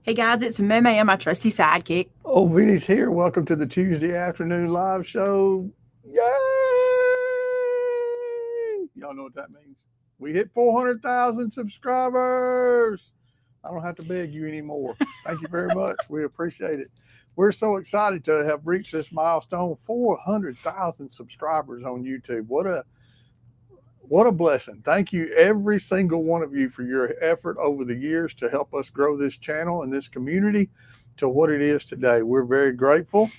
Hey guys, it's Meme and my trusty sidekick. Oh, Vinnie's here. Welcome to the Tuesday afternoon live show. Yay! Y'all know what that means. We hit 400,000 subscribers. I don't have to beg you anymore. Thank you very much. We appreciate it. We're so excited to have reached this milestone, 400,000 subscribers on YouTube. What a blessing. Thank you, every single one of you, for your effort over the years to help us grow this channel and this community to what it is today. We're very grateful.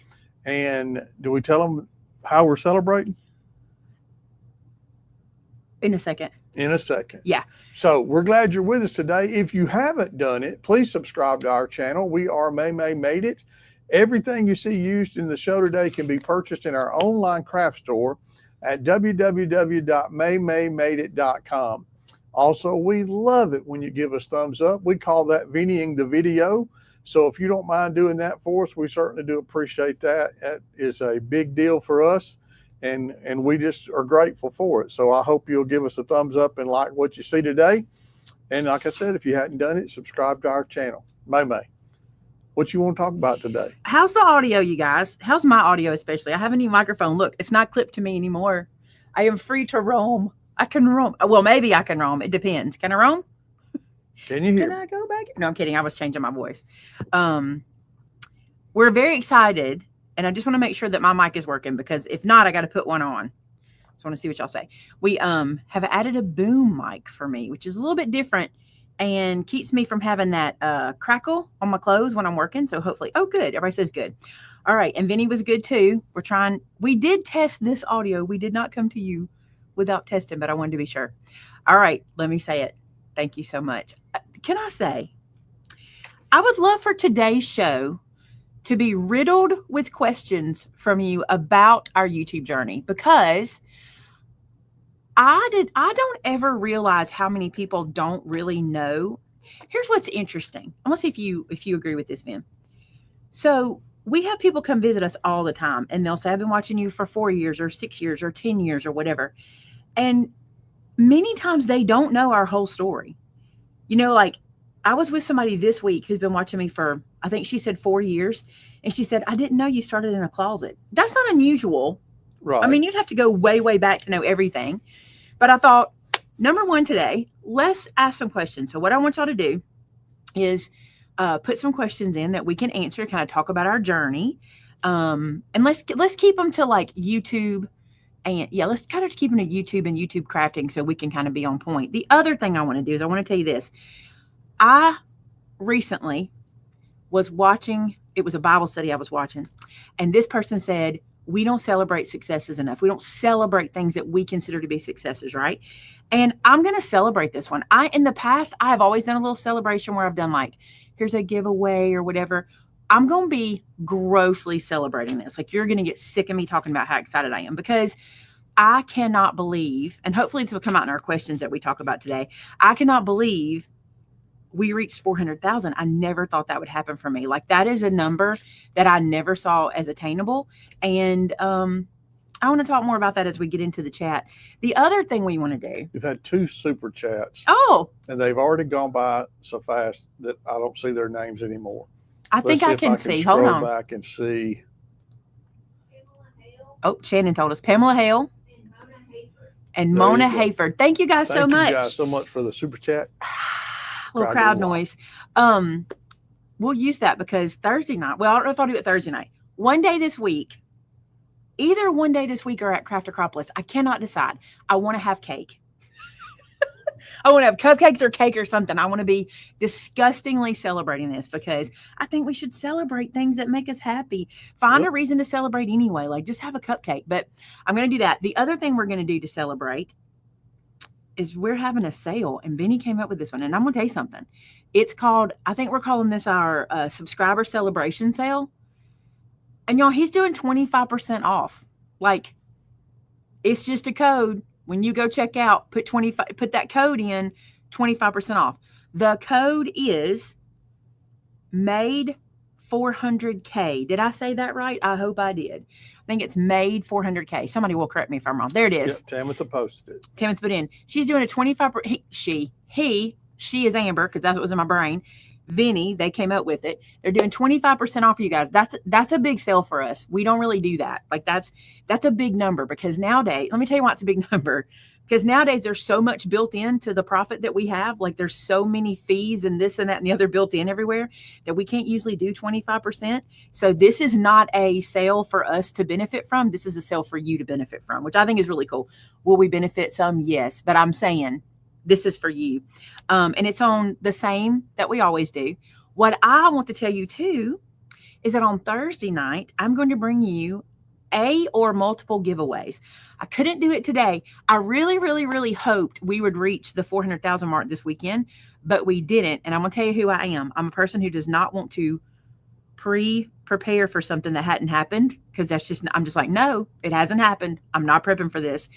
And do we tell them how we're celebrating? In a second. In a second. Yeah. So we're glad you're with us today. If you haven't done it, please subscribe to our channel. We are May Made It. Everything you see used in the show today can be purchased in our online craft store at www.maymaymadeit.com. Also, we love it when you give us thumbs up. We call that Vinnying the video. So if you don't mind doing that for us, we certainly do appreciate that. That is a big deal for us, and we just are grateful for it. So I hope you'll give us a thumbs up and like what you see today. And like I said, if you hadn't done it, subscribe to our channel. May. What you want to talk about today? How's the audio, you guys? How's my audio especially? I have a new microphone. Look, it's not clipped to me anymore. I am free to roam. I can roam. Well, maybe I can roam. It depends. Can I roam? Can you hear? Can I go back? No, I'm kidding. I was changing my voice. We're very excited, and I just want to make sure that my mic is working, because if not, I got to put one on. So I want to see what y'all say. We have added a boom mic for me, which is a little bit different and keeps me from having that crackle on my clothes when I'm working. So hopefully, oh, good. Everybody says good. All right. And Vinny was good too. We did test this audio. We did not come to you without testing, but I wanted to be sure. All right. Let me say it. Thank you so much. Can I say, I would love for today's show to be riddled with questions from you about our YouTube journey, because I don't ever realize how many people don't really know. Here's what's interesting. I'm gonna see if you agree with this, Vin. So we have people come visit us all the time, and they'll say, I've been watching you for 4 years or 6 years or 10 years or whatever. And many times they don't know our whole story. You know, like I was with somebody this week who's been watching me for, I think she said 4 years. And she said, I didn't know you started in a closet. That's not unusual. Right. I mean, you'd have to go way, way back to know everything. But I thought, number one today, let's ask some questions. So what I want y'all to do is put some questions in that we can answer, kind of talk about our journey. And let's keep them to like YouTube. And yeah, let's kind of keep them to YouTube and YouTube crafting so we can kind of be on point. The other thing I want to do is I want to tell you this. I recently was watching, it was a Bible study I was watching, and this person said, we don't celebrate successes enough. We don't celebrate things that we consider to be successes, right? And I'm going to celebrate this one. In the past, I have always done a little celebration where I've done like, here's a giveaway or whatever. I'm going to be grossly celebrating this. Like, you're going to get sick of me talking about how excited I am, because I cannot believe, and hopefully this will come out in our questions that we talk about today. I cannot believe we reached 400,000. I never thought that would happen for me. Like, that is a number that I never saw as attainable. And I want to talk more about that as we get into the chat. The other thing we want to do. We've had 2 super chats. Oh. And they've already gone by so fast that I don't see their names anymore. I think I can see. Hold on. Back and see. Oh, Shannon told us. Pamela Hale. And Mona Hayford. Thank you guys so much. Thank you guys so much for the super chat. Little crowd noise. We'll use that because Thursday night, well, I don't know if I'll do it Thursday night. One day this week, either one day this week or at Craft Acropolis, I cannot decide. I want to have cake. I want to have cupcakes or cake or something. I want to be disgustingly celebrating this, because I think we should celebrate things that make us happy. Find a reason to celebrate anyway, like just have a cupcake. But I'm going to do that. The other thing we're going to do to celebrate is we're having a sale, and Vinny came up with this one, and I'm going to tell you something. It's called, I think we're calling this our subscriber celebration sale. And y'all, he's doing 25% off. Like, it's just a code. When you go check out, put that code in, 25% off. The code is made 400K. Did I say that right? I hope I did. I think it's made 400K. Somebody will correct me if I'm wrong. There it is. Yep, Tamitha posted it. Tamitha put in. She's doing a 25%. She is Amber, because that's what was in my brain. Vinnie, they came up with it. They're doing 25% off for you guys. That's a big sale for us. We don't really do that. Like that's a big number because nowadays, let me tell you why it's a big number. Because nowadays there's so much built into the profit that we have. Like there's so many fees and this and that and the other built in everywhere that we can't usually do 25%. So this is not a sale for us to benefit from. This is a sale for you to benefit from, which I think is really cool. Will we benefit some? Yes. But I'm saying this is for you. And it's on the same that we always do. What I want to tell you too is that on Thursday night, I'm going to bring you or multiple giveaways. I couldn't do it today. I really, really, really hoped we would reach the 400,000 mark this weekend, but we didn't. And I'm going to tell you who I am. I'm a person who does not want to prepare for something that hadn't happened because I'm just like, no, it hasn't happened. I'm not prepping for this.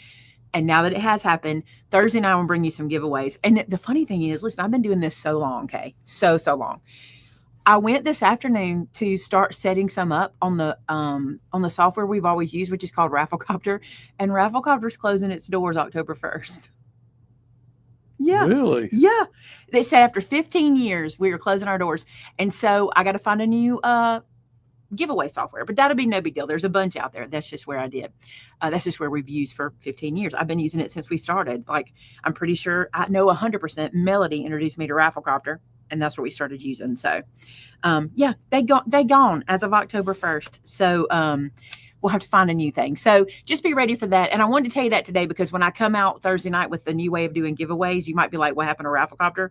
And now that it has happened, Thursday night, I'm going to bring you some giveaways. And the funny thing is, listen, I've been doing this so long, okay? So long. I went this afternoon to start setting some up on the software we've always used, which is called Rafflecopter. And Rafflecopter's closing its doors October 1st. Yeah. Really? Yeah. They said after 15 years, we were closing our doors. And so I got to find a new giveaway software, but that'll be no big deal. There's a bunch out there. That's just where I did. That's just where we've used for 15 years. I've been using it since we started. Like, I'm pretty sure I know 100% Melody introduced me to Rafflecopter, and that's what we started using. So, yeah, they gone as of October 1st. So, we'll have to find a new thing. So just be ready for that. And I wanted to tell you that today because when I come out Thursday night with the new way of doing giveaways, you might be like, what happened to Rafflecopter?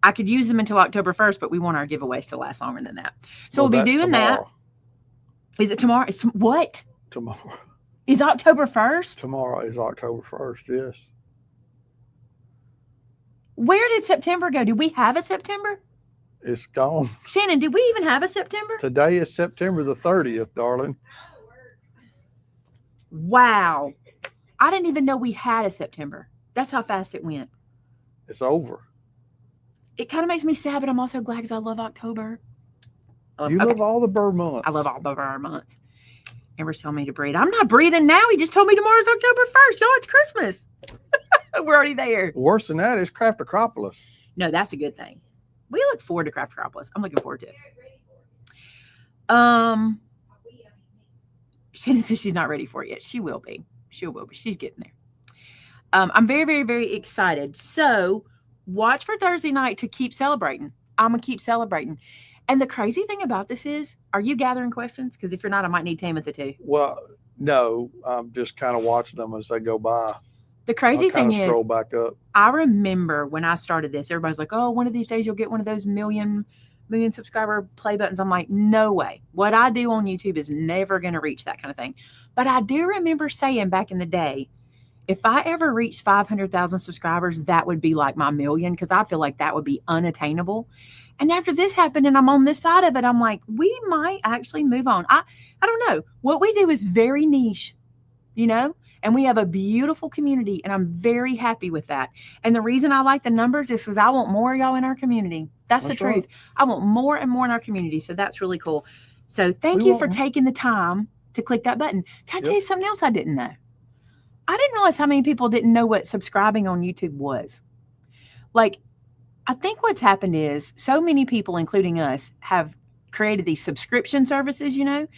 I could use them until October 1st, but we want our giveaways to last longer than that. So we'll be doing tomorrow. That. Is it tomorrow? It's what? Tomorrow. Is October 1st? Tomorrow is October 1st, yes. Where did September go? Did we have a September? It's gone. Shannon, did we even have a September? Today is September the 30th, darling. Wow. I didn't even know we had a September. That's how fast it went. It's over. It kind of makes me sad, but I'm also glad because I love October. You love all the bird months. I love all the bird months. Amber's telling me to breathe. I'm not breathing now. He just told me tomorrow's October 1st. Y'all, it's Christmas. We're already there. Worse than that is Crafticropolis. No, that's a good thing. We look forward to Crafticropolis. I'm looking forward to it. Shannon says she's not ready for it yet. She will be. She will be. She's getting there. I'm very, very, very excited. So watch for Thursday night to keep celebrating. I'm going to keep celebrating. And the crazy thing about this is, are you gathering questions? Because if you're not, I might need Tamitha too. Well, no, I'm just kind of watching them as they go by. The crazy thing is, scroll back up. I remember when I started this, everybody's like, oh, one of these days you'll get one of those million subscriber play buttons. I'm like, no way. What I do on YouTube is never going to reach that kind of thing. But I do remember saying back in the day, if I ever reached 500,000 subscribers, that would be like my million, because I feel like that would be unattainable. And after this happened and I'm on this side of it, I'm like, we might actually move on. I don't know. What we do is very niche, you know, and we have a beautiful community, and I'm very happy with that. And the reason I like the numbers is because I want more of y'all in our community. That's the truth. Right. I want more and more in our community. So that's really cool. So thank you for taking the time to click that button. Can I tell you something else I didn't know? I didn't realize how many people didn't know what subscribing on YouTube was. Like, I think what's happened is so many people, including us, have created these subscription services, you know,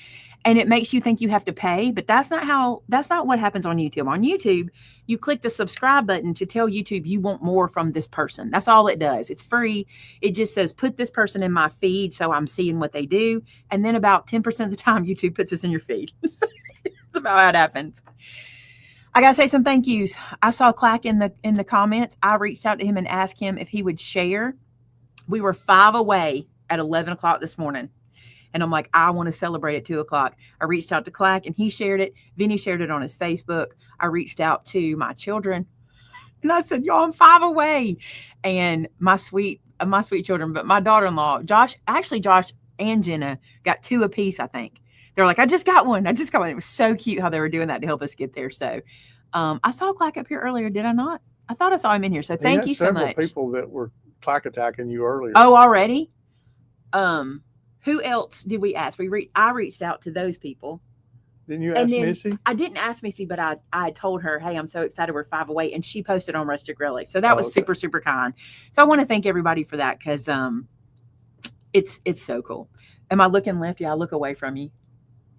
and it makes you think you have to pay, but that's not what happens on YouTube. On YouTube, you click the subscribe button to tell YouTube you want more from this person. That's all it does. It's free. It just says, put this person in my feed so I'm seeing what they do. And then about 10% of the time, YouTube puts us in your feed. That's about how it happens. I got to say some thank yous. I saw Clack in the comments. I reached out to him and asked him if he would share. We were 5 away at 11 o'clock this morning. And I'm like, I want to celebrate at 2 o'clock. I reached out to Clack and he shared it. Vinnie shared it on his Facebook. I reached out to my children and I said, y'all, I'm 5 away. And my sweet children, but my daughter-in-law, Josh and Jenna got 2 apiece, I think. They're like, I just got one. It was so cute how they were doing that to help us get there. So I saw Clack up here earlier. Did I not? I thought I saw him in here. So thank you so much. People that were Clack attacking you earlier. Oh, already? Who else did we ask? I reached out to those people. Didn't you ask Missy? I didn't ask Missy, but I told her, hey, I'm so excited we're 5 away. And she posted on Rustic Relic. So that was super, super kind. So I want to thank everybody for that because It's so cool. Am I looking left? Yeah, I look away from you.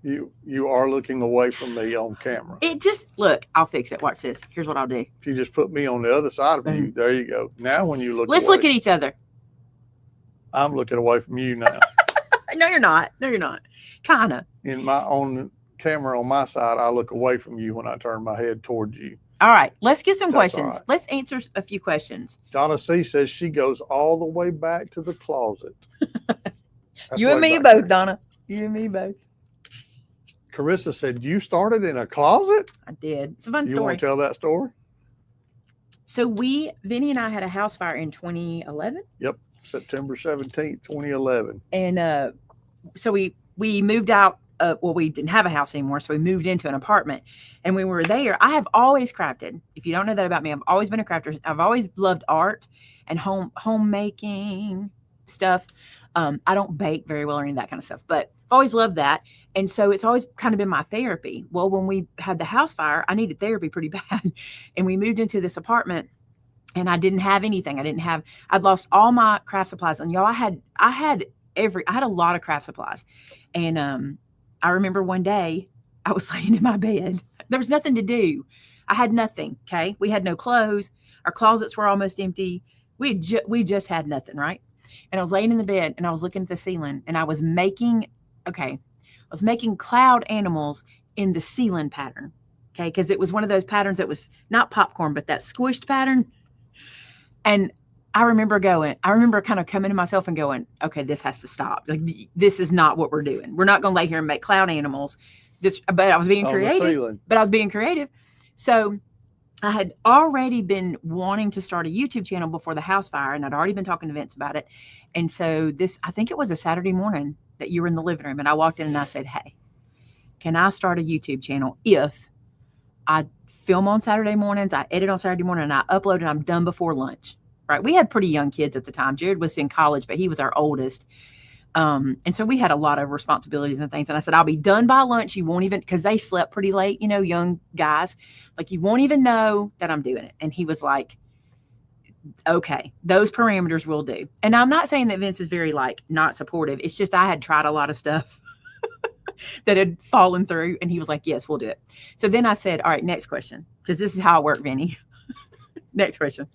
You are looking away from me on camera. It just, look, I'll fix it. Watch this. Here's what I'll do. If you just put me on the other side of you, Boom. there you go. Now when you look Let's away, look at each other. I'm looking away from you now. No, you're not. No, you're not. Kind of. In my own camera on my side, I look away from you when I turn my head towards you. All right. Let's get some That's all questions. right. Let's answer a few questions. Donna C says she goes all the way back to the closet. That's You and way me back both, there. Donna. You and me both. Carissa said, you started in a closet? I did. It's a fun You story. want to tell that story? So Vinnie and I had a house fire in 2011. Yep. September 17th, 2011. And so we moved out. Well, we didn't have a house anymore, so we moved into an apartment. And when we were there, I have always crafted. If you don't know that about me, I've always been a crafter. I've always loved art and homemaking stuff. I don't bake very well or any of that kind of stuff, but I've always loved that. And so it's always kind of been my therapy. Well, when we had the house fire, I needed therapy pretty bad. And we moved into this apartment and I didn't have anything. I'd lost all my craft supplies. And y'all, I had a lot of craft supplies. And I remember one day I was laying in my bed. There was nothing to do. I had nothing. Okay. We had no clothes. Our closets were almost empty. We just had nothing. Right. And I was laying in the bed and I was looking at the ceiling and I was making cloud animals in the ceiling pattern. Okay. Because it was one of those patterns that was not popcorn, but that squished pattern. And I remember kind of coming to myself and going, okay, this has to stop. Like, this is not what we're doing. We're not going to lay here and make cloud animals. But I was being creative. So I had already been wanting to start a YouTube channel before the house fire, and I'd already been talking to Vince about it. And so I think it was a Saturday morning that you were in the living room, and I walked in and I said, hey, can I start a YouTube channel if I film on Saturday mornings, I edit on Saturday morning, and I upload and I'm done before lunch? Right. We had pretty young kids at the time. Jared was in college, but he was our oldest. And so we had a lot of responsibilities and things. And I said, I'll be done by lunch. You won't even, because they slept pretty late, young guys, like, you won't even know that I'm doing it. And he was like, okay, those parameters will do. And I'm not saying that Vince is very not supportive. It's just, I had tried a lot of stuff that had fallen through. And he was like, yes, we'll do it. So then I said, all right, next question, because this is how I work, Vinnie. Next question.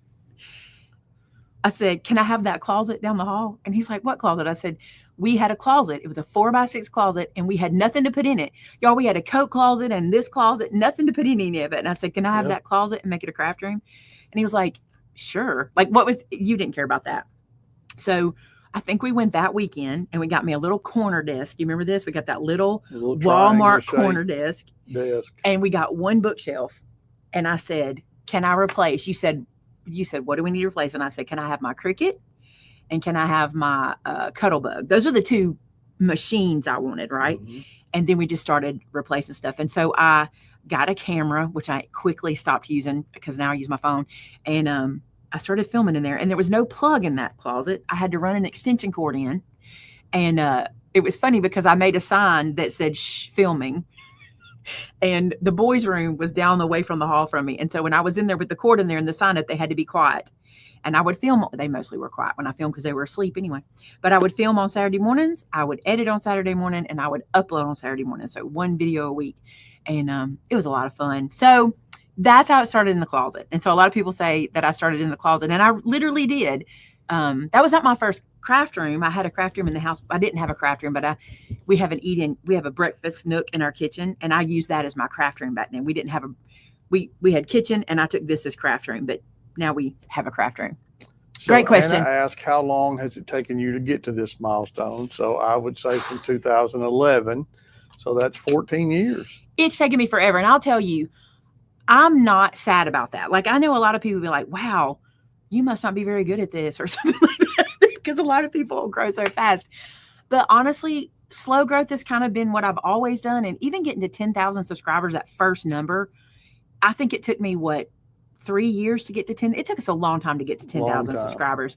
I said, can I have that closet down the hall? And he's like, what closet? I said, we had a closet. It was a 4x6 closet and we had nothing to put in it. Y'all, we had a coat closet and this closet, nothing to put in any of it. And I said, can I have that closet and make it a craft room? And he was like, sure. You didn't care about that. So I think we went that weekend and we got me a little corner desk. You remember this? We got that little Walmart corner desk. And we got one bookshelf. And I said, can I replace? You said, what do we need to replace? And I said, can I have my Cricut and can I have my Cuttlebug? Those are the two machines I wanted, right? Mm-hmm. And then we just started replacing stuff. And so I got a camera, which I quickly stopped using because now I use my phone. And I started filming in there. And there was no plug in that closet. I had to run an extension cord in. And it was funny because I made a sign that said, shh, filming. And the boys' room was down the way from the hall from me. And so when I was in there with the cord in there and the sign up, they had to be quiet. And I would film. They mostly were quiet when I filmed because they were asleep anyway. But I would film on Saturday mornings. I would edit on Saturday morning and I would upload on Saturday morning. So one video a week. And it was a lot of fun. So that's how it started in the closet. And so a lot of people say that I started in the closet, and I literally did. That was not my first craft room. I had a craft room in the house. I didn't have a craft room, but we have a breakfast nook in our kitchen, and I used that as my craft room back then. We didn't have we had kitchen, and I took this as craft room, but now we have a craft room. So great question. Anna asked, how long has it taken you to get to this milestone? So I would say from 2011. So that's 14 years. It's taken me forever. And I'll tell you, I'm not sad about that. Like, I know a lot of people be like, wow, you must not be very good at this or something like that, because a lot of people grow so fast. But honestly, slow growth has kind of been what I've always done. And even getting to 10,000 subscribers, that first number, I think it took me 3 years to get to 10. It took us a long time to get to 10,000 subscribers.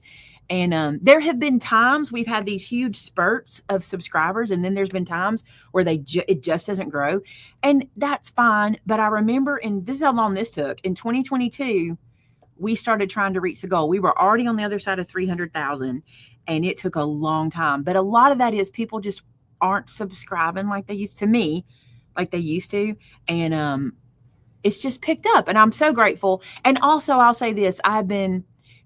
And there have been times we've had these huge spurts of subscribers, and then there's been times where it just doesn't grow, and that's fine. But I remember, and this is how long this took. In 2022, we started trying to reach the goal. We were already on the other side of 300,000, and it took a long time. But a lot of that is people just aren't subscribing like they used to me, like they used to. And it's just picked up, and I'm so grateful. And also, I'll say this,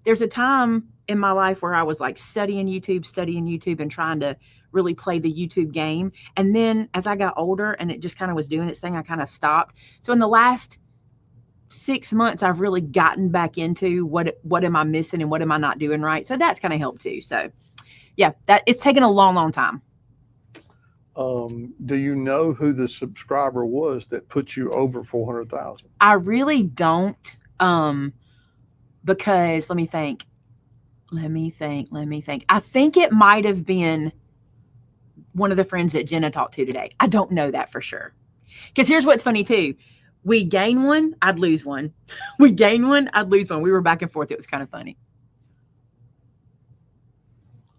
there's a time in my life where I was like studying YouTube and trying to really play the YouTube game. And then as I got older and it just kind of was doing its thing, I kind of stopped. So in the last 6 months, I've really gotten back into what am I missing and what am I not doing right. So that's kind of helped too. So yeah, it's taken a long, long time. Do you know who the subscriber was that put you over 400,000? I really don't, because let me think. I think it might have been one of the friends that Jenna talked to today. I don't know that for sure. Because here's what's funny too. We gain one, I'd lose one. We gain one, I'd lose one. We were back and forth. It was kind of funny.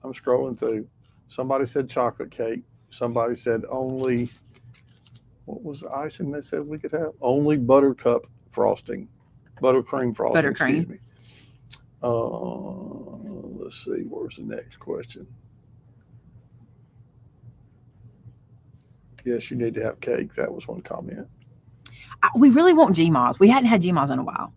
I'm scrolling through. Somebody said chocolate cake. Somebody said only, what was the icing they said we could have? Only buttercup frosting. Buttercream frosting. Buttercream. Excuse me. Let's see. Where's the next question? Yes, you need to have cake. That was one comment. We really want GMOS. We hadn't had GMOS in a while.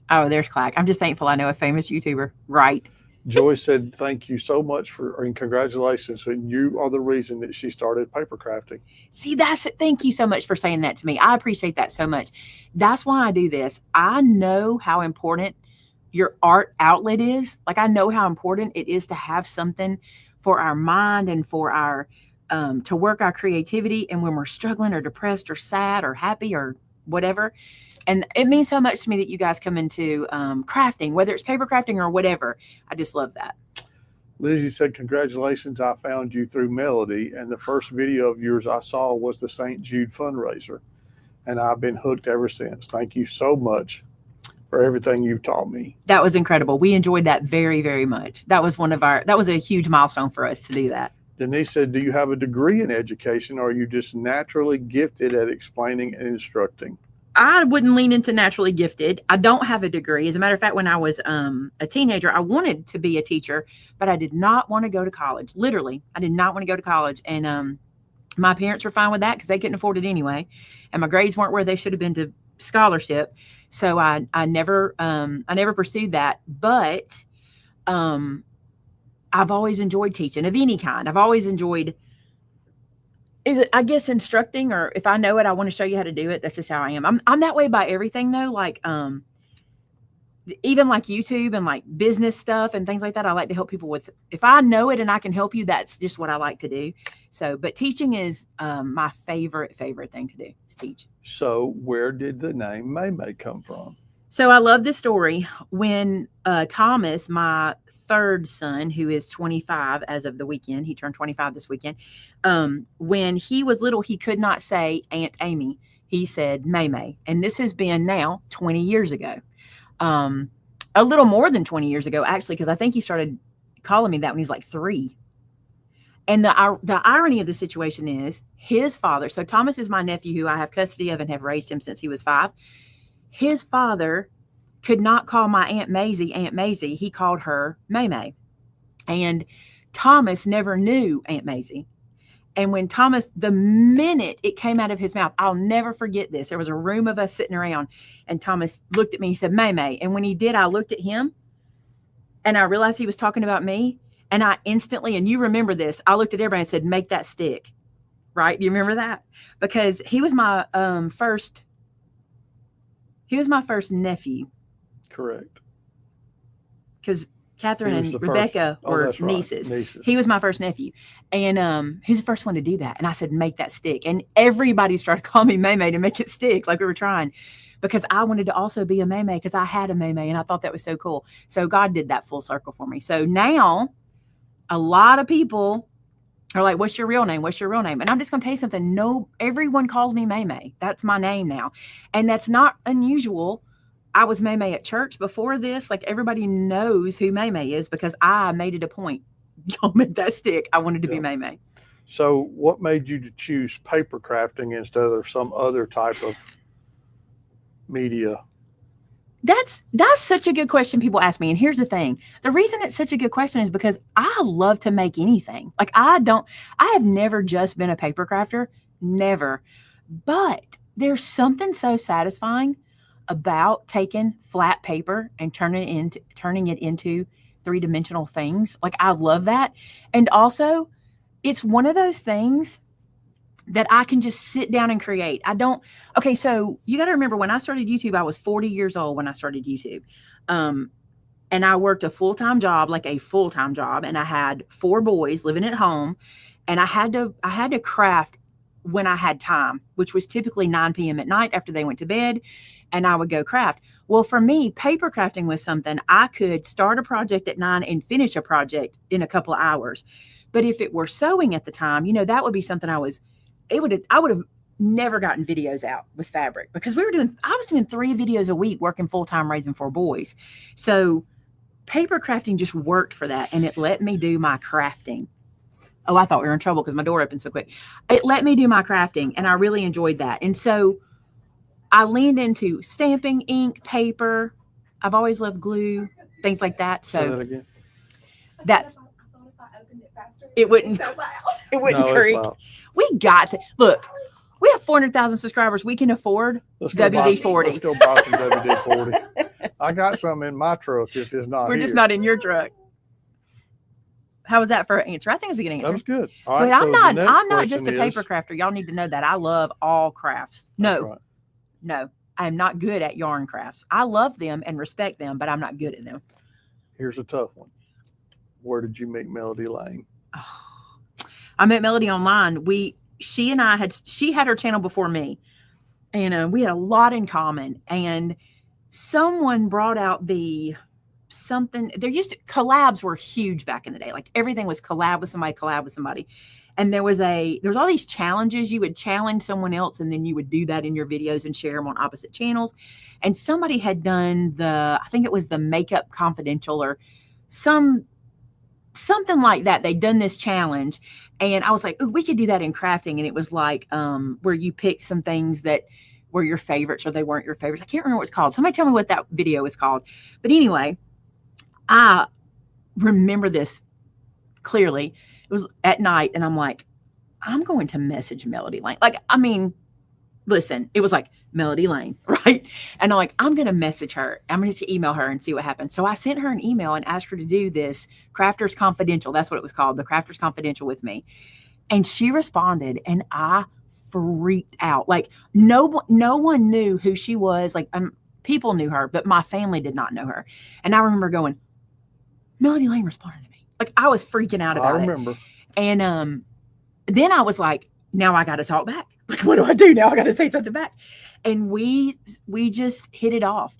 Oh, there's Clack. I'm just thankful I know a famous YouTuber. Right. Joy said, thank you so much and congratulations. And you are the reason that she started paper crafting. See, thank you so much for saying that to me. I appreciate that so much. That's why I do this. I know how important your art outlet is. Like, I know how important it is to have something for our mind and for our, to work our creativity. And when we're struggling or depressed or sad or happy or whatever. And it means so much to me that you guys come into crafting, whether it's paper crafting or whatever. I just love that. Lizzie said, congratulations. I found you through Melody. And the first video of yours I saw was the St. Jude fundraiser. And I've been hooked ever since. Thank you so much for everything you've taught me. That was incredible. We enjoyed that very, very much. That was that was a huge milestone for us to do that. Denise said, do you have a degree in education, or are you just naturally gifted at explaining and instructing? I wouldn't lean into naturally gifted. I don't have a degree. As a matter of fact, when I was a teenager, I wanted to be a teacher, but I did not want to go to college. Literally, I did not want to go to college. And my parents were fine with that because they couldn't afford it anyway. And my grades weren't where they should have been to scholarship. So I never pursued that. But I've always enjoyed teaching of any kind. I've always enjoyed, I guess, instructing, or if I know it, I want to show you how to do it. That's just how I am. I'm that way about everything though. Like, even like YouTube and like business stuff and things like that. I like to help people with, if I know it and I can help you, that's just what I like to do. So, but teaching is my favorite thing to do is teach. So where did the name May come from? So I love this story. When Thomas, my third son, who is 25 as of the weekend, he turned 25 this weekend. When he was little, he could not say Aunt Amy. He said May. And this has been now 20 years ago. A little more than 20 years ago, actually, because I think he started calling me that when he was like 3. And the irony of the situation is his father. So Thomas is my nephew who I have custody of and have raised him since he was 5. His father could not call my Aunt Maisie. He called her May. And Thomas never knew Aunt Maisie. And when Thomas, the minute it came out of his mouth, I'll never forget this. There was a room of us sitting around and Thomas looked at me, he said, May. And when he did, I looked at him and I realized he was talking about me. And I instantly, and you remember this, I looked at everybody and said, make that stick. Right? Do you remember that? Because he was my first nephew. Correct. Because Catherine and Rebecca were nieces. Right. He was my first nephew. And he was the first one to do that. And I said, make that stick. And everybody started calling me May to make it stick, like we were trying. Because I wanted to also be a May because I had a May and I thought that was so cool. So God did that full circle for me. So now a lot of people are like, what's your real name? What's your real name? And I'm just going to tell you something. No, everyone calls me May. That's my name now. And that's not unusual. I was May at church before this. Like, everybody knows who May is because I made it a point. Y'all made that stick. I wanted to be May. So what made you to choose paper crafting instead of some other type of media? That's such a good question people ask me. And here's the thing. The reason it's such a good question is because I love to make anything. Like I have never just been a paper crafter, never. But there's something so satisfying about taking flat paper and turning it into three-dimensional things. Like I love that. And also, it's one of those things that I can just sit down and create. Okay, so you got to remember when I started YouTube, I was 40 years old when I started YouTube. And I worked a full-time job, like a full-time job, and I had 4 boys living at home, and I had to craft when I had time, which was typically 9 p.m. at night after they went to bed, and I would go craft. Well, for me, paper crafting was something I could start a project at 9 and finish a project in a couple of hours. But if it were sewing at the time, that would be something I would have never gotten videos out with fabric because I was doing 3 videos a week working full-time raising 4 boys. So paper crafting just worked for that. And it let me do my crafting. Oh, I thought we were in trouble because my door opened so quick. It let me do my crafting and I really enjoyed that. And so I leaned into stamping, ink, paper. I've always loved glue, things like that. So Say that again. That's it wouldn't creak. We got to look. We have 400,000 subscribers. We can afford WD-40. Let's go buy some WD-40. I got some in my truck. If it's not, we're just not in your truck. How was that for an answer? I think it was a good answer. That was good. All right, but I'm not just a paper crafter. Y'all need to know that I love all crafts. No, I am not good at yarn crafts. I love them and respect them, but I'm not good at them. Here's a tough one. Where did you meet Melody Lane? Oh, I met Melody online. She had her channel before me, and we had a lot in common. And someone brought out collabs were huge back in the day. Like everything was collab with somebody. And there was all these challenges. You would challenge someone else, and then you would do that in your videos and share them on opposite channels. And somebody had done I think it was the Makeup Confidential or something like that. They'd done this challenge, and I was like, "Ooh, we could do that in crafting." And it was like where you pick some things that were your favorites or they weren't your favorites. I can't remember what it's called. Somebody tell me what that video is called. But anyway, I remember this clearly. It was at night, and I'm like, I'm going to message Melody Lane. Like, I mean, listen, it was like Melody Lane, right? And I'm like, I'm going to message her. I'm going to email her and see what happens. So I sent her an email and asked her to do this Crafters Confidential. That's what it was called, the Crafters Confidential with me. And she responded, and I freaked out. Like no one knew who she was. Like people knew her, but my family did not know her. And I remember going, Melody Lane responded to me. Like I was freaking out about it. I remember. And then I was like, now I got to talk back. Like, what do I do now? I got to say something back. And we just hit it off.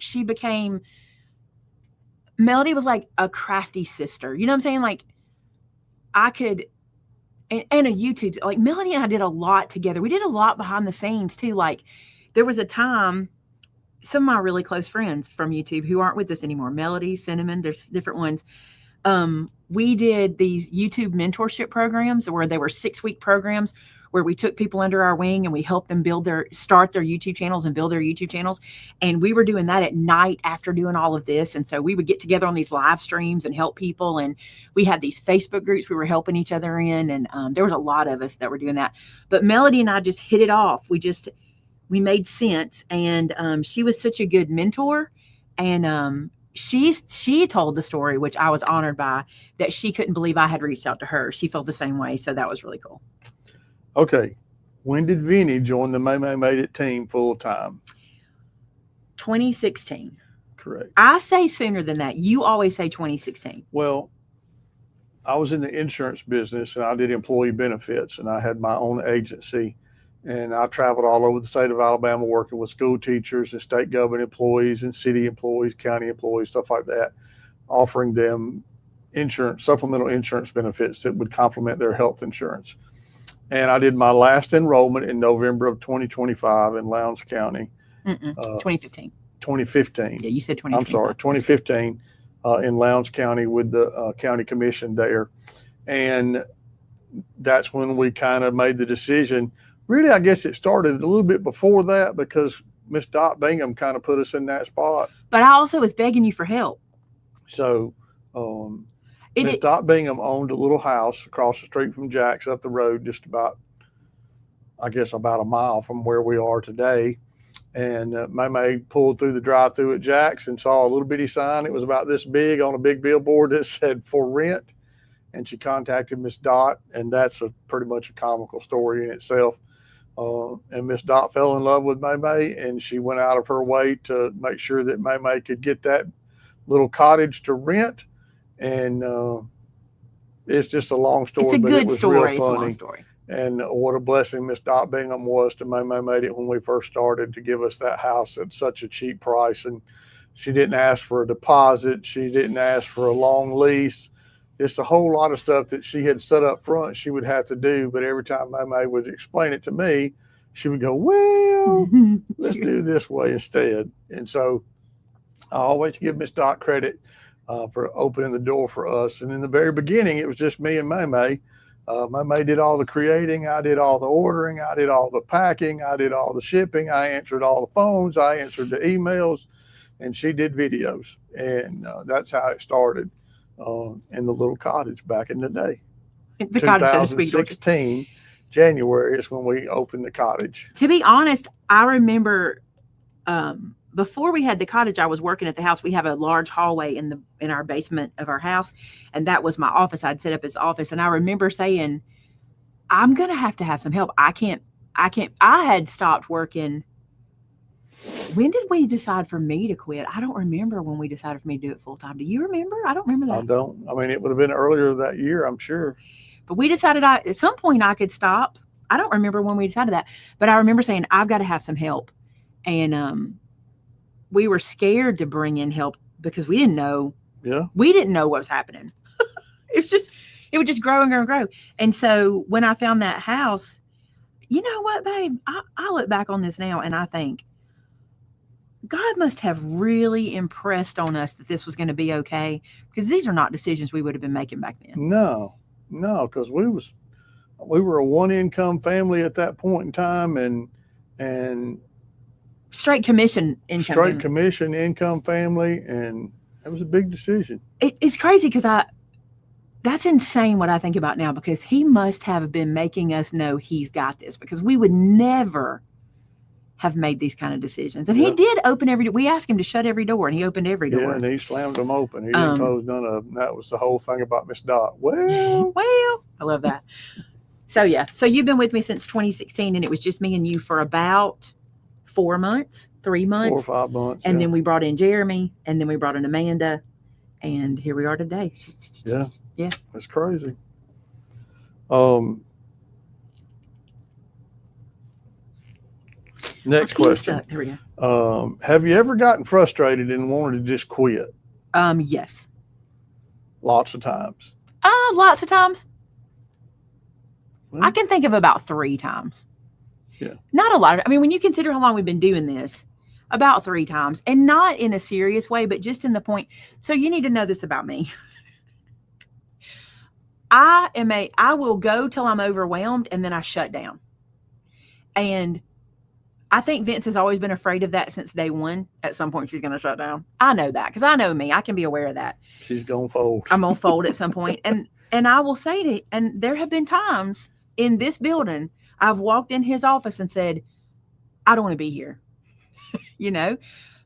Melody was like a crafty sister. You know what I'm saying? Like I could, and a YouTube, like Melody and I did a lot together. We did a lot behind the scenes too. Like there was a time, some of my really close friends from YouTube who aren't with us anymore, Melody, Cinnamon, there's different ones. We did these YouTube mentorship programs where they were 6-week programs where we took people under our wing and we helped them start their YouTube channels and build their YouTube channels. And we were doing that at night after doing all of this. And so we would get together on these live streams and help people. And we had these Facebook groups we were helping each other in. And there was a lot of us that were doing that. But Melody and I just hit it off. We made sense. And she was such a good mentor. And she told the story, which I was honored by, that she couldn't believe I had reached out to her. She felt the same way. So that was really cool. Okay. When did Vinnie join the May Made It team full time? 2016. Correct. I say sooner than that. You always say 2016. Well, I was in the insurance business and I did employee benefits and I had my own agency. And I traveled all over the state of Alabama working with school teachers and state government employees and city employees, county employees, stuff like that, offering them supplemental insurance benefits that would complement their health insurance. And I did my last enrollment in November of 2025 in Lowndes County. 2015. 2015. Yeah, you said 2015. I'm sorry, 2015 in Lowndes County with the county commission there. And that's when we kind of made the decision. Really, I guess it started a little bit before that because Miss Dot Bingham kind of put us in that spot. But I also was begging you for help. So Miss Dot Bingham owned a little house across the street from Jack's up the road, just about, I guess, about a mile from where we are today. And May pulled through the drive-through at Jack's and saw a little bitty sign. It was about this big on a big billboard that said "for rent." And she contacted Miss Dot, and that's pretty much a comical story in itself. And Miss Dot fell in love with May, and she went out of her way to make sure that May could get that little cottage to rent. And it's just a long story. It's a good story. It's a long story. And what a blessing Miss Dot Bingham was to May made it when we first started to give us that house at such a cheap price. And she didn't ask for a deposit. She didn't ask for a long lease. Just a whole lot of stuff that she had set up front she would have to do. But every time May would explain it to me, she would go, well, let's do this way instead. And so I always give Miss Dot credit for opening the door for us. And in the very beginning, it was just me and May. May did all the creating. I did all the ordering. I did all the packing. I did all the shipping. I answered all the phones. I answered the emails, and she did videos. And that's how it started in the little cottage back in the day. The cottage, so to speak. 2016, January is when we opened the cottage. To be honest, I remember before we had the cottage, I was working at the house. We have a large hallway in our basement of our house, and that was my office. I'd set up as office, and I remember saying, I'm going to have some help. I had stopped working. When did we decide for me to quit? I don't remember when we decided for me to do it full time. Do you remember? I don't remember that. I don't. I mean, it would have been earlier that year, I'm sure. But we decided at some point I could stop. I don't remember when we decided that, but I remember saying, I've got to have some help. And we were scared to bring in help because we didn't know. Yeah. We didn't know what was happening. It would just grow and grow and grow. And so when I found that house, you know what, babe? I look back on this now and I think, God must have really impressed on us that this was going to be okay, because these are not decisions we would have been making back then. No, because we were a one-income family at that point in time, and straight commission income family, and it was a big decision. It's crazy because that's insane what I think about now, because he must have been making us know he's got this, because we would never have made these kind of decisions. And he did open every door. We asked him to shut every door, and he opened every door. Yeah, and he slammed them open. He didn't close none of them. That was the whole thing about Miss Dot. Well, I love that. So yeah, so you've been with me since 2016, and it was just me and you for about 3 months. 4 or 5 months. And then we brought in Jeremy, and then we brought in Amanda, and here we are today. Yeah. That's crazy. Next question. Here we go. Have you ever gotten frustrated and wanted to just quit? Yes. Lots of times. Lots of times. Well, I can think of about 3 times. Yeah. Not a lot. I mean, when you consider how long we've been doing this, about 3 times, and not in a serious way, but just in the point. So you need to know this about me. I will go till I'm overwhelmed, and then I shut down. And I think Vince has always been afraid of that since day one. At some point, she's going to shut down. I know that because I know me. I can be aware of that. She's going to fold. I'm going to fold at some point. And I will say to, and there have been times in this building, I've walked in his office and said, I don't want to be here,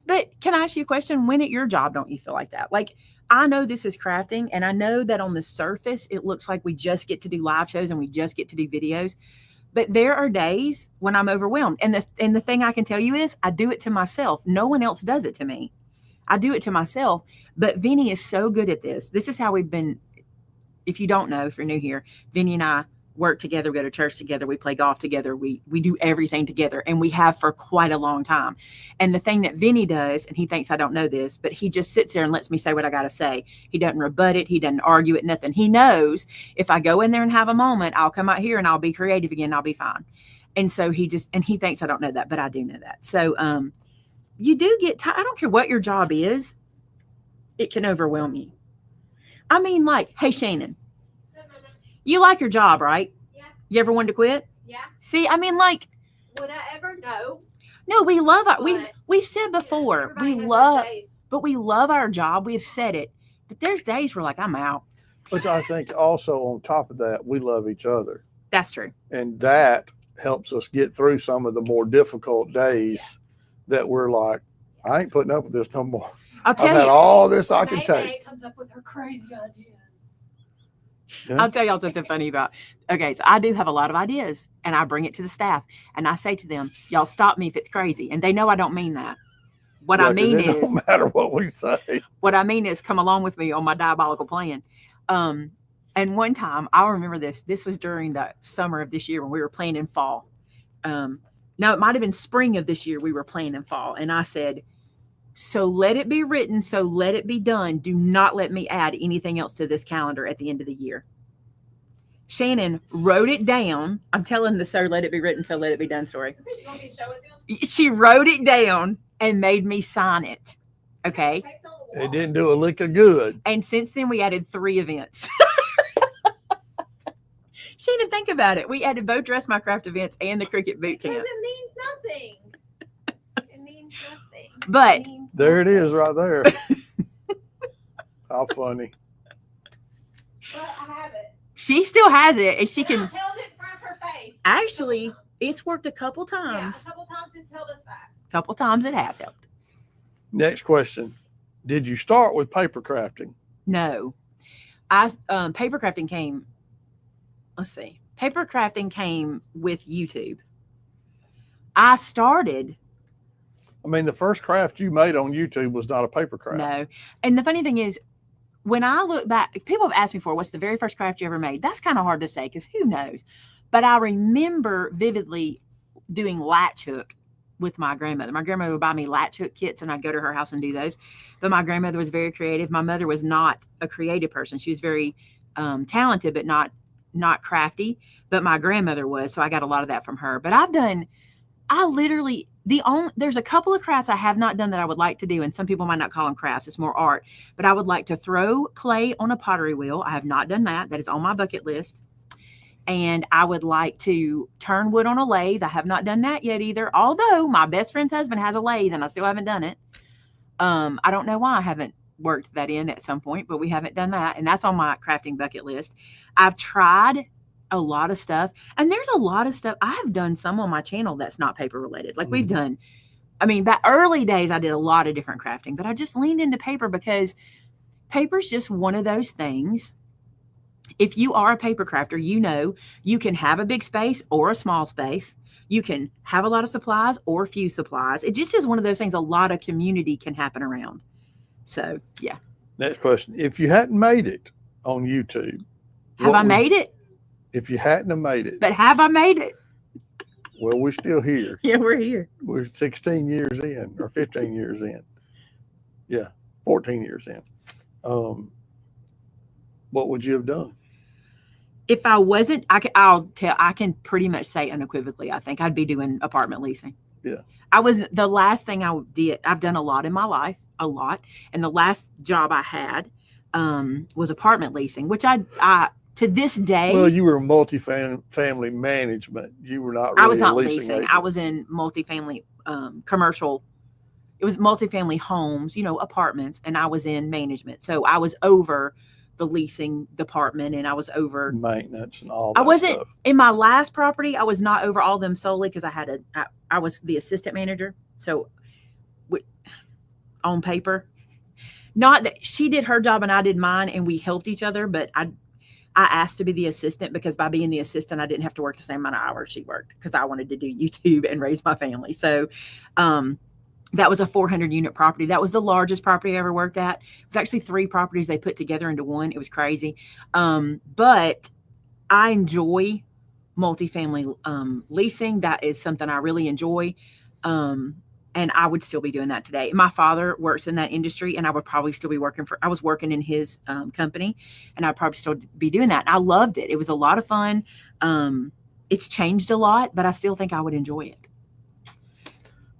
But can I ask you a question? When at your job, don't you feel like that? Like, I know this is crafting, and I know that on the surface, it looks like we just get to do live shows and we just get to do videos. But there are days when I'm overwhelmed. And the thing I can tell you is I do it to myself. No one else does it to me. I do it to myself. But Vinnie is so good at this. This is how we've been. If you don't know, if you're new here, Vinnie and I work together, we go to church together, we play golf together, we do everything together, and we have for quite a long time. And the thing that Vinnie does, and he thinks I don't know this, but he just sits there and lets me say what I got to say. He doesn't rebut it. He doesn't argue it, nothing. He knows if I go in there and have a moment, I'll come out here and I'll be creative again, I'll be fine. And so he thinks I don't know that, but I do know that. So you do get tired. I don't care what your job is. It can overwhelm you. I mean, like, hey, Shannon, you like your job, right? Yeah. You ever wanted to quit? Yeah. See, I mean, like. Would I ever know? No, we love our, But we've said before, everybody we has love, those days. but we love our job. We've said it, but there's days we're like, I'm out. But I think also on top of that, we love each other. That's true. And that helps us get through some of the more difficult days that we're like, I ain't putting up with this no more. I'll I've tell had you, all this I can May take. comes up with her crazy ideas. Yeah. I'll tell y'all something funny about. Okay, so I do have a lot of ideas, and I bring it to the staff, and I say to them, "Y'all stop me if it's crazy," and they know I don't mean that. What Yeah, I 'cause mean it is, don't matter what we say. what I mean is, come along with me on my diabolical plan. And one time, I'll remember this. This was during the summer of this year when we were playing in fall. Now it might have been spring of this year we were playing in fall, and I said, "So let it be written, so let it be done. Do not let me add anything else to this calendar at the end of the year." Shannon wrote it down. I'm telling the "so let it be written, so let it be done" story. You want me to show it to him? She wrote it down and made me sign it. Okay. Taped on the wall. It didn't do a lick of good. And since then, we added 3 events. Shannon, think about it. We added both Dress My Craft events and the Cricut Boot Because Camp. it means nothing. It means nothing. But It means There it nothing. is right there. How funny. But I have it. she still has it, and she And I can. held it in front of her face. Actually, A couple times. It's worked a couple Yeah, times. a couple times it's held us back. Couple times it has helped. Next question. Did you start with paper crafting? No, paper crafting came. Let's see. Paper crafting came with YouTube. I started. I mean, the first craft you made on YouTube was not a paper craft. No. And the funny thing is, when I look back, people have asked me for what's the very first craft you ever made. That's kind of hard to say because who knows? But I remember vividly doing latch hook with my grandmother. My grandmother would buy me latch hook kits and I'd go to her house and do those. But my grandmother was very creative. My mother was not a creative person. She was very talented, but not crafty. But my grandmother was. So I got a lot of that from her. But there's a couple of crafts I have not done that I would like to do, and some people might not call them crafts. It's more art, but I would like to throw clay on a pottery wheel. I have not done that. That is on my bucket list. And I would like to turn wood on a lathe. I have not done that yet either. Although my best friend's husband has a lathe and I still haven't done it. I don't know why I haven't worked that in at some point, but we haven't done that. And that's on my crafting bucket list. I've tried a lot of stuff, and there's a lot of stuff. I have done some on my channel that's not paper related. Like we've done, I mean, back early days, I did a lot of different crafting, but I just leaned into paper because paper's just one of those things. If you are a paper crafter, you know you can have a big space or a small space. You can have a lot of supplies or few supplies. It just is one of those things a lot of community can happen around. So, yeah. Next question. If you hadn't made it on YouTube, Have I made it? If you hadn't have made it, But have I made it? well, we're still here. Yeah, we're here. We're 16 years in or 15 years in. Yeah, 14 years in. What would you have done? If I wasn't, I can pretty much say unequivocally, I think I'd be doing apartment leasing. Yeah. The last thing I did, I've done a lot in my life, a lot. And the last job I had was apartment leasing, which I to this day. Well, you were multifamily management. You were not really I was not a leasing leasing. agent. I was in multifamily commercial. It was multifamily homes, apartments, and I was in management. So I was over the leasing department, and I was over maintenance and all that I wasn't stuff. in my last property. I was not over all them solely because I was the assistant manager. So on paper, not that she did her job and I did mine and we helped each other, but I asked to be the assistant because by being the assistant, I didn't have to work the same amount of hours she worked because I wanted to do YouTube and raise my family. So, that was a 400 unit property. That was the largest property I ever worked at. It was actually 3 properties they put together into one. It was crazy. But I enjoy multifamily leasing. That is something I really enjoy. And I would still be doing that today. My father works in that industry, and I would probably still be I was working in his company, and I'd probably still be doing that. And I loved it. It was a lot of fun. It's changed a lot, but I still think I would enjoy it.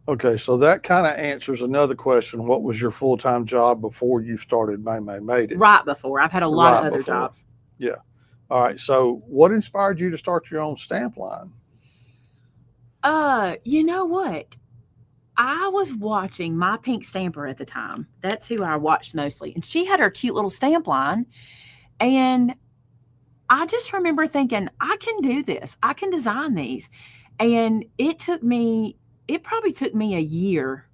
Okay, so that kind of answers another question. What was your full-time job before you started Made It? Right before. I've had a lot of Right other before. jobs. Yeah. All right. So what inspired you to start your own stamp line? You know what? I was watching My Pink Stamper at the time. That's who I watched mostly. And she had her cute little stamp line. And I just remember thinking, I can do this. I can design these. And it probably took me a year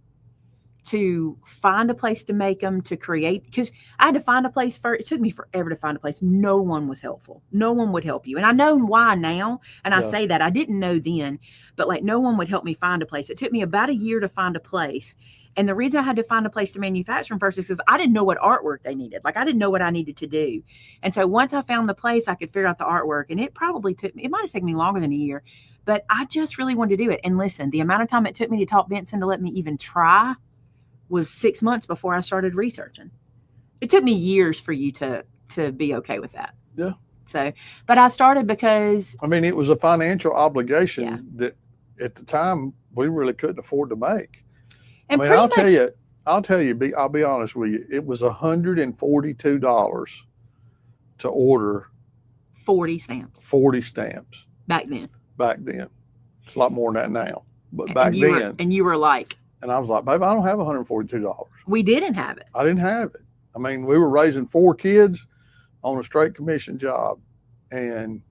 to find a place to make them, to create, because I had to find a place first. It took me forever to find a place. No one was helpful. No one would help you. And I know why now. And I say that I didn't know then, but like no one would help me find a place. It took me about a year to find a place. And the reason I had to find a place to manufacture them first is because I didn't know what artwork they needed. Like I didn't know what I needed to do. And so once I found the place, I could figure out the artwork. And it might have taken me longer than a year, but I just really wanted to do it. And listen, the amount of time it took me to talk Vince into let me even try was 6 months before I started researching. It took me years for you to be okay with that. Yeah. So, but I started because I mean, it was a financial obligation that at the time we really couldn't afford to make. And I mean, I'll tell you, I'll be honest with you. It was $142 to order 40 stamps. 40 stamps Back then. It's a lot more than that now, but back then. And you were like, and I was like, babe, I don't have $142. We didn't have it. I didn't have it. I mean, we were raising 4 kids on a straight commission job, and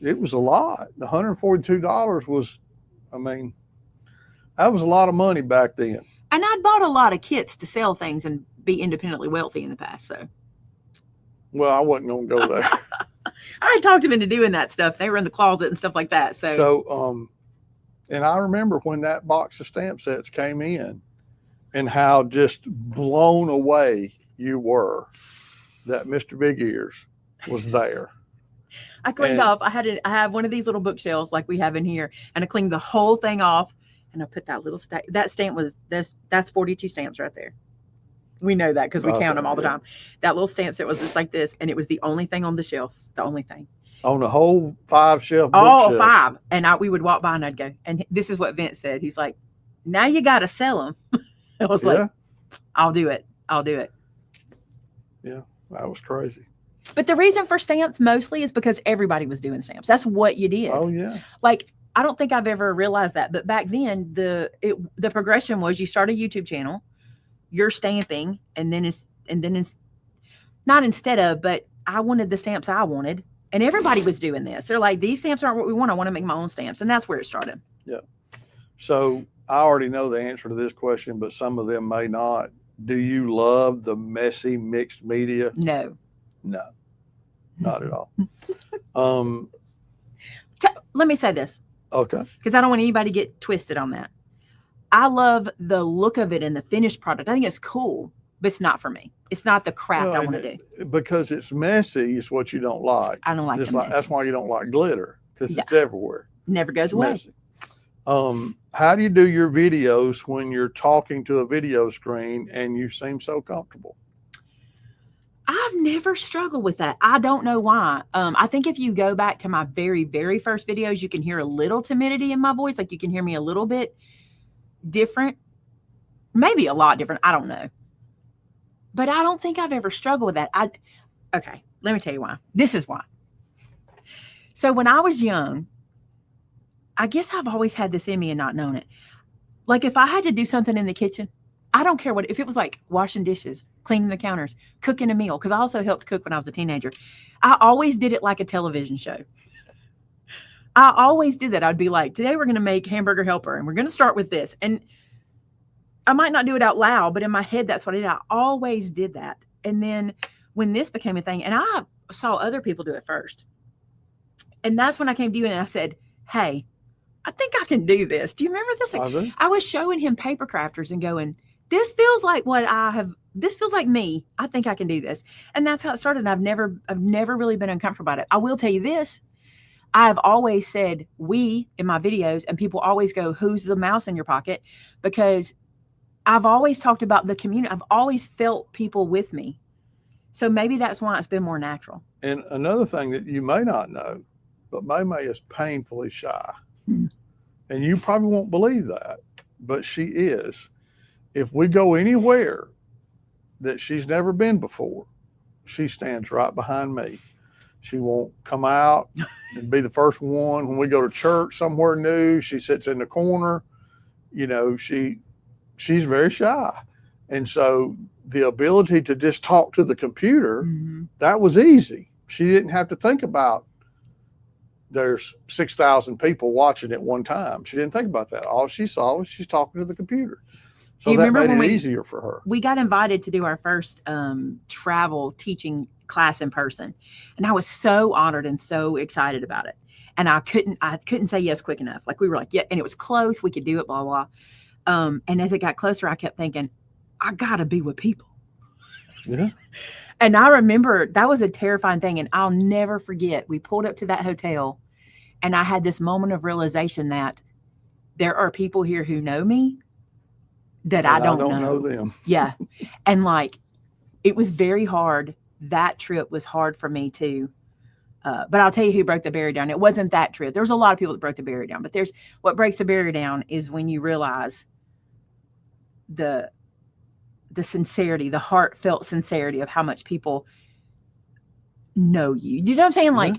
it was a lot. The $142 was, I mean, that was a lot of money back then. And I'd bought a lot of kits to sell things and be independently wealthy in the past. So, well, I wasn't going to go there. I talked them into doing that stuff. They were in the closet and stuff like that. So, and I remember when that box of stamp sets came in and how just blown away you were that Mr. Big Ears was there. I cleaned off. I have one of these little bookshelves like we have in here, and I cleaned the whole thing off, and I put that little that stamp was that's 42 stamps right there. We know that because we count them all the time. That little stamp set was just like this, and it was the only thing on the shelf. The only thing. On the whole 5-shelf all bookshelf. 5. And we would walk by and I'd go, and this is what Vince said. He's like, now you got to sell them. I was like, I'll do it. Yeah, that was crazy. But the reason for stamps mostly is because everybody was doing stamps. That's what you did. Oh, yeah. Like, I don't think I've ever realized that. But back then, the progression was you start a YouTube channel, you're stamping, and then it's not instead of, but I wanted the stamps I wanted. And everybody was doing this. They're like, these stamps aren't what we want. I want to make my own stamps. And that's where it started. Yeah. So I already know the answer to this question, but some of them may not. Do you love the messy mixed media? No, not at all. Let me say this. Okay. Because I don't want anybody to get twisted on that. I love the look of it and the finished product. I think it's cool, but it's not for me. It's not the craft I want to do. Because it's messy is what you don't like. I don't like it. That's why you don't like glitter, because it's everywhere. Never goes away. Messy. How do you do your videos when you're talking to a video screen and you seem so comfortable? I've never struggled with that. I don't know why. I think if you go back to my very, very first videos, you can hear a little timidity in my voice. Like you can hear me a little bit different, maybe a lot different. I don't know. But I don't think I've ever struggled with that. Okay, let me tell you why. This is why. So when I was young, I guess I've always had this in me and not known it. Like if I had to do something in the kitchen, I don't care if it was like washing dishes, cleaning the counters, cooking a meal, because I also helped cook when I was a teenager. I always did it like a television show. I always did that. I'd be like, today we're going to make hamburger helper and we're going to start with this. And I might not do it out loud, but in my head, that's what I did. I always did that. And then when this became a thing, and I saw other people do it first. And that's when I came to you and I said, hey, I think I can do this. Do you remember this? Like, I was showing him paper crafters and going, this feels like this feels like me. I think I can do this. And that's how it started. And I've never really been uncomfortable about it. I will tell you this. I've always said we in my videos, and people always go, who's the mouse in your pocket? Because I've always talked about the community. I've always felt people with me. So maybe that's why it's been more natural. And another thing that you may not know, but May is painfully shy. And you probably won't believe that, but she is. If we go anywhere that she's never been before, she stands right behind me. She won't come out and be the first one. When we go to church somewhere new, she sits in the corner. You know, she she's very shy. And so the ability to just talk to the computer, that was easy. She didn't have to think about there's 6,000 people watching at one time. She didn't think about that. All she saw was she's talking to the computer. So that made it easier for her. We got invited to do our first travel teaching class in person. And I was so honored and so excited about it. And I couldn't say yes quick enough. Like we were like, yeah, and it was close. We could do it, blah, blah. And as it got closer, I kept thinking, I gotta be with people. Yeah. And I remember that was a terrifying thing. And I'll never forget, we pulled up to that hotel and I had this moment of realization that there are people here who know me that I don't know them. Yeah. And like, it was very hard. That trip was hard for me too. But I'll tell you who broke the barrier down. It wasn't that trip. There's a lot of people that broke the barrier down, but what breaks the barrier down is when you realize the sincerity, the heartfelt sincerity of how much people know you. Do you know what I'm saying? Like,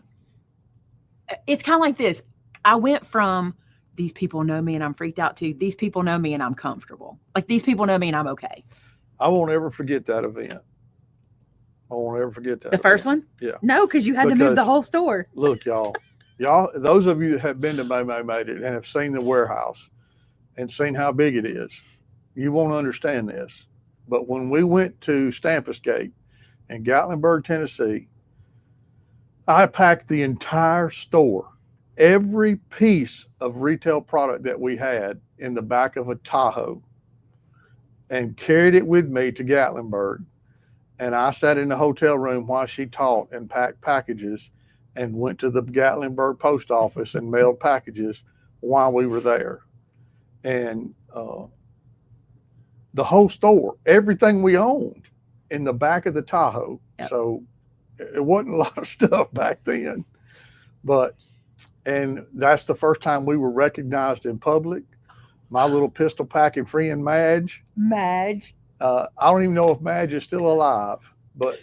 it's kind of like this. I went from these people know me and I'm freaked out to these people know me and I'm comfortable. Like these people know me and I'm okay. I won't ever forget that event. I won't ever forget that. The first one? Yeah. No, because you had to move the whole store. Look, y'all, those of you that have been to May Made It and have seen the warehouse and seen how big it is, you won't understand this. But when we went to Stampus Gate in Gatlinburg, Tennessee, I packed the entire store, every piece of retail product that we had in the back of a Tahoe and carried it with me to Gatlinburg. And I sat in the hotel room while she taught and packed packages and went to the Gatlinburg post office and mailed packages while we were there. And the whole store, everything we owned in the back of the Tahoe. Yep. So it wasn't a lot of stuff back then, and that's the first time we were recognized in public. My little pistol packing friend, Madge. I don't even know if Madge is still alive, but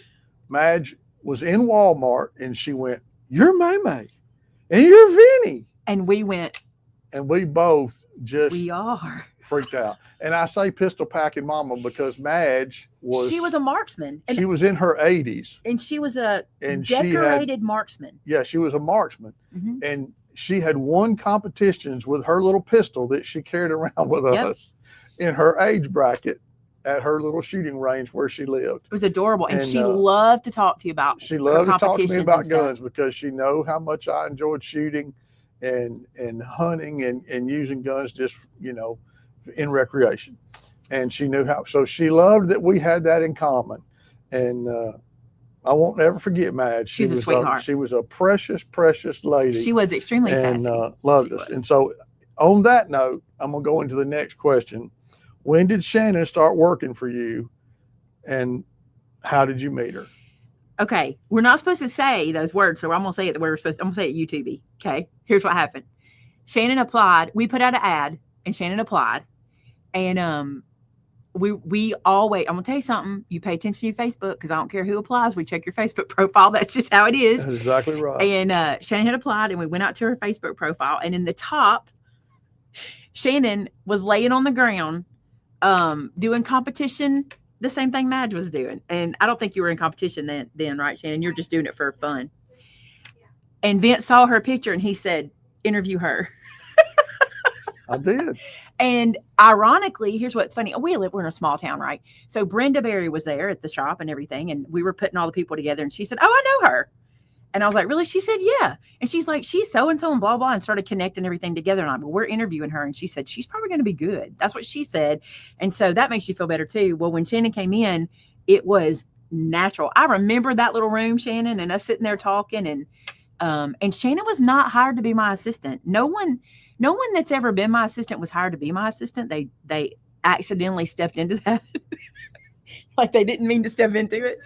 Madge was in Walmart and she went, "You're May May and you're Vinnie." And we both just freaked out. And I say pistol packing mama because Madge she was a marksman. And she was in her 80s. And she was a decorated marksman. Yeah, she was a marksman. Mm-hmm. And she had won competitions with her little pistol that she carried around with us in her age bracket at her little shooting range where she lived. It was adorable. And she loved to talk to you about She loved to talk to me about guns because she knew how much I enjoyed shooting and hunting and using guns just, in recreation. And she knew how, so she loved that we had that in common. And I won't ever forget Madge. She was a sweetheart. She was a precious, precious lady. She was extremely sassy. And loved us. And so on that note, I'm going to go into the next question. When did Shannon start working for you and how did you meet her? Okay. We're not supposed to say those words. So I'm going to say it the way I'm going to say it YouTube. Okay. Here's what happened. Shannon applied. We put out an ad and Shannon applied. And we always, I'm going to tell you something. You pay attention to your Facebook because I don't care who applies. We check your Facebook profile. That's just how it is. That's exactly right. And Shannon had applied and we went out to her Facebook profile. And in the top, Shannon was laying on the ground doing competition, the same thing Madge was doing. And I don't think you were in competition then, right, Shannon? You're just doing it for fun. Yeah. And Vince saw her picture and he said, interview her. I did. And ironically, here's what's funny. We're in a small town, right? So Brenda Berry was there at the shop and everything. And we were putting all the people together. And she said, oh, I know her. And I was like, really? She said, yeah. And she's like, she's so-and-so and blah, blah, and started connecting everything together. And I'm like, well, we're interviewing her. And she said, she's probably going to be good. That's what she said. And so that makes you feel better too. Well, when Shannon came in, it was natural. I remember that little room, Shannon, and us sitting there talking. And Shannon was not hired to be my assistant. No one that's ever been my assistant was hired to be my assistant. They accidentally stepped into that. Like they didn't mean to step into it.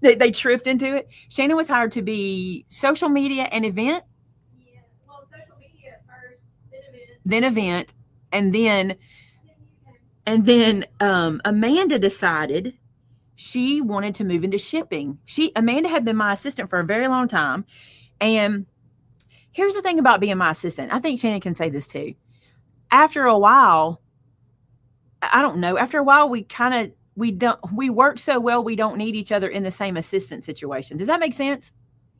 They tripped into it. Shannon was hired to be social media and event. Yeah, well, social media first, then event, and then Amanda decided she wanted to move into shipping. Amanda had been my assistant for a very long time, and here's the thing about being my assistant. I think Shannon can say this too. After a while, I don't know. After a while, we work so well, we don't need each other in the same assistant situation. Does that make sense?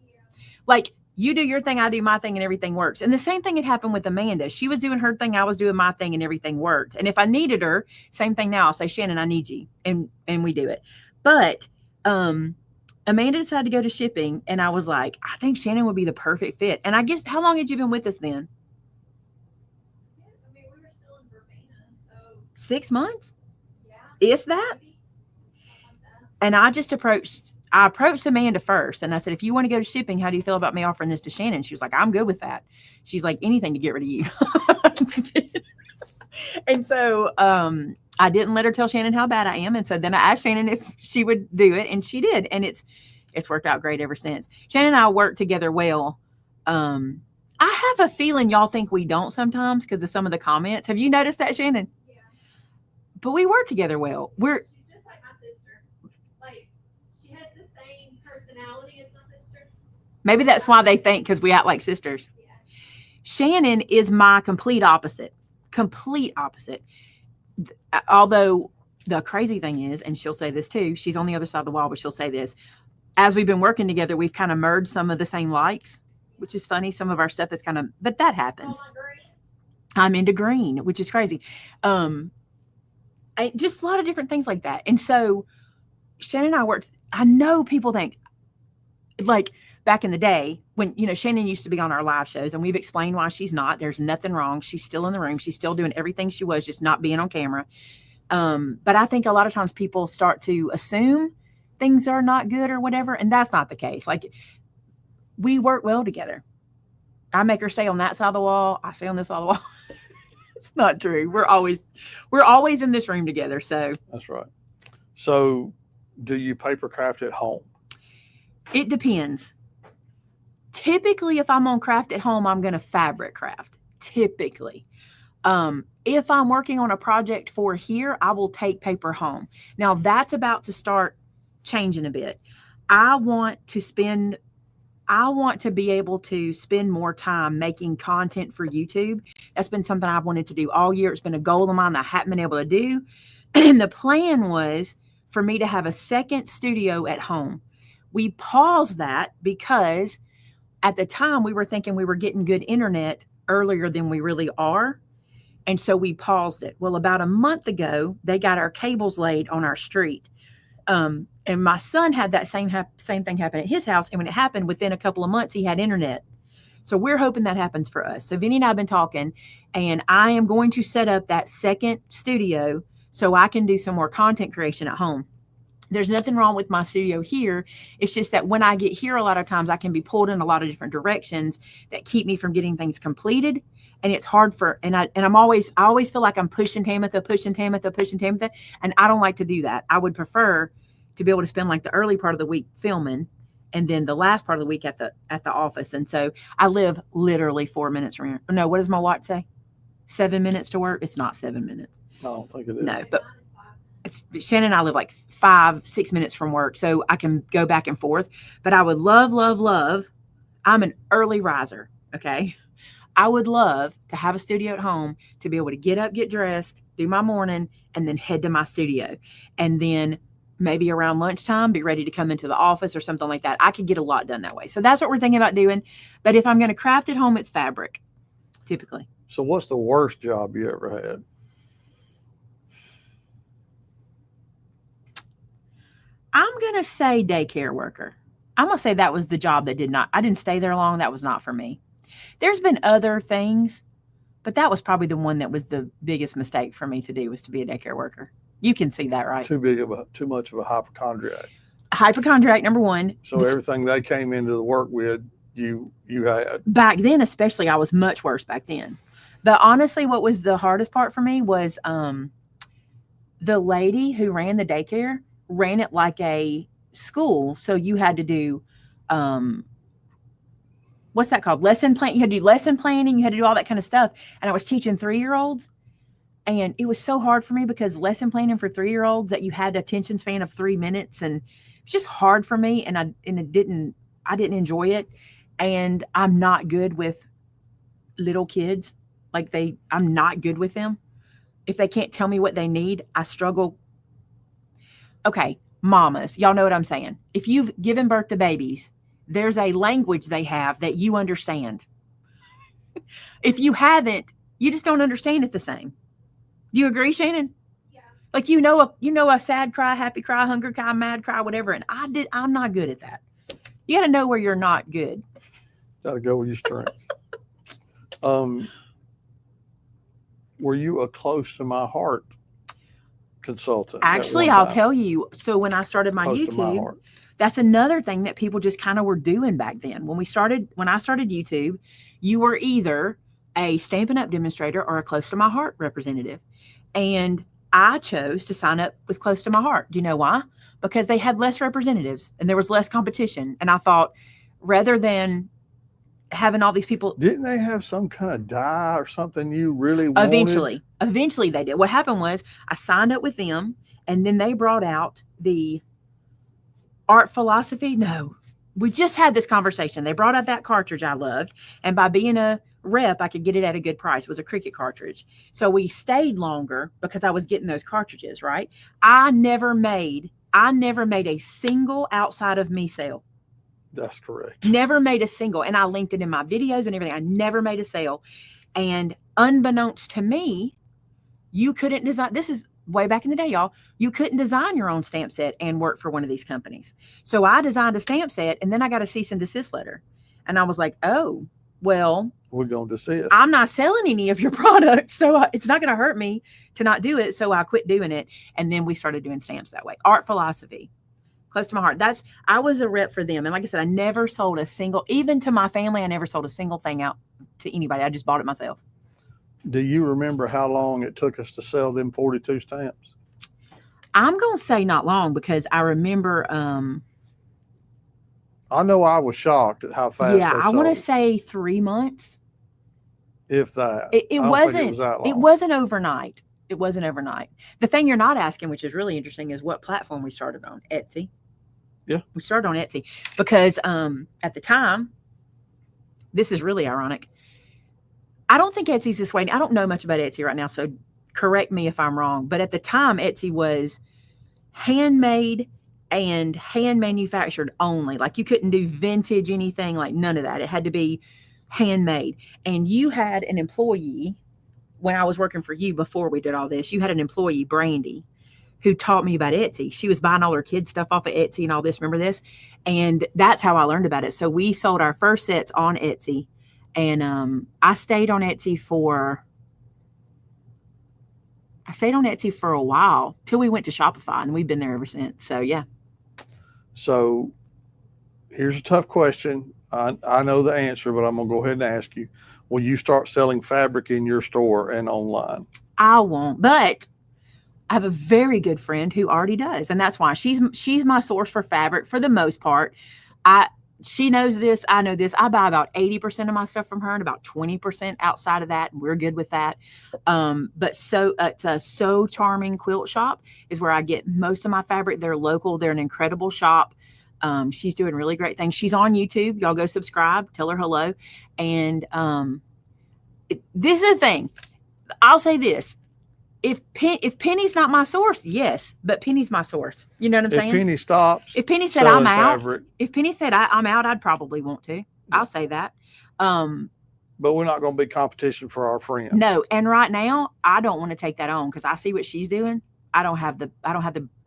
Yeah. Like, you do your thing, I do my thing, and everything works. And the same thing had happened with Amanda. She was doing her thing, I was doing my thing, and everything worked. And if I needed her, same thing now. I'll say, Shannon, I need you. And we do it. But Amanda decided to go to shipping, and I was like, I think Shannon would be the perfect fit. And I guess, how long had you been with us then? Yeah, I mean, we were still in Verbena, so 6 months? yeah. If that? Maybe something like that. And I approached Amanda first, and I said, if you want to go to shipping, how do you feel about me offering this to Shannon? She was like, I'm good with that. She's like, anything to get rid of you. And so I didn't let her tell Shannon how bad I am. And so then I asked Shannon if she would do it, and she did. And it's worked out great ever since. Shannon and I work together well. I have a feeling y'all think we don't sometimes because of some of the comments. Have you noticed that, Shannon? Yeah. But we work together well. She's just like my sister. Like, she has the same personality as my sister. Maybe that's why they think, because we act like sisters. Yeah. Shannon is my complete opposite. Although the crazy thing is, and she'll say this too, she's on the other side of the wall, but she'll say this. As we've been working together, we've kind of merged some of the same likes, which is funny. Some of our stuff is kind of, but that happens. I'm into green, which is crazy. Just a lot of different things like that. And so Shannon and I worked, I know people think, like back in the day when, Shannon used to be on our live shows, and we've explained why she's not. There's nothing wrong. She's still in the room. She's still doing everything she was, just not being on camera. But I think a lot of times people start to assume things are not good or whatever. And that's not the case. Like, we work well together. I make her stay on that side of the wall. I stay on this side of the wall. It's not true. We're always in this room together. So That's right. So do you paper craft at home? it depends. Typically, if I'm on craft at home, I'm going to fabric craft. Typically. If I'm working on a project for here, I will take paper home. Now that's about to start changing a bit. I want to be able to spend more time making content for YouTube. That's been something I've wanted to do all year. It's been a goal of mine that I haven't been able to do. And the plan was for me to have a second studio at home. We paused that because at the time we were thinking we were getting good internet earlier than we really are. And so we paused it. Well, about a month ago, they got our cables laid on our street. And my son had that same thing happen at his house. And when it happened, within a couple of months, he had internet. So we're hoping that happens for us. So Vinnie and I have been talking, and I am going to set up that second studio so I can do some more content creation at home. There's nothing wrong with my studio here. It's just that when I get here, a lot of times I can be pulled in a lot of different directions that keep me from getting things completed. And it's hard I always feel like I'm pushing Tamitha. And I don't like to do that. I would prefer to be able to spend like the early part of the week filming and then the last part of the week at the office. And so I live literally 4 minutes from here. No, what does my watch say? 7 minutes to work? It's not 7 minutes. I don't think it is. No, but Shannon and I live like 5-6 minutes from work, so I can go back and forth. But I would love. I'm an early riser. Okay. I would love to have a studio at home to be able to get up, get dressed, do my morning, and then head to my studio. And then maybe around lunchtime, be ready to come into the office or something like that. I could get a lot done that way. So that's what we're thinking about doing. But if I'm going to craft at home, it's fabric, typically. So what's the worst job you ever had? I'm going to say daycare worker. I'm going to say that was the job that I didn't stay there long. That was not for me. There's been other things, but that was probably the one that was the biggest mistake for me to do, was to be a daycare worker. You can see that, right? Too much of a hypochondriac. Hypochondriac, number one. So everything they came into the work with, you had. Back then, especially, I was much worse back then. But honestly, what was the hardest part for me was the lady who ran the daycare ran it like a school. So you had to do, what's that called? Lesson plan. You had to do lesson planning. You had to do all that kind of stuff. And I was teaching 3-year-olds. And it was so hard for me because lesson planning for 3-year-olds that you had attention span of 3 minutes. And it's just hard for me. And I didn't enjoy it. And I'm not good with little kids. I'm not good with them. if they can't tell me what they need, I struggle. Okay, mamas, y'all know what I'm saying. If you've given birth to babies, there's a language they have that you understand. If you haven't, you just don't understand it the same. Do you agree, Shannon? Yeah. Like you know a sad cry, happy cry, hungry cry, mad cry, whatever. And I'm not good at that. You got to know where you're not good. Got to go with your strengths. Were you a close to my heart consultant? Actually, I'll tell you. So when I started my Close to my YouTube, heart. that's another thing that people just kind of were doing back then. When I started YouTube, you were either a Stampin' Up! Demonstrator or a Close to My Heart representative. And I chose to sign up with Close to My Heart. Do you know why? Because they had less representatives and there was less competition. And I thought, rather than having all these people. Didn't they have some kind of die or something you really wanted? Eventually they did. What happened was I signed up with them, and then they brought out the art philosophy. No, we just had this conversation. They brought out that cartridge I loved, and by being a rep, I could get it at a good price. It was a Cricut cartridge. So we stayed longer because I was getting those cartridges, right? I never made a single outside of me sale. That's correct. Never made a single. And I linked it in my videos and everything. I never made a sale. And unbeknownst to me, you couldn't design. This is way back in the day, y'all. You couldn't design your own stamp set and work for one of these companies. So I designed a stamp set, and then I got a cease and desist letter. And I was like, oh, well, we're going to desist. I'm not selling any of your products, so it's not going to hurt me to not do it. So I quit doing it. And then we started doing stamps that way. Art philosophy. Close to my heart. I was a rep for them. And like I said, I never sold a single, even to my family, I never sold a single thing out to anybody. I just bought it myself. Do you remember how long it took us to sell them 42 stamps? I'm going to say not long, because I remember. I know I was shocked at how fast. Yeah, I want to say 3 months. If that. It wasn't. It wasn't overnight. It wasn't overnight. The thing you're not asking, which is really interesting, is what platform we started on. Etsy. Yeah. We started on Etsy because at the time, this is really ironic. I don't think Etsy's this way. I don't know much about Etsy right now, so correct me if I'm wrong. But at the time, Etsy was handmade and hand manufactured only. Like you couldn't do vintage anything, like none of that. It had to be handmade. And you had an employee, when I was working for you before we did all this, you had an employee, Brandy, who taught me about Etsy. She was buying all her kids' stuff off of Etsy and all this. Remember this? And that's how I learned about it. So we sold our first sets on Etsy. And I stayed on Etsy for a while till we went to Shopify, and we've been there ever since. So, yeah. So here's a tough question. I know the answer, but I'm going to go ahead and ask you. Will you start selling fabric in your store and online? I won't, but I have a very good friend who already does. And that's why she's my source for fabric for the most part. She knows this. I know this. I buy about 80% of my stuff from her and about 20% outside of that. We're good with that. But it's a So Charming Quilt Shop is where I get most of my fabric. They're local. They're an incredible shop. She's doing really great things. She's on YouTube. Y'all go subscribe, tell her hello. And this is the thing. I'll say this. If Penny's not my source, yes, but Penny's my source. You know what I'm saying? If Penny said I'm out, if Penny said I'm out, I'd probably want to. Yeah. I'll say that. But we're not going to be competition for our friends. No, and right now I don't want to take that on because I see what she's doing. I don't have the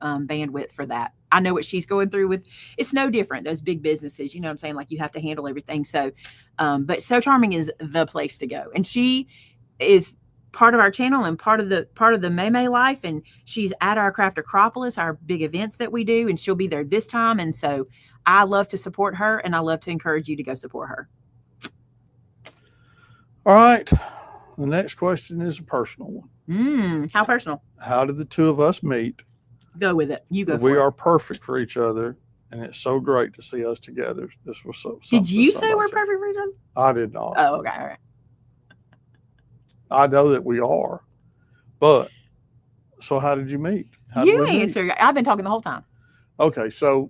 bandwidth for that. I know what she's going through with. It's no different. Those big businesses, you know what I'm saying? Like you have to handle everything. So, but So Charming is the place to go, and she is part of our channel and part of the May life. And she's at our Craft Acropolis, our big events that we do. And she'll be there this time. And so I love to support her, and I love to encourage you to go support her. All right. The next question is a personal one. How personal? How did the two of us meet? Go with it. You go for it. We are perfect for each other. And it's so great to see us together. This was so. Did you say we're perfect for each other? I did not. Oh, okay. All right. I know that we are, but so how did you meet? You answer. I've been talking the whole time. Okay, so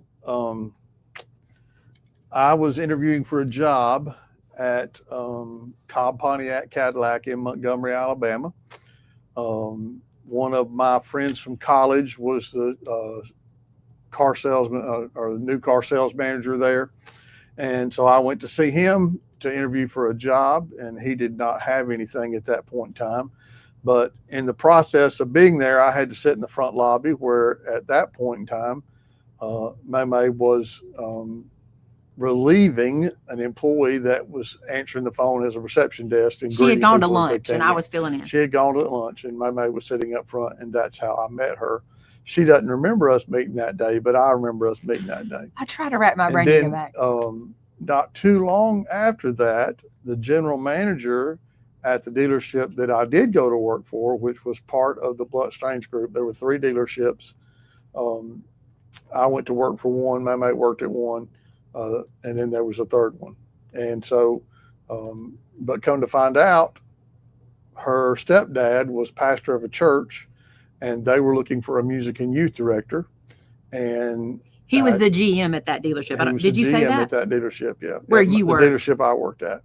I was interviewing for a job at Cobb Pontiac Cadillac in Montgomery, Alabama. One of my friends from college was the car salesman or the new car sales manager there. And so I went to see him to interview for a job, and he did not have anything at that point in time. But in the process of being there, I had to sit in the front lobby where at that point in time, May was relieving an employee that was answering the phone as a reception desk. And She had gone to people as they lunch came and I in. was filling in. She had gone to lunch, and May was sitting up front, and that's how I met her. She doesn't remember us meeting that day, but I remember us meeting that day. I try to wrap my brain And to then, go back. not too long after that, the general manager at the dealership that I did go to work for, which was part of the Bloodstains group, there were 3 dealerships. I went to work for one, my mate worked at one, and then there was a third one. And so, but come to find out, her stepdad was pastor of a church, and they were looking for a music and youth director. And he was the GM at that dealership. Did you say that? At that dealership, yeah. Where you were? The dealership I worked at.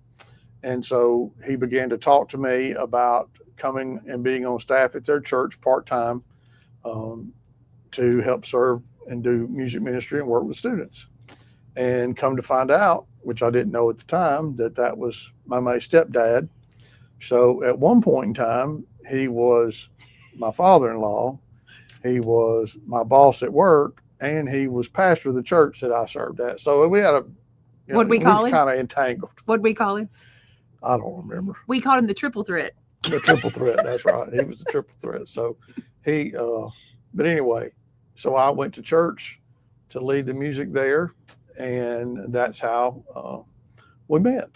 And so he began to talk to me about coming and being on staff at their church part-time to help serve and do music ministry and work with students. And come to find out, which I didn't know at the time, that was my stepdad. So at one point in time, he was my father-in-law, he was my boss at work, and he was pastor of the church that I served at. So we had what'd we call him? Kind of entangled. What'd we call him? I don't remember. We called him the triple threat. The triple threat, that's right. He was the triple threat. So he, but anyway, so I went to church to lead the music there, and that's how we met.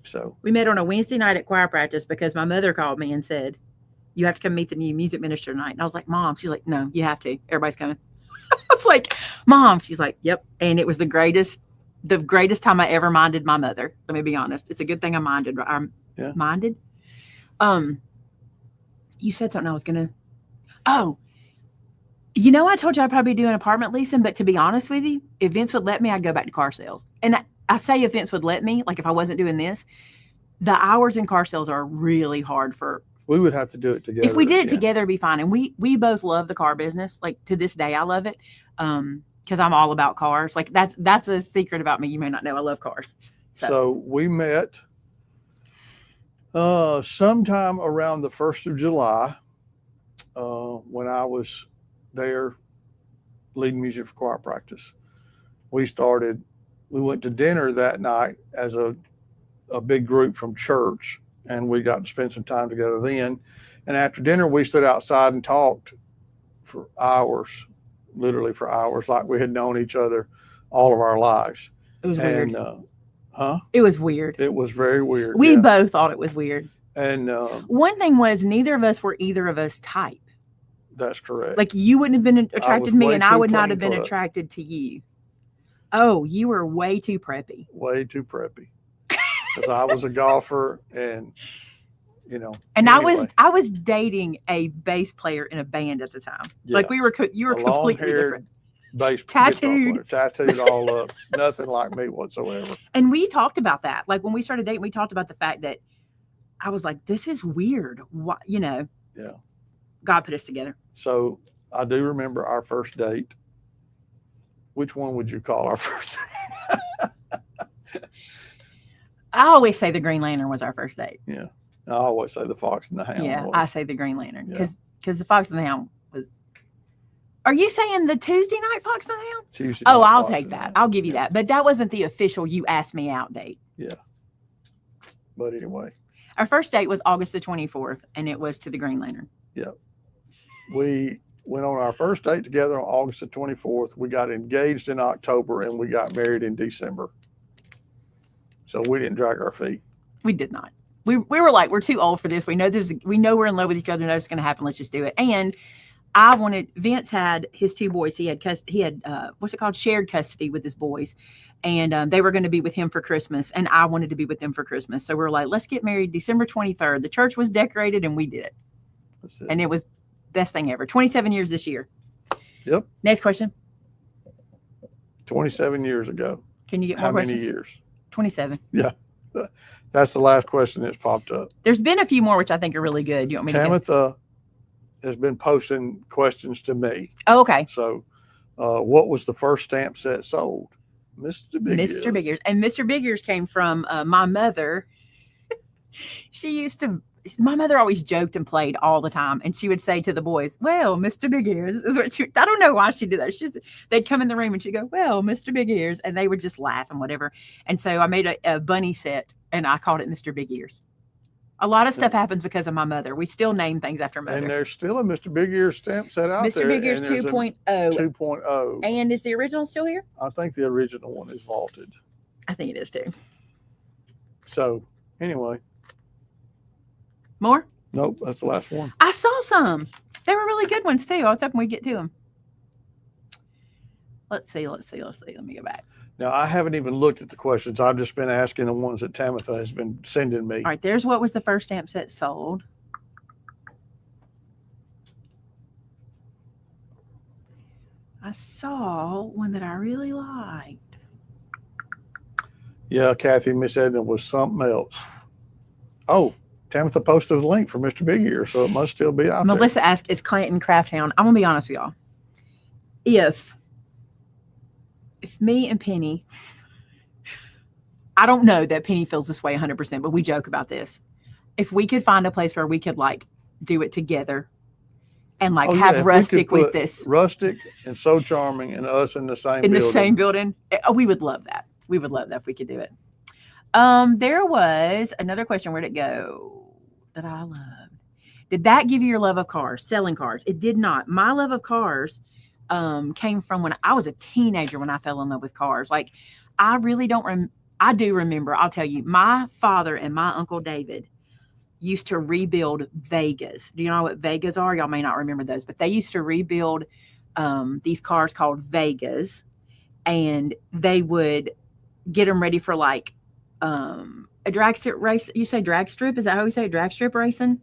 So we met on a Wednesday night at choir practice because my mother called me and said, "You have to come meet the new music minister tonight." And I was like, "Mom," she's like, "No, you have to. Everybody's coming." I was like, "Mom," she's like, "Yep." And it was the greatest time I ever minded my mother. Let me be honest. It's a good thing I minded. Minded. You said something I was gonna. Oh, I told you I'd probably be doing apartment leasing, but to be honest with you, if Vince would let me, I'd go back to car sales. And I say if Vince would let me, like if I wasn't doing this, the hours in car sales are really hard for. We would have to do it together. If we did it together, it'd be fine. And we both love the car business. Like to this day, I love it. Because I'm all about cars. Like that's a secret about me. You may not know I love cars. So we met sometime around the 1st of July when I was there leading music for choir practice. We went to dinner that night as a big group from church, and we got to spend some time together then. And after dinner, we stood outside and talked for hours, literally for hours, like we had known each other all of our lives. It was weird. Huh? It was weird. It was very weird. We both thought it was weird. And one thing was neither of us were either of us type. That's correct. Like you wouldn't have been attracted to me and I would not have been cut. attracted to you. Oh, you were way too preppy. Way too preppy. Because I was a golfer and, And anyway. I was dating a bass player in a band at the time. Yeah. Like you were completely different. Bass tattooed all up. Nothing like me whatsoever. And we talked about that. Like when we started dating, we talked about the fact that I was like, this is weird. What, Yeah. God put us together. So I do remember our first date. Which one would you call our first date? I always say the Green Lantern was our first date. Yeah. I always say the Fox and the Hound. Yeah, was. I say the Green Lantern because the Fox and the Hound was. Are you saying the Tuesday night Fox and the Hound? Tuesday night I'll Fox take that. I'll give you that. But that wasn't the official you asked me out date. Yeah. But anyway. Our first date was August the 24th, and it was to the Green Lantern. Yeah. We went on our first date together on August the 24th. We got engaged in October, and we got married in December. So we didn't drag our feet. We did not. We were like, we're too old for this. We know this. We know we're in love with each other. We know it's going to happen. Let's just do it. And Vince had his 2 boys. He had what's it called? Shared custody with his boys. And they were going to be with him for Christmas. And I wanted to be with them for Christmas. So we were like, let's get married December 23rd. The church was decorated and we did it. That's it. And it was best thing ever. 27 years this year. Yep. Next question. 27 years ago. Can you get more questions? How many years? 27. Yeah. That's the last question that's popped up. There's been a few more, which I think are really good. You want me Tamitha has been posting questions to me. Oh, okay. So, what was the first stamp set sold? Mr. Big Mr. Big Ears. And Mr. Big Ears came from my mother. My mother always joked and played all the time. And she would say to the boys, well, Mr. Big Ears is what I don't know why she did that. They'd come in the room and she'd go, well, Mr. Big Ears. And they would just laugh and whatever. And so I made a bunny set and I called it Mr. Big Ears. A lot of stuff happens because of my mother. We still name things after mother. And there's still a Mr. Big Ears stamp set out there. Mr. Big Ears 2.0. 2.0. And is the original still here? I think the original one is vaulted. I think it is too. So, anyway. More? Nope, that's the last one. I saw some. They were really good ones too. I was hoping we'd get to them. Let's see. Let me go back. Now, I haven't even looked at the questions. I've just been asking the ones that Tamitha has been sending me. All right, there's what was the first stamp set sold. I saw one that I really liked. Yeah, Kathy, Miss Edna was something else. Oh, Tamitha posted a link for Mr. Big Ear, so it must still be out there. Melissa asked, is Clanton Craft Hound? I'm going to be honest with y'all. If me and Penny, I don't know that Penny feels this way 100%, but we joke about this. If we could find a place where we could like do it together and like have Rustic with this. Rustic and So Charming and us in the same building. In the same building. Oh, we would love that. We would love that if we could do it. There was another question. Where'd it go that I loved? Did that give you your love of cars, selling cars? It did not. My love of cars came from when I was a teenager when I fell in love with cars. Like, I really don't I do remember, I'll tell you, my father and my Uncle David used to rebuild Vegas. Do you know what Vegas are? Y'all may not remember those, but they used to rebuild these cars called Vegas, and they would get them ready for like a drag strip race. You say drag strip? Is that how you say it? Drag strip racing?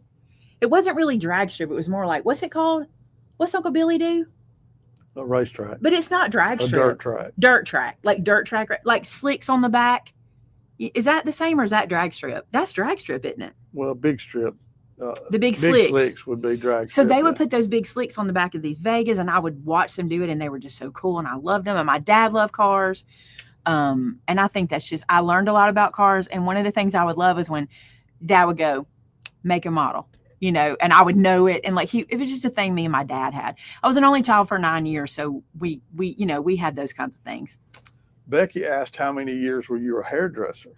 It wasn't really drag strip. It was more like, what's it called? What's Uncle Billy do? A racetrack. But it's not drag strip. A dirt track. Dirt track. Like dirt track, like slicks on the back. Is that the same or is that drag strip? That's drag strip, isn't it? Well, big strip. The big slicks would be drag So strip. they would put those big slicks on the back of these Vegas, and I would watch them do it, and they were just so cool, and I loved them. And my dad loved cars. And I think that's just, I learned a lot about cars. And one of the things I would love is when Dad would go, make a model, you know, and I would know it. And like, it was just a thing me and my dad had. I was an only child for 9 years. So we had those kinds of things. Becky asked, how many years were you a hairdresser?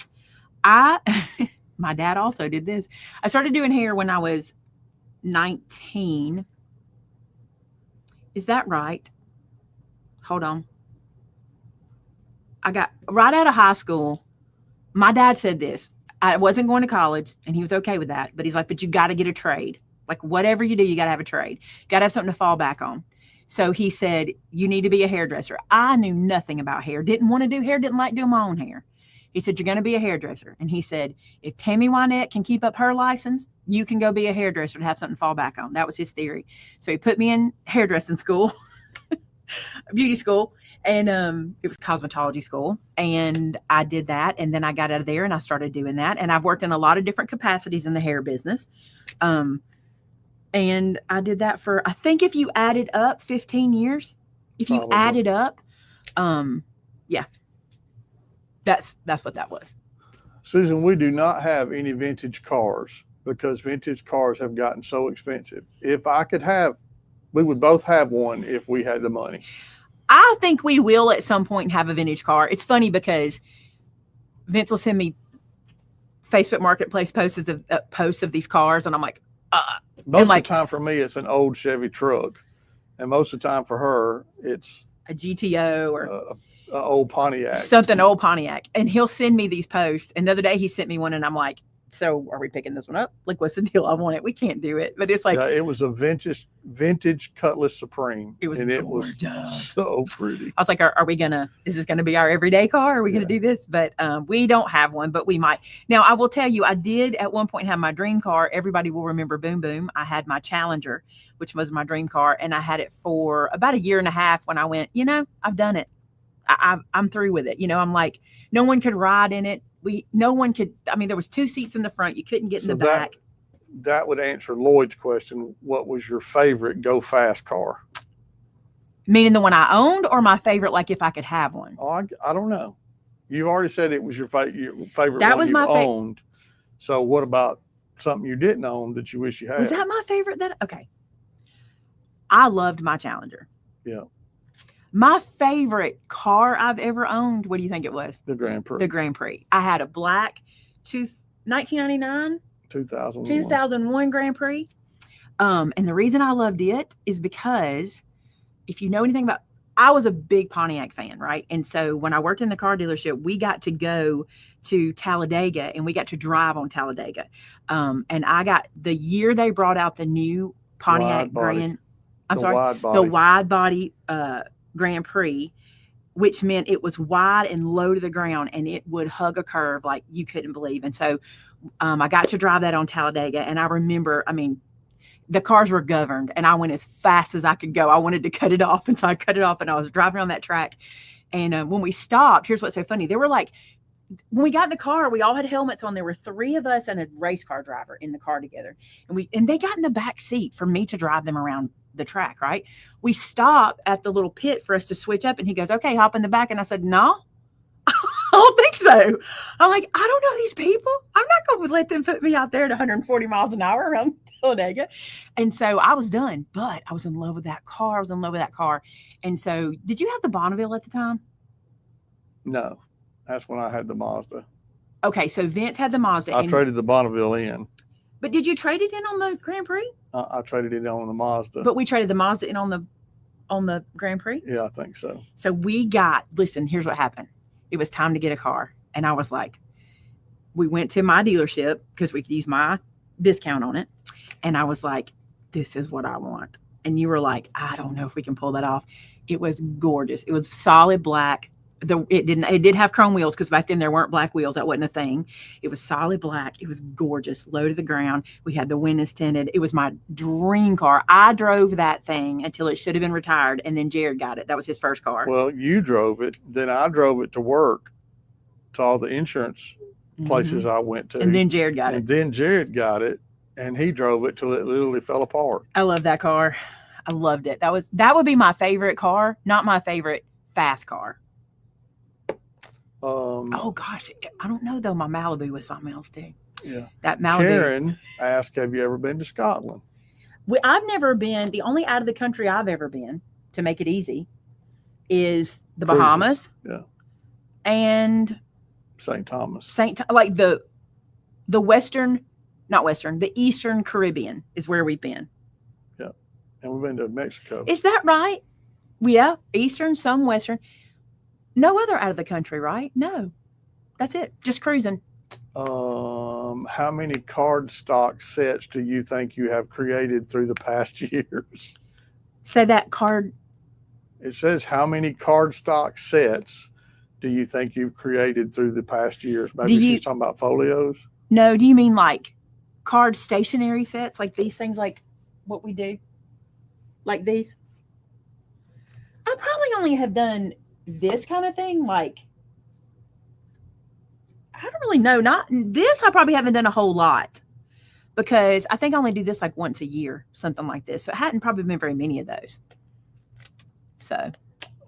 My dad also did this. I started doing hair when I was 19. Is that right? Hold on. I got right out of high school. My dad said this. I wasn't going to college, and he was okay with that. But he's like, but you got to get a trade. Like, whatever you do, you got to have a trade. Got to have something to fall back on. So he said, you need to be a hairdresser. I knew nothing about hair. Didn't want to do hair. Didn't like doing my own hair. He said, you're going to be a hairdresser. And he said, if Tammy Wynette can keep up her license, you can go be a hairdresser to have something to fall back on. That was his theory. So he put me in hairdressing school, beauty school. And it was cosmetology school. And I did that. And then I got out of there and I started doing that. And I've worked in a lot of different capacities in the hair business. And I did that for, I think if you added up 15 years, if you added up, yeah, that's what that was. Susan, we do not have any vintage cars because vintage cars have gotten so expensive. If I could have, we would both have one if we had the money. I think we will at some point have a vintage car. It's funny because Vince will send me Facebook Marketplace posts of these cars, and I'm like, Most of the time for me, it's an old Chevy truck, and most of the time for her, it's a GTO or an old Pontiac. Something old Pontiac. And he'll send me these posts. And the other day he sent me one, and I'm like, so are we picking this one up? Like, what's the deal? I want it. We can't do it. But it's like, yeah, it was a vintage Cutlass Supreme. It was and gorgeous. It was so pretty. I was like, are we gonna, is this gonna be our everyday car? Are we gonna do this? But we don't have one, but we might. Now I will tell you, I did at one point have my dream car. Everybody will remember Boom Boom. I had my Challenger, which was my dream car, and I had it for about 1.5 years when I went, I've done it. I'm through with it. I'm like, no one could ride in it. No one could. I mean, there was 2 seats in the front. You couldn't get in the back. that would answer Lloyd's question. What was your favorite go fast car? Meaning the one I owned, or my favorite, like if I could have one? Oh, I don't know. You already said it was your favorite That one was you my owned. So what about something you didn't own that you wish you had? Was that my favorite? Okay. I loved my Challenger. Yeah. My favorite car I've ever owned, what do you think it was? The Grand Prix. The Grand Prix. I had a black 1999, 2001 Grand Prix. And the reason I loved it is because if you know anything about, I was a big Pontiac fan, right? And so when I worked in the car dealership, we got to go to Talladega and we got to drive on Talladega. And I got the year they brought out the new Pontiac the wide body Grand Prix, which meant it was wide and low to the ground and it would hug a curve like you couldn't believe. And so I got to drive that on Talladega. And I remember, the cars were governed and I went as fast as I could go. I wanted to cut it off. And so I cut it off and I was driving on that track. And when we stopped, here's what's so funny. There were when we got in the car, we all had helmets on. There were 3 of us and a race car driver in the car together. And they got in the back seat for me to drive them around the track, right? We stopped at the little pit for us to switch up. And he goes, okay, hop in the back. And I said, no, I don't think so. I'm like, I don't know these people. I'm not going to let them put me out there at 140 miles an hour around Talladega. And so I was done, but I was in love with that car. And so did you have the Bonneville at the time? No, that's when I had the Mazda. Okay. So Vince had the Mazda. I traded the Bonneville in. But did you trade it in on the Grand Prix? I traded it on the Mazda. But we traded the Mazda in on the Grand Prix? Yeah, I think so. So listen, here's what happened. It was time to get a car. And I was like, we went to my dealership because we could use my discount on it. And I was like, this is what I want. And you were like, I don't know if we can pull that off. It was gorgeous. It was solid black. It did have chrome wheels because back then there weren't black wheels. That wasn't a thing. It was solid black. It was gorgeous, low to the ground. We had the windows tinted. It was my dream car. I drove that thing until it should have been retired, and then Jared got it. That was his first car. Well, you drove it. Then I drove it to work to all the insurance places I went to. And then Jared got it. And he drove it till it literally fell apart. I love that car. I loved it. That would be my favorite car, not my favorite fast car. Oh gosh, I don't know though. My Malibu was something else too. Yeah, that Malibu. Karen asked, "Have you ever been to Scotland?" I've never been. The only out of the country I've ever been, to make it easy, is the Bahamas. Yeah, and St. Thomas. Like the the Eastern Caribbean is where we've been. Yeah, and we've been to Mexico. Is that right? Yeah, Eastern, some Western. No other out of the country, right? No. That's it. Just cruising. How many cardstock sets do you think you have created through the past years? Say that card. It says, how many cardstock sets do you think you've created through the past years? Maybe she's talking about folios. No, do you mean like card stationery sets? Like these things, like what we do? Like these? I probably only have done this kind of thing, like I don't really know. Not this. I probably haven't done a whole lot because I think I only do this like once a year, something like this. So it hadn't probably been very many of those. So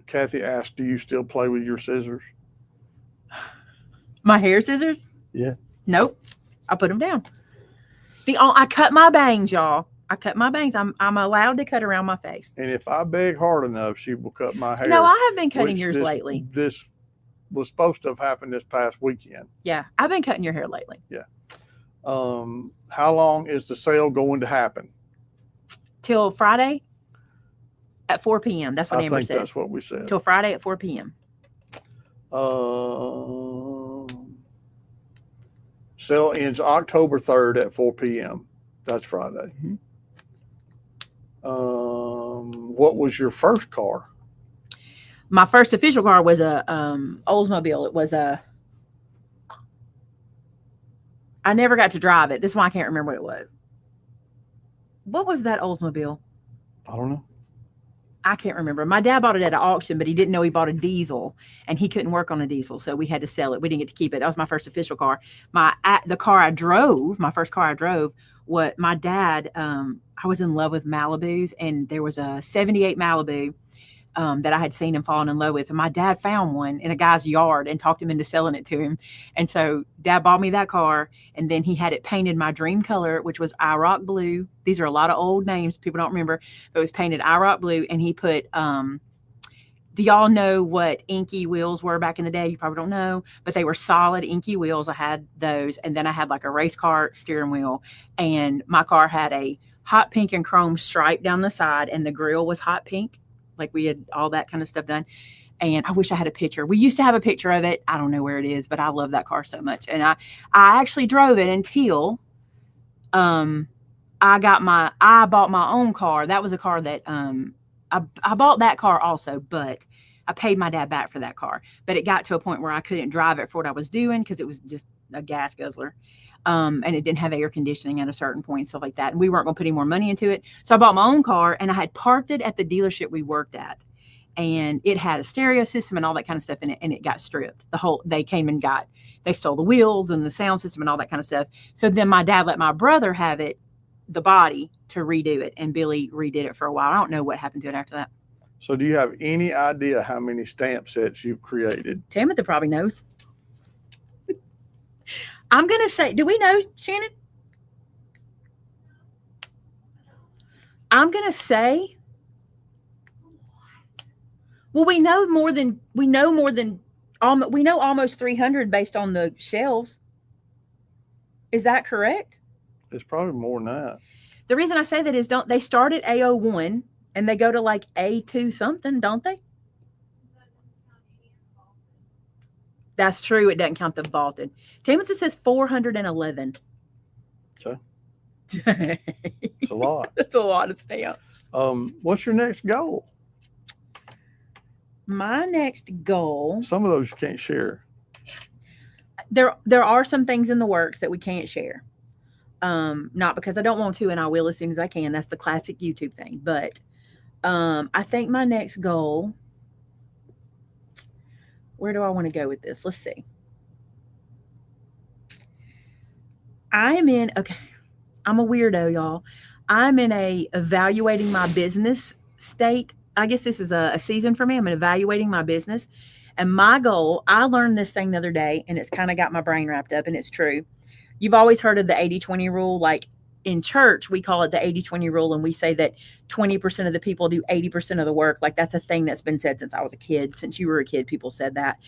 Kathy asked, "Do you still play with your scissors?" My hair scissors? Yeah. Nope. I put them down. I cut my bangs, y'all. I cut my bangs. I'm allowed to cut around my face. And if I beg hard enough, she will cut my hair. No, I have been cutting yours lately. This was supposed to have happened this past weekend. Yeah, I've been cutting your hair lately. Yeah. How long is the sale going to happen? Till Friday at 4 p.m. That's what Amber said. That's what we said. Till Friday at 4 p.m. Sale ends October 3rd at 4 p.m. That's Friday. Mm-hmm. What was your first car? My first official car was a Oldsmobile. It was I never got to drive it. This is why I can't remember what it was. What was that Oldsmobile? I don't know. I can't remember. My dad bought it at an auction, but he didn't know he bought a diesel, and he couldn't work on a diesel, so we had to sell it. We didn't get to keep it. That was my first official car. The car I drove, my first car I drove, what my dad, I was in love with Malibus, and there was a 78 Malibu that I had seen him falling in love with. And my dad found one in a guy's yard and talked him into selling it to him. And so dad bought me that car, and then he had it painted my dream color, which was IROC blue. These are a lot of old names people don't remember, but it was painted IROC blue. And he put, do y'all know what inky wheels were back in the day? You probably don't know, but they were solid inky wheels. I had those. And then I had like a race car steering wheel, and my car had a hot pink and chrome stripe down the side, and the grill was hot pink. Like we had all that kind of stuff done. And I wish I had a picture. We used to have a picture of it. I don't know where it is, but I love that car so much. And I actually drove it until I bought my own car. That was a car that I bought that car also, but I paid my dad back for that car. But it got to a point where I couldn't drive it for what I was doing because it was just a gas guzzler. And it didn't have air conditioning at a certain point, stuff like that. And we weren't going to put any more money into it. So I bought my own car, and I had parked it at the dealership we worked at. And it had a stereo system and all that kind of stuff in it. And it got stripped. They came and they stole the wheels and the sound system and all that kind of stuff. So then my dad let my brother have it, the body, to redo it. And Billy redid it for a while. I don't know what happened to it after that. So do you have any idea how many stamp sets you've created? Tamitha probably knows. I'm going to say, do we know, Shannon? I'm going to say, well, we know almost 300 based on the shelves. Is that correct? It's probably more than that. The reason I say that is they start at A01 and they go to like A2 something, don't they? That's true. It doesn't count the vaulted. Tamitha says 411. Okay. It's a lot. That's a lot of stamps. What's your next goal? My next goal. Some of those you can't share. There are some things in the works that we can't share. Not because I don't want to, and I will as soon as I can. That's the classic YouTube thing. But I think my next goal. Where do I want to go with this? Let's see. I'm a weirdo, y'all. I'm in a evaluating my business state. I guess this is a season for me. I'm evaluating my business. And my goal, I learned this thing the other day, and it's kind of got my brain wrapped up, and it's true. You've always heard of the 80-20 rule. Like in church, we call it the 80-20 rule, and we say that 20% of the people do 80% of the work. Like that's a thing that's been said since I was a kid. Since you were a kid, people said that.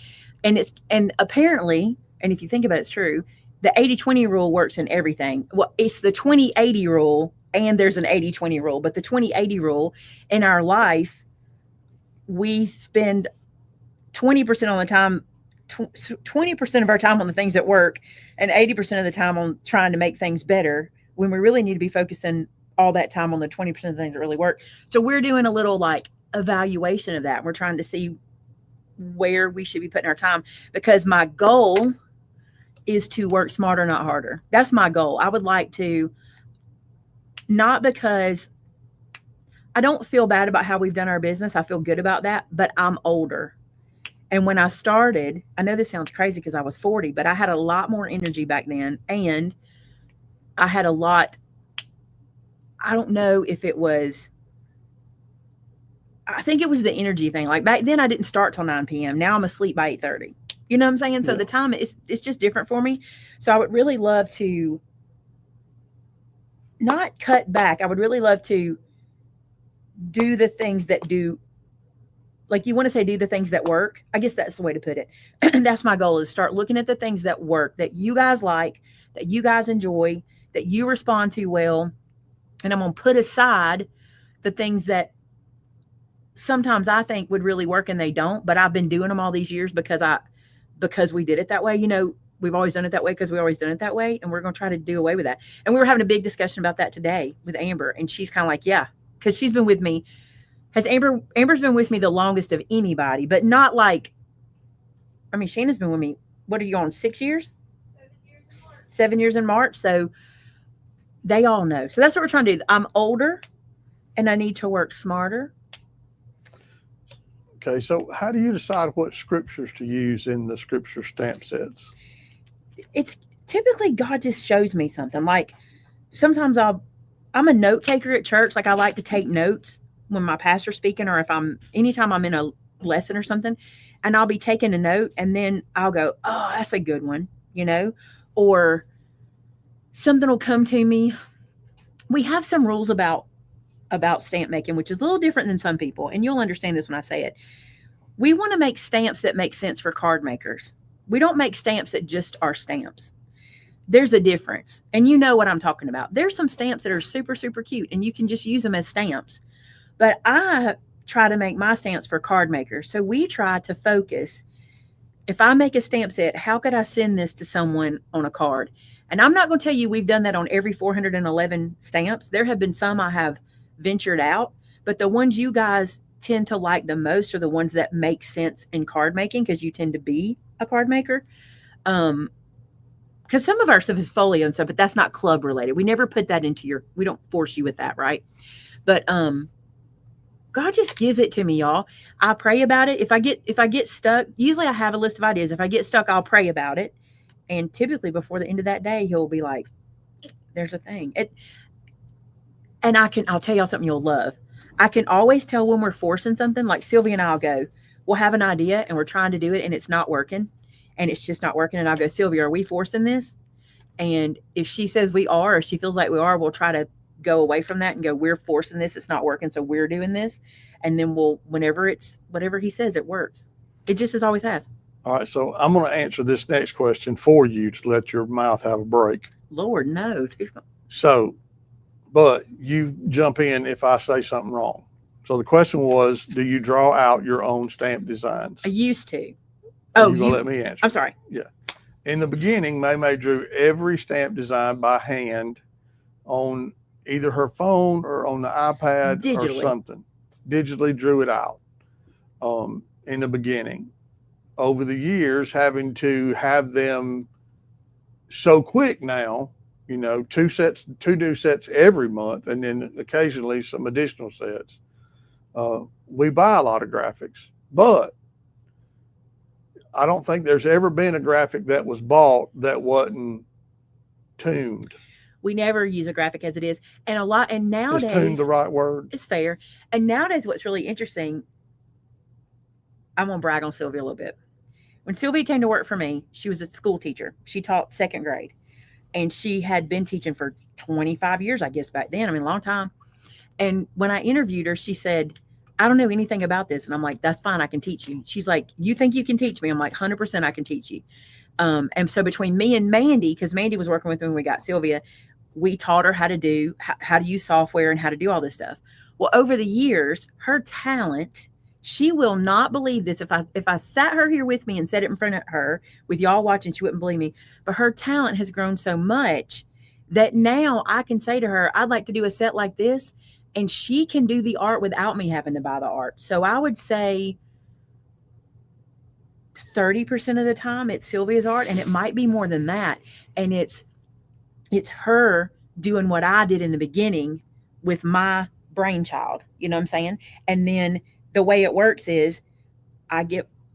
And apparently, and if you think about it, it's true, the 80-20 rule works in everything. Well, it's the 20-80 rule, and there's an 80-20 rule. But the 20-80 rule in our life, we spend 20% on the time, 20% of our time on the things that work, and 80% of the time on trying to make things better, when we really need to be focusing all that time on the 20% of the things that really work. So we're doing a little like evaluation of that. We're trying to see where we should be putting our time, because my goal is to work smarter, not harder. That's my goal. I would like to, not because I don't feel bad about how we've done our business. I feel good about that, but I'm older. And when I started, I know this sounds crazy because I was 40, but I had a lot more energy back then. And I had a lot, I don't know if it was, I think it was the energy thing. Like back then I didn't start till 9 p.m. Now I'm asleep by 8:30. You know what I'm saying? So the time it's just different for me. So I would really love to not cut back. I would really love to do the things that do, like you want to say, do the things that work. I guess that's the way to put it. That's my goal, is start looking at the things that work, that you guys like, that you guys enjoy, that you respond to well. And I'm going to put aside the things that sometimes I think would really work and they don't, but I've been doing them all these years because we did it that way. You know, we've always done it that way because we always done it that way. And we're going to try to do away with that. And we were having a big discussion about that today with Amber. And she's kind of like, yeah, because she's been with me. Amber's been with me the longest of anybody, but not like, I mean, Shannon's been with me. What are you on? 6 years? 7 years in March. So they all know. So that's what we're trying to do. I'm older and I need to work smarter. Okay, so how do you decide what scriptures to use in the scripture stamp sets? It's typically God just shows me something. Like sometimes I'm a note taker at church. Like I like to take notes when my pastor's speaking, or if anytime I'm in a lesson or something, and I'll be taking a note and then I'll go, oh, that's a good one, or something will come to me. We have some rules about stamp making, which is a little different than some people. And you'll understand this when I say it. We want to make stamps that make sense for card makers. We don't make stamps that just are stamps. There's a difference. And you know what I'm talking about. There's some stamps that are super, super cute and you can just use them as stamps. But I try to make my stamps for card makers. So we try to focus. If I make a stamp set, how could I send this to someone on a card? And I'm not going to tell you we've done that on every 411 stamps. There have been some I have ventured out, but the ones you guys tend to like the most are the ones that make sense in card making, because you tend to be a card maker. Because some of our stuff is folio and stuff, but that's not club related. We never put that into we don't force you with that, right? But God just gives it to me, y'all. I pray about it. If I get stuck, usually I have a list of ideas. If I get stuck, I'll pray about it. And typically before the end of that day, he'll be like, there's a thing. And I'll tell y'all something you'll love. I can always tell when we're forcing something. Like Sylvia and I'll go, we'll have an idea and we're trying to do it and it's not working. And it's just not working. And I'll go, Sylvia, are we forcing this? And if she says we are, or she feels like we are, we'll try to go away from that and go, we're forcing this. It's not working. So we're doing this. And then whenever he says it works. It just as always has. All right. So I'm going to answer this next question for you to let your mouth have a break. Lord knows. So, but you jump in if I say something wrong. So the question was, do you draw out your own stamp designs? I used to. Oh, you're going to let me answer? I'm sorry. Yeah. In the beginning, May drew every stamp design by hand on either her phone or on the iPad or something. Digitally drew it out in the beginning. Over the years, having to have them so quick now, 2 new sets every month, and then occasionally some additional sets. We buy a lot of graphics, but I don't think there's ever been a graphic that was bought that wasn't tuned. We never use a graphic as it is. And nowadays, is tuned the right word? It's fair. And nowadays, what's really interesting, I'm going to brag on Sylvia a little bit. When Sylvia came to work for me, she was a school teacher. She taught 2nd grade. And she had been teaching for 25 years, I guess, back then. I mean, a long time. And when I interviewed her, she said, I don't know anything about this. And I'm like, that's fine. I can teach you. She's like, you think you can teach me? I'm like, 100% I can teach you. And so between me and Mandy, because Mandy was working with me when we got Sylvia, we taught her how to use software and how to do all this stuff. Well, over the years, her talent, she will not believe this. If I sat her here with me and said it in front of her with y'all watching, she wouldn't believe me. But her talent has grown so much that now I can say to her, I'd like to do a set like this. And she can do the art without me having to buy the art. So I would say 30% of the time it's Sylvia's art, and it might be more than that. And it's her doing what I did in the beginning with my brainchild. You know what I'm saying? And then the way it works is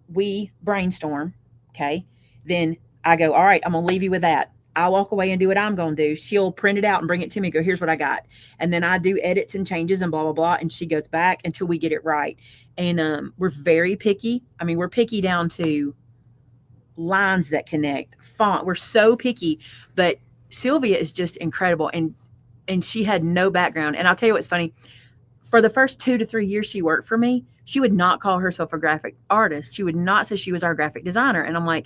we brainstorm. Okay. Then I go, all right, I'm going to leave you with that. I walk away and do what I'm going to do. She'll print it out and bring it to me. Go, here's what I got. And then I do edits and changes and blah, blah, blah. And she goes back until we get it right. And we're very picky. I mean, we're picky down to lines that connect, font. We're so picky. But Sylvia is just incredible. And she had no background. And I'll tell you what's funny. For the first 2 to 3 years she worked for me, she would not call herself a graphic artist. She would not say she was our graphic designer. And I'm like,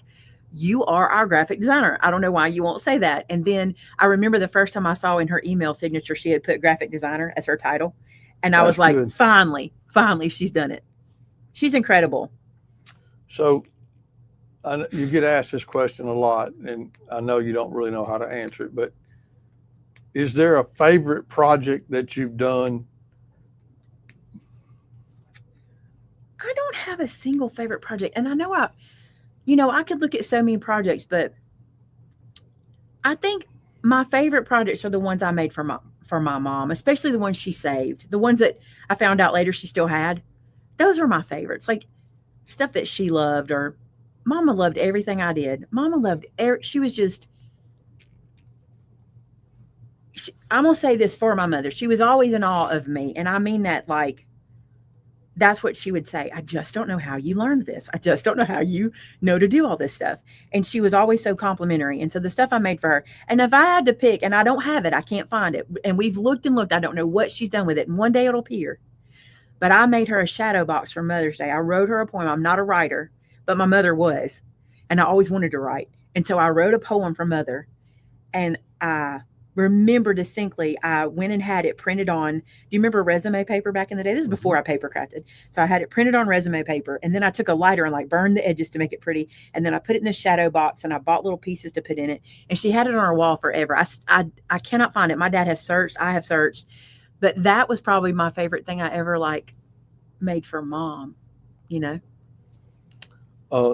you are our graphic designer. I don't know why you won't say that. And then I remember the first time I saw in her email signature, she had put graphic designer as her title. And I was like, good. Finally, she's done it. She's incredible. So you get asked this question a lot, and I know you don't really know how to answer it, but is there a favorite project that you've done? I don't have a single favorite project. And I know I could look at so many projects, but I think my favorite projects are the ones I made for my mom, especially the ones she saved. The ones that I found out later she still had. Those are my favorites. Like stuff that she loved, or Mama loved everything I did. Mama loved, she was just, I'm going to say this for my mother. She was always in awe of me. And I mean that like, that's what she would say. I just don't know how you learned this. I just don't know how you know to do all this stuff. And she was always so complimentary. And so the stuff I made for her, and if I had to pick, and I don't have it, I can't find it. And we've looked and looked, I don't know what she's done with it. And one day it'll appear. But I made her a shadow box for Mother's Day. I wrote her a poem. I'm not a writer, but my mother was. And I always wanted to write. And so I wrote a poem for Mother. And I remember distinctly, I went and had it printed on, do you remember resume paper back in the day? This is before I paper crafted. So I had it printed on resume paper, and then I took a lighter and like burned the edges to make it pretty. And then I put it in the shadow box, and I bought little pieces to put in it. And she had it on her wall forever. I cannot find it. My dad has searched. I have searched. But that was probably my favorite thing I ever like made for Mom, you know?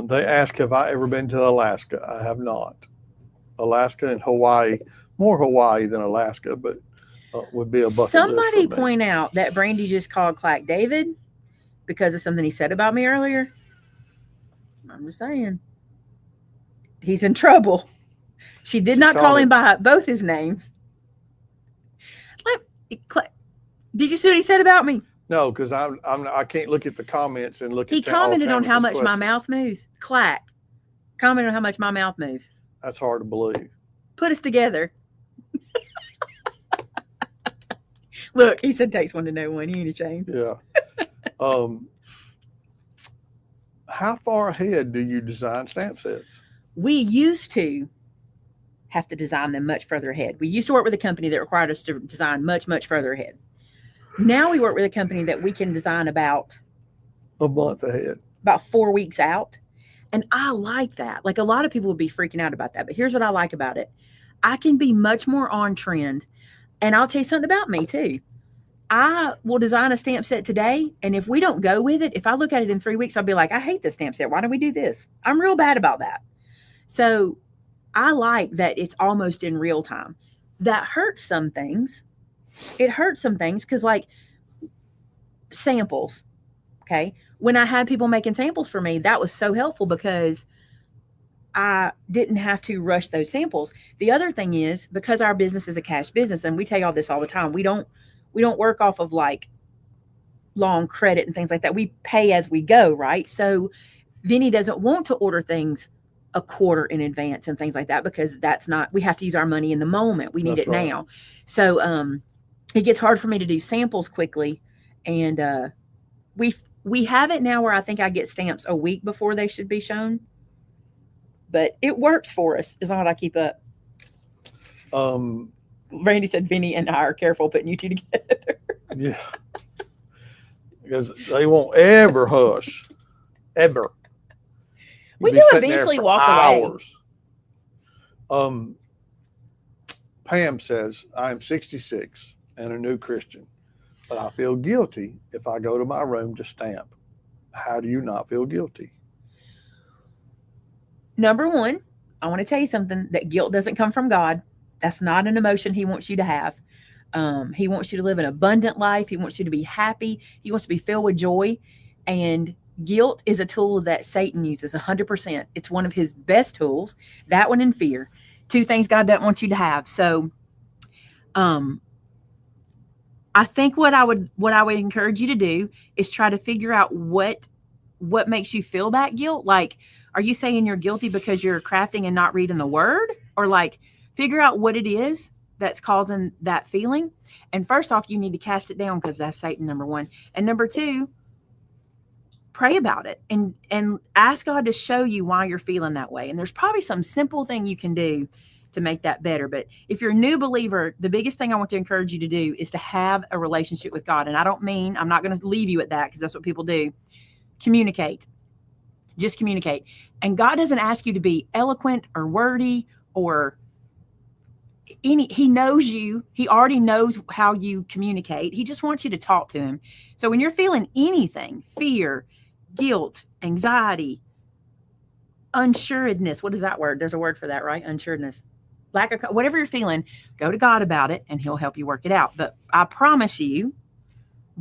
They ask, have I ever been to Alaska? I have not. Alaska and Hawaii, more Hawaii than Alaska, but would be a bucket Somebody list for me. point out that Brandy just called Clack David because of something he said about me earlier. I'm just saying. He's in trouble. She did not call him by both his names. Did you see what he said about me? No, because I can't look at the comments and look at. He commented on how much my mouth moves. Clack. Commented on how much my mouth moves. That's hard to believe. Put us together. Look, he said takes one to know one. He ain't ashamed. Yeah. How far ahead do you design stamp sets? We used to have to design them much further ahead. We used to work with a company that required us to design much, much further ahead. Now we work with a company that we can design about a month ahead, about 4 weeks out. And I like that. Like a lot of people would be freaking out about that. But here's what I like about it. I can be much more on trend. And I'll tell you something about me too. I will design a stamp set today. And if we don't go with it, if I look at it in 3 weeks, I'll be like, I hate this stamp set. Why don't we do this? I'm real bad about that. So I like that it's almost in real time. That hurts some things. It hurts some things because like samples. Okay. When I had people making samples for me, that was so helpful because I didn't have to rush those samples. The other thing is because our business is a cash business, and we tell y'all this all the time, we don't work off of like long credit and things like that. We pay as we go, right? So Vinnie doesn't want to order things a quarter in advance and things like that because that's not, we have to use our money in the moment. We need it now. So it gets hard for me to do samples quickly. And we have it now where I think I get stamps a week before they should be shown. But it works for us as long as I keep up. Randy said Vinnie and I are careful putting you two together. Yeah. Because they won't ever hush. Ever. We do eventually walk away. Pam says, I am 66 and a new Christian, but I feel guilty if I go to my room to stamp. How do you not feel guilty? Number one, I want to tell you something, that guilt doesn't come from God. That's not an emotion he wants you to have. He wants you to live an abundant life. He wants you to be happy. He wants to be filled with joy. And guilt is a tool that Satan uses 100%. It's one of his best tools. That one and fear. Two things God doesn't want you to have. So I think what I would encourage you to do is try to figure out what makes you feel that guilt. Like, are you saying you're guilty because you're crafting and not reading the word? Or like, figure out what it is that's causing that feeling. And first off, you need to cast it down because that's Satan, number one. And number two, pray about it and ask God to show you why you're feeling that way. And there's probably some simple thing you can do to make that better. But if you're a new believer, the biggest thing I want to encourage you to do is to have a relationship with God. And I don't mean, I'm not going to leave you at that because that's what people do. Communicate. Just communicate. And God doesn't ask you to be eloquent or wordy or he knows you. He already knows how you communicate. He just wants you to talk to him. So when you're feeling anything, fear, guilt, anxiety, unsuredness, what is that word? There's a word for that, right? Unsuredness. Lack of, whatever you're feeling, go to God about it and he'll help you work it out. But I promise you,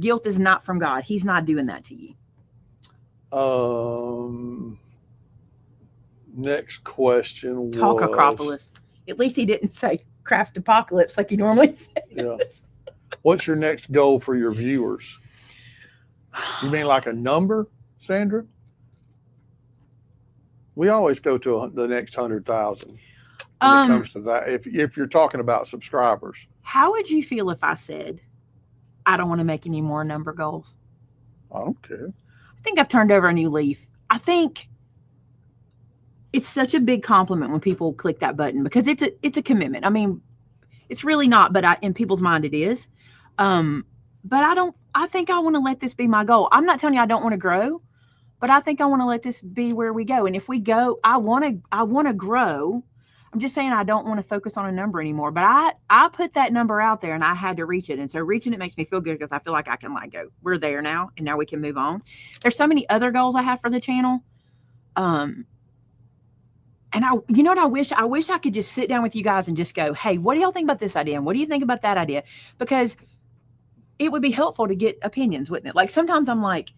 guilt is not from God. He's not doing that to you. Next question was Talk Acropolis. At least he didn't say craft apocalypse like he normally says. Yeah. What's your next goal for your viewers? You mean like a number, Sandra? We always go to the next 100,000 when it comes to that. If you're talking about subscribers, how would you feel if I said, I don't want to make any more number goals? I don't care. I think I've turned over a new leaf. I think it's such a big compliment when people click that button because it's a commitment. I mean, it's really not, but in people's mind it is. But I think I want to let this be my goal. I'm not telling you I don't want to grow, but I think I want to let this be where we go. And if we go, I want to grow. I'm just saying I don't want to focus on a number anymore. But I put that number out there and I had to reach it. And so reaching it makes me feel good because I feel like I can let go. We're there now, and now we can move on. There's so many other goals I have for the channel. And you know what I wish? I wish I could just sit down with you guys and just go, hey, what do y'all think about this idea? And what do you think about that idea? Because it would be helpful to get opinions, wouldn't it? Like sometimes I'm like,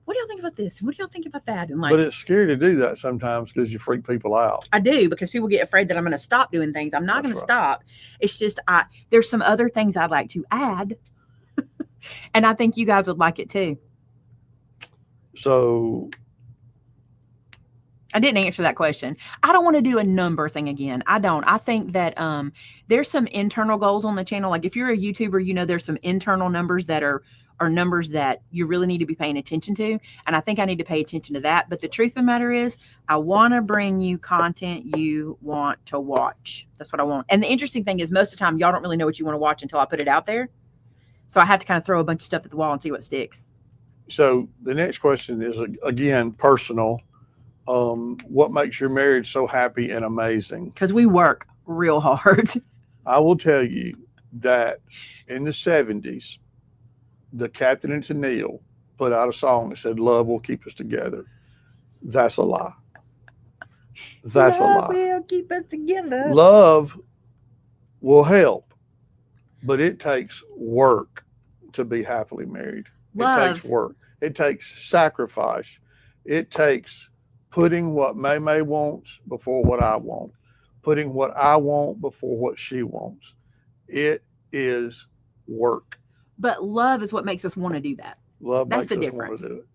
what do y'all think about this? What do y'all think about that? And like, but it's scary to do that sometimes because you freak people out. I do, because people get afraid that I'm going to stop doing things. I'm not going to stop. It's just, there's some other things I'd like to add. And I think you guys would like it too. So I didn't answer that question. I don't want to do a number thing again. I don't. I think that there's some internal goals on the channel. Like if you're a YouTuber, you know there's some internal numbers that are numbers that you really need to be paying attention to. And I think I need to pay attention to that. But the truth of the matter is, I want to bring you content you want to watch. That's what I want. And the interesting thing is most of the time, y'all don't really know what you want to watch until I put it out there. So I have to kind of throw a bunch of stuff at the wall and see what sticks. So the next question is, again, personal. What makes your marriage so happy and amazing? Because we work real hard. I will tell you that in the 70s, the Captain and Tennille put out a song that said, love will keep us together. That's a lie. That's Love a lie. will keep us together. Love will help, but it takes work to be happily married. Love. It takes work. It takes sacrifice. It takes putting what May wants before what I want, putting what I want before what she wants. It is work. But love is what makes us want to do that. Love That's makes the us difference. want to do it.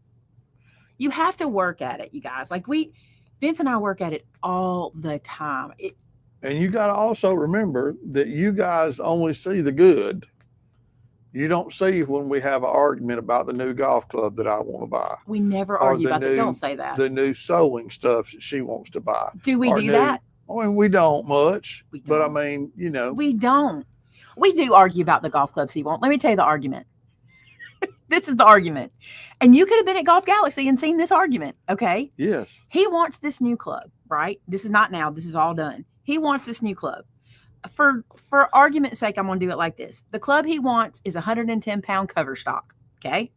You have to work at it, you guys. Like Vince and I work at it all the time. And you got to also remember that you guys only see the good. You don't see when we have an argument about the new golf club that I want to buy. We never argue about that. Don't say that. The new sewing stuff that she wants to buy. Do we do that? I mean, we don't much, We don't. but I mean, you know. We don't. We do argue about the golf clubs he wants. Let me tell you the argument. This is the argument. And you could have been at Golf Galaxy and seen this argument, okay? Yes. He wants this new club, right? This is not now. This is all done. He wants this new club. For argument's sake, I'm going to do it like this. The club he wants is 110-pound cover stock, okay?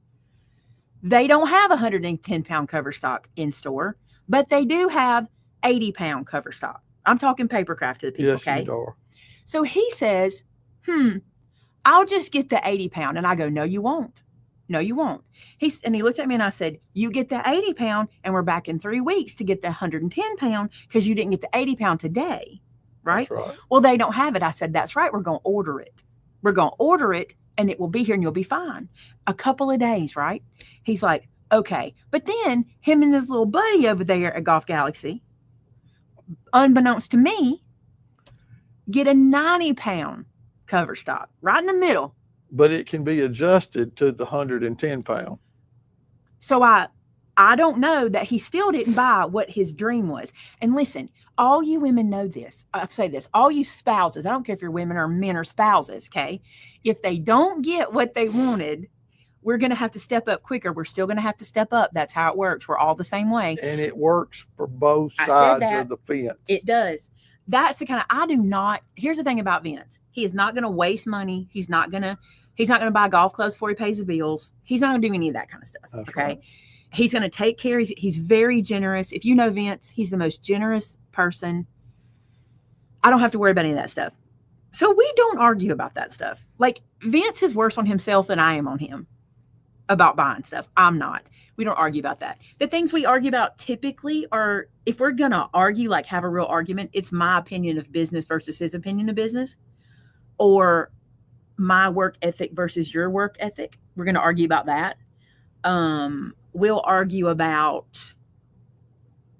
They don't have 110-pound cover stock in store, but they do have 80-pound cover stock. I'm talking paper craft to the people, Yes, okay? you are. So he says, I'll just get the 80-pound. And I go, no, you won't. No, you won't. And he looked at me and I said, you get the 80-pound and we're back in 3 weeks to get the 110-pound because you didn't get the 80-pound today. Right? That's right. Well, they don't have it. I said, that's right. We're going to order it. We're going to order it and it will be here and you'll be fine. A couple of days, right? He's like, okay. But then him and his little buddy over there at Golf Galaxy, unbeknownst to me, get a 90-pound cover stock right in the middle. But it can be adjusted to the 110-pound. So I don't know that he still didn't buy what his dream was. And listen, all you women know this. I say this, all you spouses, I don't care if you're women or men or spouses, okay? If they don't get what they wanted, we're going to have to step up quicker. We're still going to have to step up. That's how it works. We're all the same way. And it works for both I said sides that. of the fence. It does. That's the kind of, here's the thing about Vince. He is not going to waste money. He's not going to buy golf clubs before he pays the bills. He's not going to do any of that kind of stuff. That's okay. right. He's going to take care. He's very generous. If you know Vince, he's the most generous person. I don't have to worry about any of that stuff. So we don't argue about that stuff. Like Vince is worse on himself than I am on him. about buying stuff. I'm not. We don't argue about that. The things we argue about typically are, if we're going to argue, like have a real argument, it's my opinion of business versus his opinion of business, or my work ethic versus your work ethic. We're going to argue about that. We'll argue about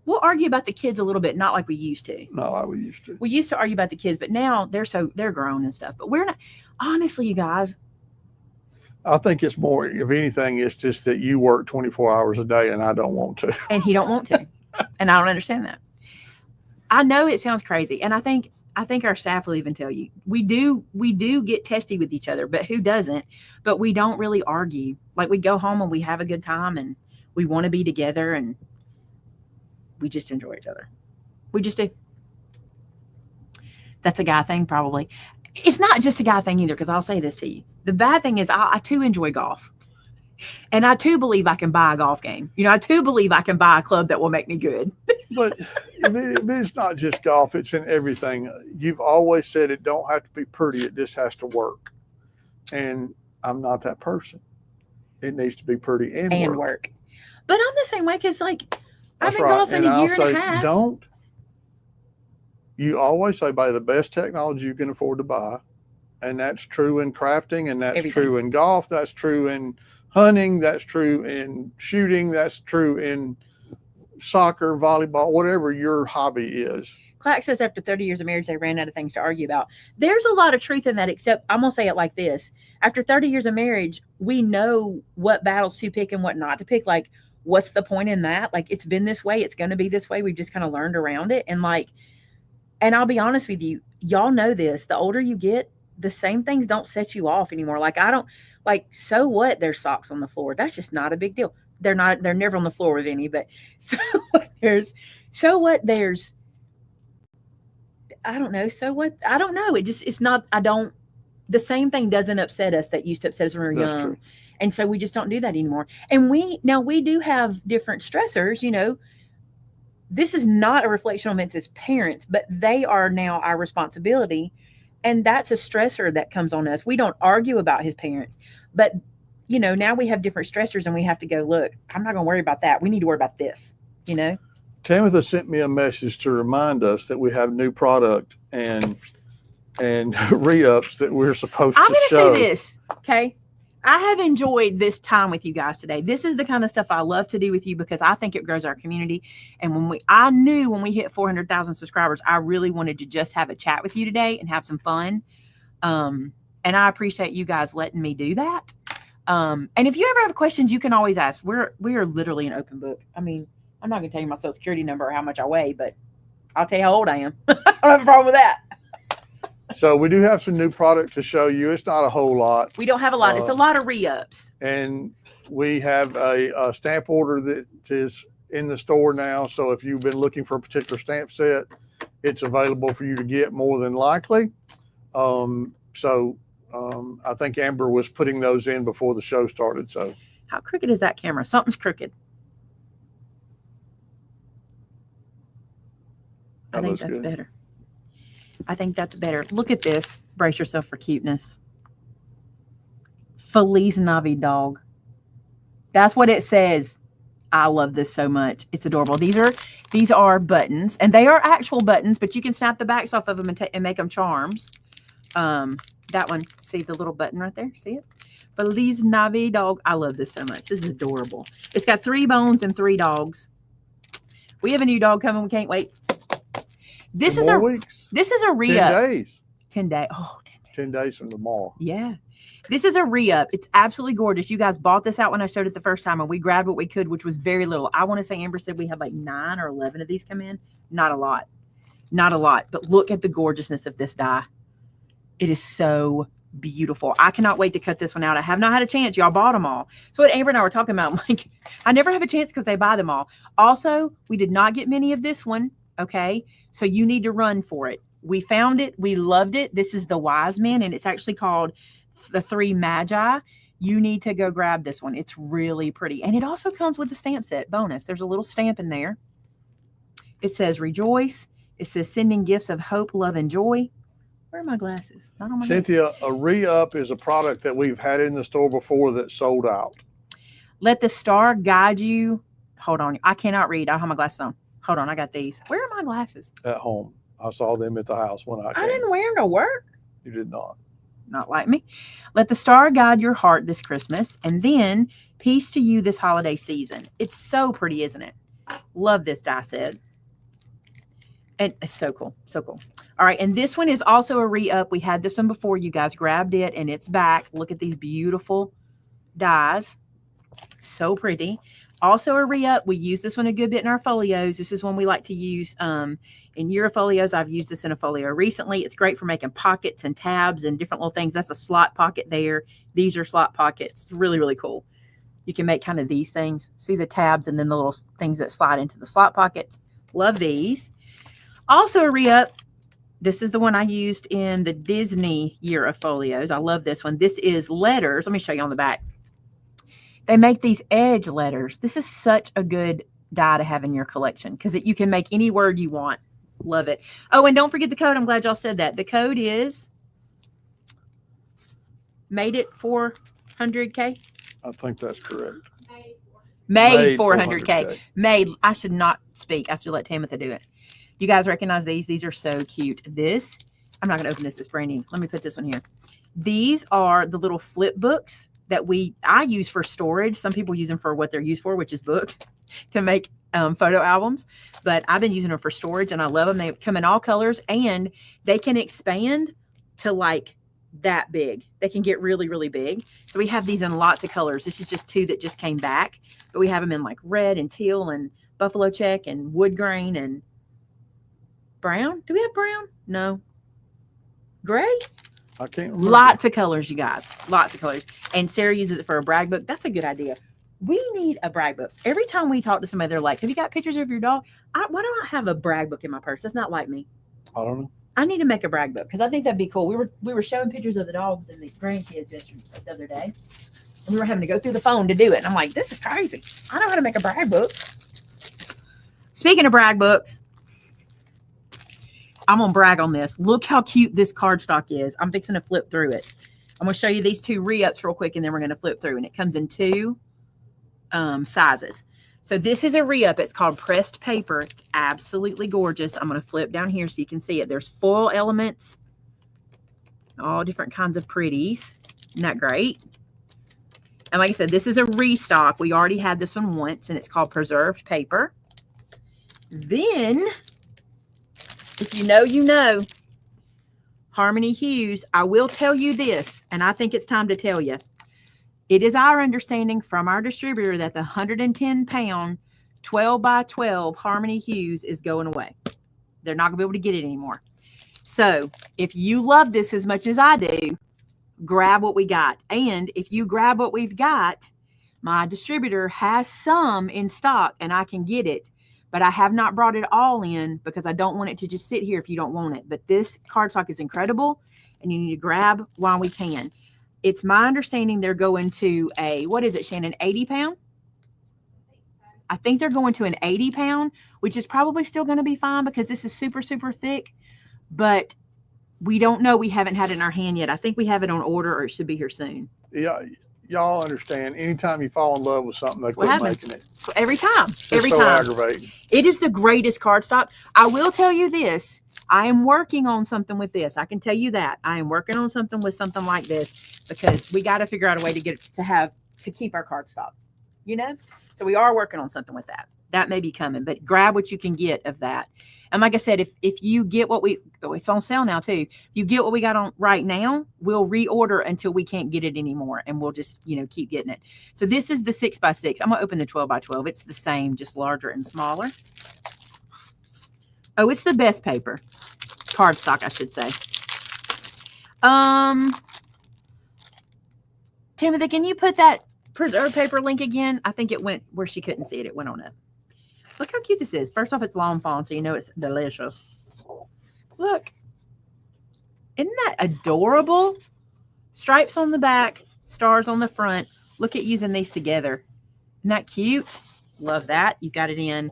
the kids a little bit, not like we used to. Not like we used to. We used to argue about the kids, but now they're grown and stuff. But we're not, honestly, you guys. I think it's more, if anything, it's just that you work 24 hours a day and I don't want to. And he don't want to. And I don't understand that. I know it sounds crazy. And I think our staff will even tell you, we do get testy with each other, but who doesn't? But we don't really argue. Like, we go home and we have a good time and we want to be together and we just enjoy each other. We just do. That's a guy thing, probably. It's not just a guy thing either, because I'll say this to you. The bad thing is I too enjoy golf. And I too believe I can buy a golf game. You know, I too believe I can buy a club that will make me good. But it's not just golf. It's in everything. You've always said it don't have to be pretty. It just has to work. And I'm not that person. It needs to be pretty and work. But I'm the same way, because, like, I've That's been right. golfing And a year I'll and say, a half. Don't. You always say buy the best technology you can afford to buy. And that's true in crafting, and that's Everything. true in golf. That's true in hunting. That's true in shooting. That's true in soccer, volleyball, whatever your hobby is. Clack says after 30 years of marriage, they ran out of things to argue about. There's a lot of truth in that, except I'm going to say it like this. After 30 years of marriage, we know what battles to pick and what not to pick. Like, what's the point in that? Like, it's been this way. It's going to be this way. We've just kind of learned around it. And, like, and I'll be honest with you, y'all know this. The older you get, the same things don't set you off anymore. Like, I don't, like, so what? There's socks on the floor. That's just not a big deal. They're never on the floor with Vinnie, but so what? There's, I don't know. So what? I don't know. It's not, the same thing doesn't upset us that used to upset us when we were That's young. true. And so we just don't do that anymore. And we do have different stressors, you know. This is not a reflection on Vince's parents, but they are now our responsibility. And that's a stressor that comes on us. We don't argue about his parents, but, you know, now we have different stressors and we have to go, look, I'm not going to worry about that. We need to worry about this, you know? Tamitha sent me a message to remind us that we have new product and re-ups that we're supposed I'm to going show. to say this, okay? I have enjoyed this time with you guys today. This is the kind of stuff I love to do with you because I think it grows our community. And I knew when we hit 400,000 subscribers, I really wanted to just have a chat with you today and have some fun. And I appreciate you guys letting me do that. And if you ever have questions, you can always ask. We are literally an open book. I mean, I'm not going to tell you my social security number or how much I weigh, but I'll tell you how old I am. I don't have a problem with that. So we do have some new product to show you. It's not a whole lot. We don't have a lot. It's a lot of re-ups. And we have a stamp order that is in the store now. So if you've been looking for a particular stamp set, it's available for you to get more than likely. I think Amber was putting those in before the show started. So how crooked is that camera? Something's crooked. I think that's better. I think that's better. Look at this. Brace yourself for cuteness. Feliz Navidad. That's what it says. I love this so much. It's adorable. These are buttons, and they are actual buttons, but you can snap the backs off of them and make them charms. That one, see the little button right there? See it? Feliz Navidad. I love this so much. This is adorable. It's got 3 bones and 3 dogs. We have a new dog coming. We can't wait. This is a re-up. 10 days. 10 days. Oh, 10 days from tomorrow. Yeah. This is a re-up. It's absolutely gorgeous. You guys bought this out when I showed it the first time, and we grabbed what we could, which was very little. I want to say Amber said we had like 9 or 11 of these come in. Not a lot. Not a lot. But look at the gorgeousness of this die. It is so beautiful. I cannot wait to cut this one out. I have not had a chance. Y'all bought them all. So what Amber and I were talking about, like, I never have a chance because they buy them all. Also, we did not get many of this one. Okay. So you need to run for it. We found it. We loved it. This is the Wise Men, and it's actually called the 3 Magi. You need to go grab this one. It's really pretty. And it also comes with a stamp set bonus. There's a little stamp in there. It says rejoice. It says sending gifts of hope, love, and joy. Where are my glasses? Not on my Cynthia, a re-up is a product that we've had in the store before that sold out. Let the star guide you. Hold on. I cannot read. I don't have my glasses on. Hold on. I got these. Where are my glasses? At home. I saw them at the house when I came. I didn't wear them to work. You did not. Not like me. Let the star guide your heart this Christmas, and then peace to you this holiday season. It's so pretty, isn't it? Love this die said. And it's so cool. So cool. All right. And this one is also a re-up. We had this one before. You guys grabbed it, and it's back. Look at these beautiful dies. So pretty. Also a re-up. We use this one a good bit in our folios. This is one we like to use in Eurofolios. I've used this in a folio recently. It's great for making pockets and tabs and different little things. That's a slot pocket there. These are slot pockets. Really, really cool. You can make kind of these things. See the tabs and then the little things that slide into the slot pockets. Love these. Also a re-up. This is the one I used in the Disney Eurofolios. I love this one. This is letters. Let me show you on the back. They make these edge letters. This is such a good die to have in your collection because you can make any word you want. Love it. Oh, and don't forget the code. I'm glad y'all said that. The code is made it 400K. I think that's correct. Made 400K. Made. I should not speak. I should let Tamitha do it. You guys recognize these? These are so cute. This, I'm not going to open this. It's brand new. Let me put this one here. These are the little flip books that I use for storage. Some people use them for what they're used for, which is books, to make photo albums. But I've been using them for storage, and I love them. They come in all colors, and they can expand to like that big. They can get really, really big. So we have these in lots of colors. This is just two that just came back, but we have them in like red and teal and buffalo check and wood grain and brown. Do we have brown? No. Gray? I can't remember. Lots of colors, you guys. Lots of colors. And Sarah uses it for a brag book. That's a good idea. We need a brag book. Every time we talk to somebody, they're like, have you got pictures of your dog? Why don't I have a brag book in my purse? That's not like me. I don't know. I need to make a brag book because I think that'd be cool. We were showing pictures of the dogs and the grandkids the other day. And we were having to go through the phone to do it. And I'm like, this is crazy. I know how to make a brag book. Speaking of brag books, I'm going to brag on this. Look how cute this cardstock is. I'm fixing to flip through it. I'm going to show you these two re-ups real quick, and then we're going to flip through. And it comes in two sizes. So this is a re-up. It's called pressed paper. It's absolutely gorgeous. I'm going to flip down here so you can see it. There's foil elements. All different kinds of pretties. Isn't that great? And like I said, this is a restock. We already had this one once, and it's called preserved paper. Then, if you know, you know. Harmony Hues, I will tell you this, and I think it's time to tell you. It is our understanding from our distributor that the 110-pound 12 by 12 Harmony Hues is going away. They're not going to be able to get it anymore. So if you love this as much as I do, grab what we got. And if you grab what we've got, my distributor has some in stock and I can get it. But I have not brought it all in because I don't want it to just sit here if you don't want it. But this cardstock is incredible, and you need to grab while we can. It's my understanding they're going to a, what is it, Shannon, 80-pound? I think they're going to an 80-pound, which is probably still going to be fine because this is super, super thick. But we don't know. We haven't had it in our hand yet. I think we have it on order, or it should be here soon. Yeah. Y'all understand, anytime you fall in love with something, they quit making it. Every time. Every time. Aggravating. It is the greatest cardstock. I will tell you this. I am working on something with this. I can tell you that. I am working on something with something like this because we got to figure out a way to get it to keep our cardstock. You know? So we are working on something with that. That may be coming, but grab what you can get of that. And like I said, if you get what it's on sale now too. If you get what we got on right now, we'll reorder until we can't get it anymore. And we'll just, keep getting it. So this is the 6x6. I'm going to open the 12x12. It's the same, just larger and smaller. Oh, it's the best paper. Cardstock, I should say. Timothy, can you put that preserved paper link again? I think it went where she couldn't see it. It went on up. Look how cute this is. First off, it's long fawn, so you know it's delicious. Look. Isn't that adorable? Stripes on the back, stars on the front. Look at using these together. Isn't that cute? Love that. You got it in.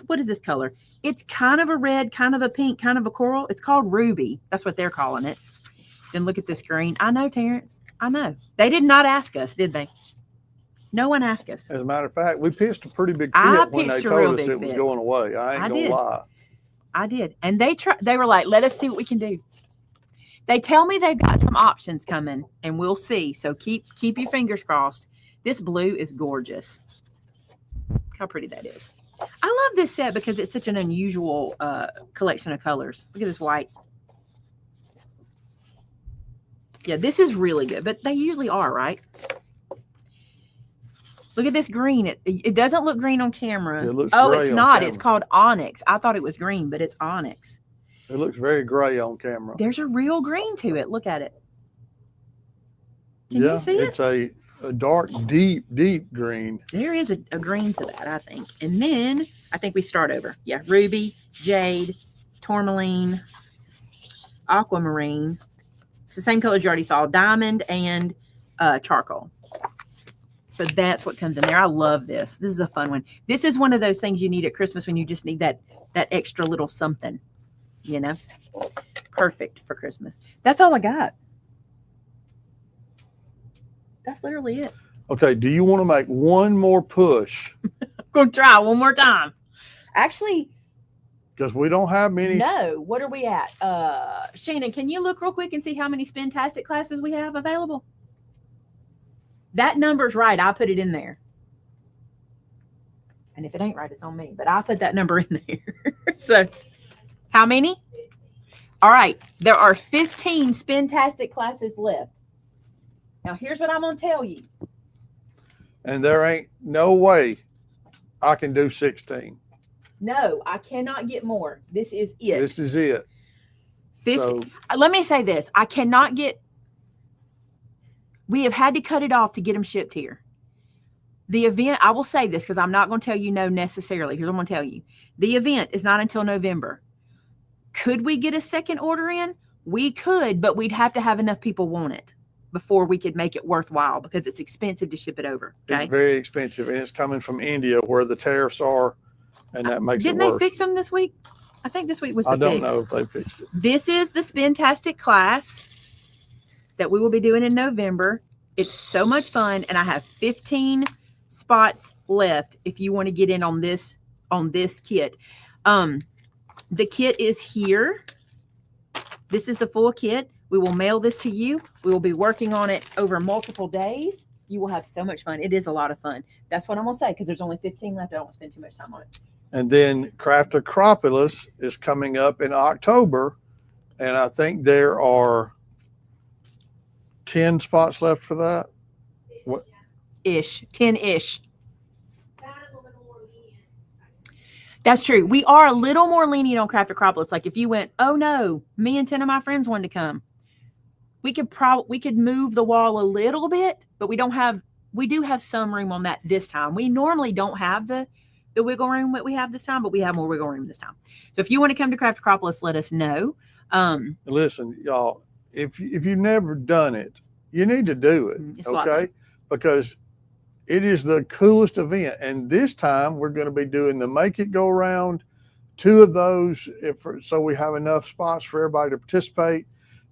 What is this color? It's kind of a red, kind of a pink, kind of a coral. It's called Ruby. That's what they're calling it. Then look at this green. I know, Terrence. I know. They did not ask us, did they? No one asked us. As a matter of fact, we pitched a pretty big I fit when they pitched a real told us big it was fit. going away. I ain't I gonna did. lie. I did. And they were like, let us see what we can do. They tell me they've got some options coming, and we'll see. So keep your fingers crossed. This blue is gorgeous. Look how pretty that is. I love this set because it's such an unusual collection of colors. Look at this white. Yeah, this is really good, but they usually are, right? Look at this green. It doesn't look green on camera. It looks oh, gray it's on not. camera. It's called onyx. I thought it was green, but it's onyx. It looks very gray on camera. There's a real green to it. Look at it. Can you see it? It's a dark, deep green. There is a green to that, I think. And then I think we start over. Yeah, ruby, jade, tourmaline, aquamarine. It's the same colors you already saw, diamond and charcoal. So that's what comes in there. I love this. This is a fun one. This is one of those things you need at Christmas when you just need that extra little something, you know? Perfect for Christmas. That's all I got. That's literally it. Okay, do you want to make one more push? I'm going to try one more time. Actually, because we don't have many. no. What are we at? Shannon, can you look real quick and see how many Spintastic classes we have available? That number's right. I put it in there. And if it ain't right, it's on me. But I put that number in there. So, how many? All right. There are 15 Spintastic classes left. Now, here's what I'm going to tell you. And there ain't no way I can do 16. No, I cannot get more. This is it. This is it. 50. So, Let me say this. I cannot get. We have had to cut it off to get them shipped here. The event, I will say this because I'm not going to tell you no necessarily. Here's what I'm going to tell you. The event is not until November. Could we get a second order in? We could, but we'd have to have enough people want it before we could make it worthwhile because it's expensive to ship it over. Okay. it's very expensive, and it's coming from India where the tariffs are, and that makes Didn't it worse. they fix them this week? I think this week was the I don't fix. know if they fixed it. This is the Spintastic class that we will be doing in November. It's so much fun, and I have 15 spots left if you want to get in on this kit. The kit is here. This is the full kit. We will mail this to you. We will be working on it over multiple days. You will have so much fun. It is a lot of fun. That's what I'm going to say because there's only 15 left. I don't want to spend too much time on it. And then Craft Acropolis is coming up in October, and I think there are 10 spots left for that. What? Ish. 10-ish. Kind of a little more lenient. That's true. We are a little more lenient on Craft Acropolis. Like if you went, oh no, me and 10 of my friends wanted to come, we could move the wall a little bit, but we do have some room on that this time. We normally don't have the wiggle room that we have this time, but we have more wiggle room this time. So if you want to come to Craft Acropolis, let us know. Listen, y'all, if you've never done it, you need to do it, It's a lot of okay? Because it is the coolest event. And this time we're going to be doing the Make It Go Around, 2 of those, so we have enough spots for everybody to participate.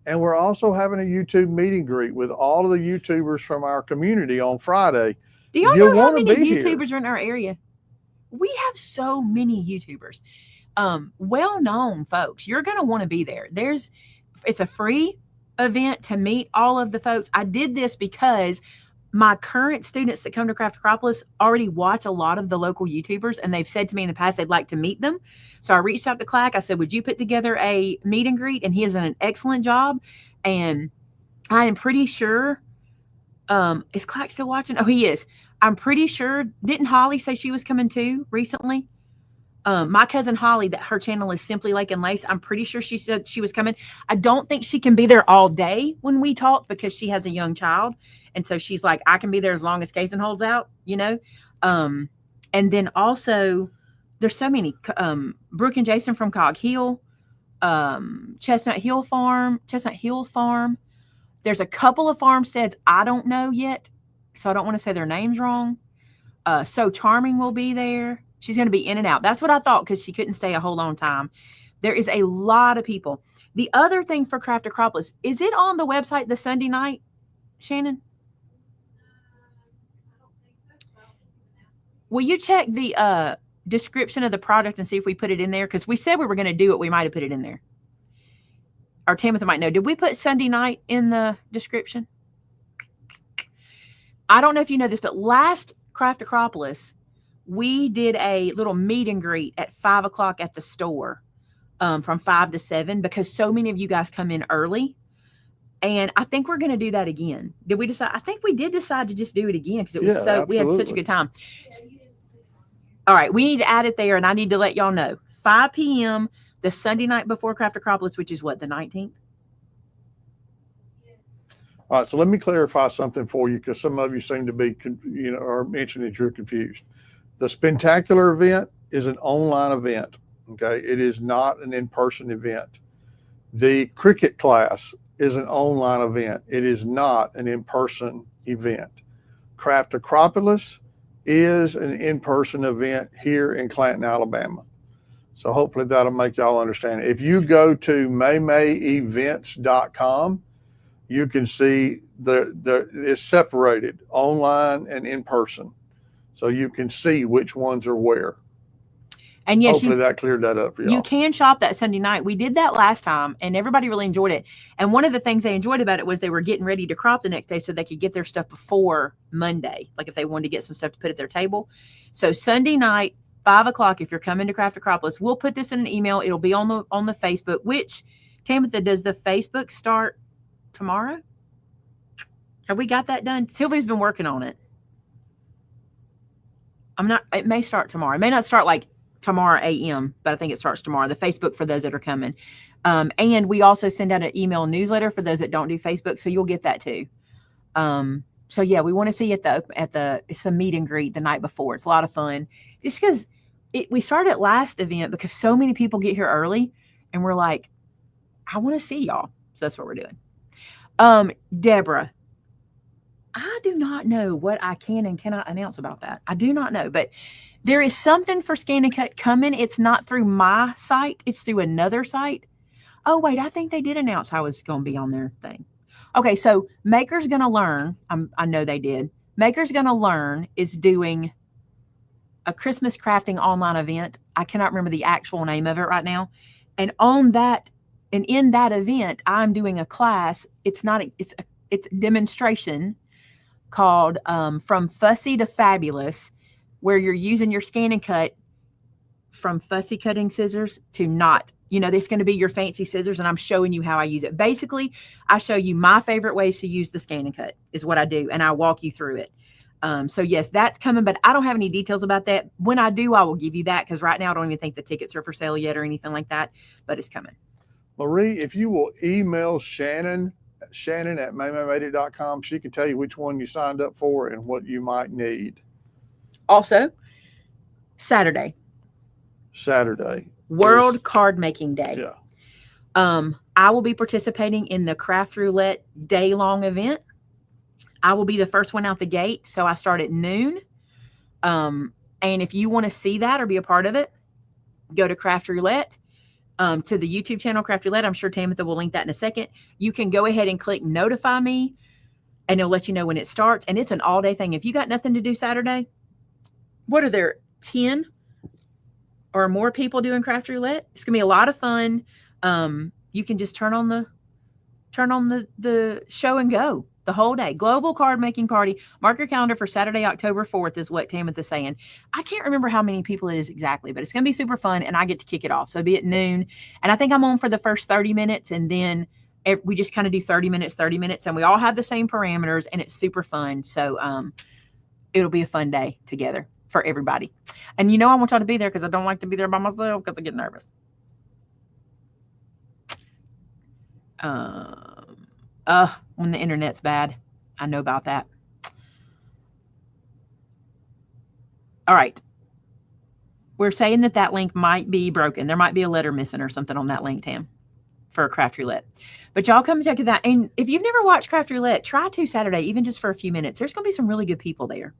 And we're also having a YouTube meet and greet with all of the YouTubers from our community on Friday. Do y'all You'll know how wanna many be here. YouTubers are in our area? We have so many YouTubers, well-known folks. You're going to want to be there. It's a free event to meet all of the folks. I did this because my current students that come to Craft Acropolis already watch a lot of the local YouTubers, and they've said to me in the past they'd like to meet them. So I reached out to Clack. I said, would you put together a meet and greet? And he has done an excellent job. And I am pretty sure, is Clack still watching? Oh, he is. I'm pretty sure, didn't Holly say she was coming too recently? My cousin Holly, that her channel is Simply Lake and Lace. I'm pretty sure she said she was coming. I don't think she can be there all day when we talk because she has a young child. And so she's like, I can be there as long as Kaysen holds out, you know? And then also there's so many, Brooke and Jason from Cog Hill, Chestnut Hills Farm. There's a couple of farmsteads I don't know yet, so I don't want to say their names wrong. So Charming will be there. She's going to be in and out. That's what I thought because she couldn't stay a whole long time. There is a lot of people. The other thing for Craft Acropolis, is it on the website the Sunday night, Shannon? Will you check the description of the product and see if we put it in there? Because we said we were going to do it. We might have put it in there. Or Tamitha might know. Did we put Sunday night in the description? I don't know if you know this, but last Craft Acropolis, we did a little meet and greet at 5 o'clock at the store from 5 to 7 because so many of you guys come in early. And I think we're going to do that again. Did we decide? I think we did decide to just do it again because it was we had such a good time. All right. We need to add it there. And I need to let y'all know 5 p.m. the Sunday night before Craft Acropolis, which is what, the 19th? All right, so let me clarify something for you because some of you seem to be, or mentioning that you're confused. The Spectacular event is an online event, okay? It is not an in-person event. The Cricut class is an online event. It is not an in-person event. Craft Acropolis is an in-person event here in Clanton, Alabama. So hopefully that'll make y'all understand. If you go to maymayevents.com, you can see it's separated online and in person. So you can see which ones are where. And yes, hopefully that cleared that up for y'all. You can shop that Sunday night. We did that last time and everybody really enjoyed it. And one of the things they enjoyed about it was they were getting ready to crop the next day so they could get their stuff before Monday. Like if they wanted to get some stuff to put at their table. So Sunday night, 5 o'clock, if you're coming to Craft Acropolis, we'll put this in an email. It'll be on the Facebook, which, Tamitha, does the Facebook start tomorrow? Have we got that done? Sylvia's been working on it. It may start tomorrow. It may not start like tomorrow a.m., but I think it starts tomorrow. The Facebook for those that are coming. And we also send out an email newsletter for those that don't do Facebook. So you'll get that too. So yeah, we want to see you it's a meet and greet the night before. It's a lot of fun. Just because we started last event because so many people get here early and we're like, I want to see y'all. So that's what we're doing. Deborah, I do not know what I can and cannot announce about that. I do not know, but there is something for Scan and Cut coming. It's not through my site. It's through another site. Oh, wait, I think they did announce how it's going to be on their thing. Okay, so Maker's Gonna Learn, I know they did. Maker's Gonna Learn is doing a Christmas crafting online event. I cannot remember the actual name of it right now. And in that event, I'm doing a class. It's a demonstration called From Fussy to Fabulous, where you're using your Scan and Cut from fussy cutting scissors to not. There's going to be your fancy scissors, and I'm showing you how I use it. Basically, I show you my favorite ways to use the Scan and Cut is what I do, and I walk you through it. So yes, that's coming, but I don't have any details about that. When I do, I will give you that because right now I don't even think the tickets are for sale yet or anything like that, but it's coming. Marie, if you will email Shannon at maymaymedia.com, she can tell you which one you signed up for and what you might need. Also, Saturday. World Card Making Day. Yeah. I will be participating in the Craft Roulette day-long event. I will be the first one out the gate, so I start at noon. And if you want to see that or be a part of it, go to Craft Roulette, to the YouTube channel Craft Roulette. I'm sure Tamitha will link that in a second. You can go ahead and click Notify Me, and it'll let you know when it starts. And it's an all-day thing. If you got nothing to do Saturday, what are there, 10 or more people doing Craft Roulette? It's gonna be a lot of fun. You can just turn on the show and go the whole day. Global Card Making Party. Mark your calendar for Saturday, October 4th is what Tamitha is saying. I can't remember how many people it is exactly, but it's gonna be super fun, and I get to kick it off. So it'll be at noon, and I think I'm on for the first 30 minutes, and then we just kind of do 30 minutes, and we all have the same parameters, and it's super fun. So it'll be a fun day together for everybody. And I want y'all to be there because I don't like to be there by myself because I get nervous. When the internet's bad, I know about that. All right. We're saying that link might be broken. There might be a letter missing or something on that link, Tam, for Craft Roulette. But y'all come check it out. And if you've never watched Craft Roulette, try to Saturday, even just for a few minutes. There's going to be some really good people there.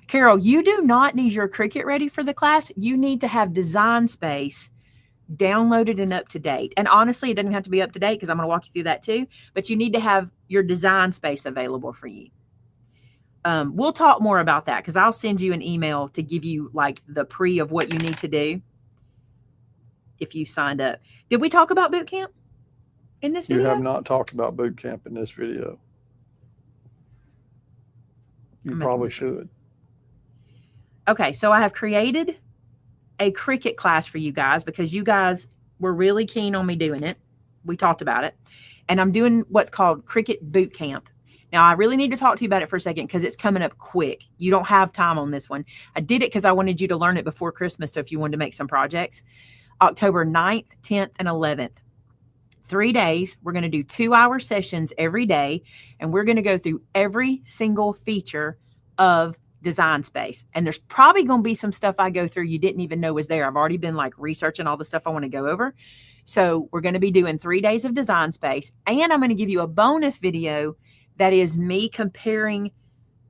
Carol, you do not need your Cricut ready for the class. You need to have Design Space downloaded and up to date. And honestly, it doesn't have to be up to date because I'm going to walk you through that too. But you need to have your Design Space available for you. we'll talk more about that because I'll send you an email to give you like the pre of what you need to do if you signed up. Did we talk about boot camp in this video? You have not talked about boot camp in this video. You probably should. Okay, so I have created a Cricut class for you guys because you guys were really keen on me doing it. We talked about it. And I'm doing what's called Cricut Boot Camp. Now, I really need to talk to you about it for a second because it's coming up quick. You don't have time on this one. I did it because I wanted you to learn it before Christmas. So if you wanted to make some projects, October 9th, 10th, and 11th. 3 days. We're going to do 2-hour sessions every day. And we're going to go through every single feature of Design Space. And there's probably going to be some stuff I go through you didn't even know was there. I've already been like researching all the stuff I want to go over. So we're going to be doing 3 days of Design Space. And I'm going to give you a bonus video that is me comparing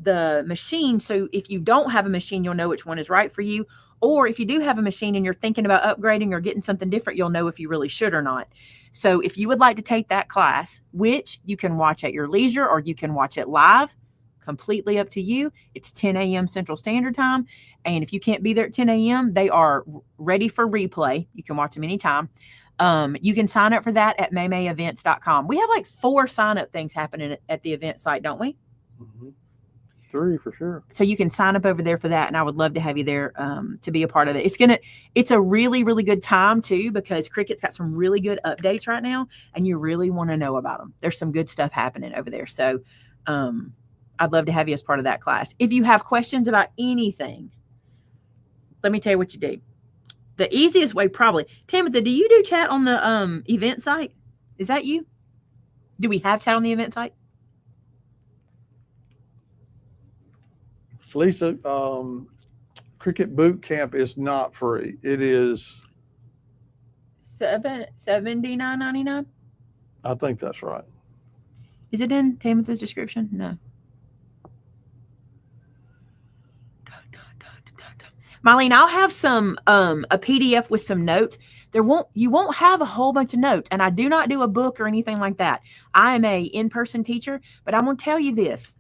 the machine. So if you don't have a machine, you'll know which one is right for you. Or if you do have a machine and you're thinking about upgrading or getting something different, you'll know if you really should or not. So if you would like to take that class, which you can watch at your leisure or you can watch it live, completely up to you. It's 10 a.m. Central Standard Time. And if you can't be there at 10 a.m., they are ready for replay. You can watch them anytime. You can sign up for that at maymayevents.com. We have like 4 sign-up things happening at the event site, don't we? Mm-hmm. 3 for sure. So you can sign up over there for that. And I would love to have you there to be a part of it. It's a really, really good time too, because Cricut's got some really good updates right now and you really want to know about them. There's some good stuff happening over there. So, I'd love to have you as part of that class. If you have questions about anything, let me tell you what you do. The easiest way probably, Tamitha, do you do chat on the event site? Is that you? Do we have chat on the event site? Lisa, Cricut Boot Camp is not free. It is $79.99. I think that's right. Is it in Tamitha's description? No. Marlene, I'll have some a PDF with some notes. You won't have a whole bunch of notes, and I do not do a book or anything like that. I am a in-person teacher, but I'm going to tell you this.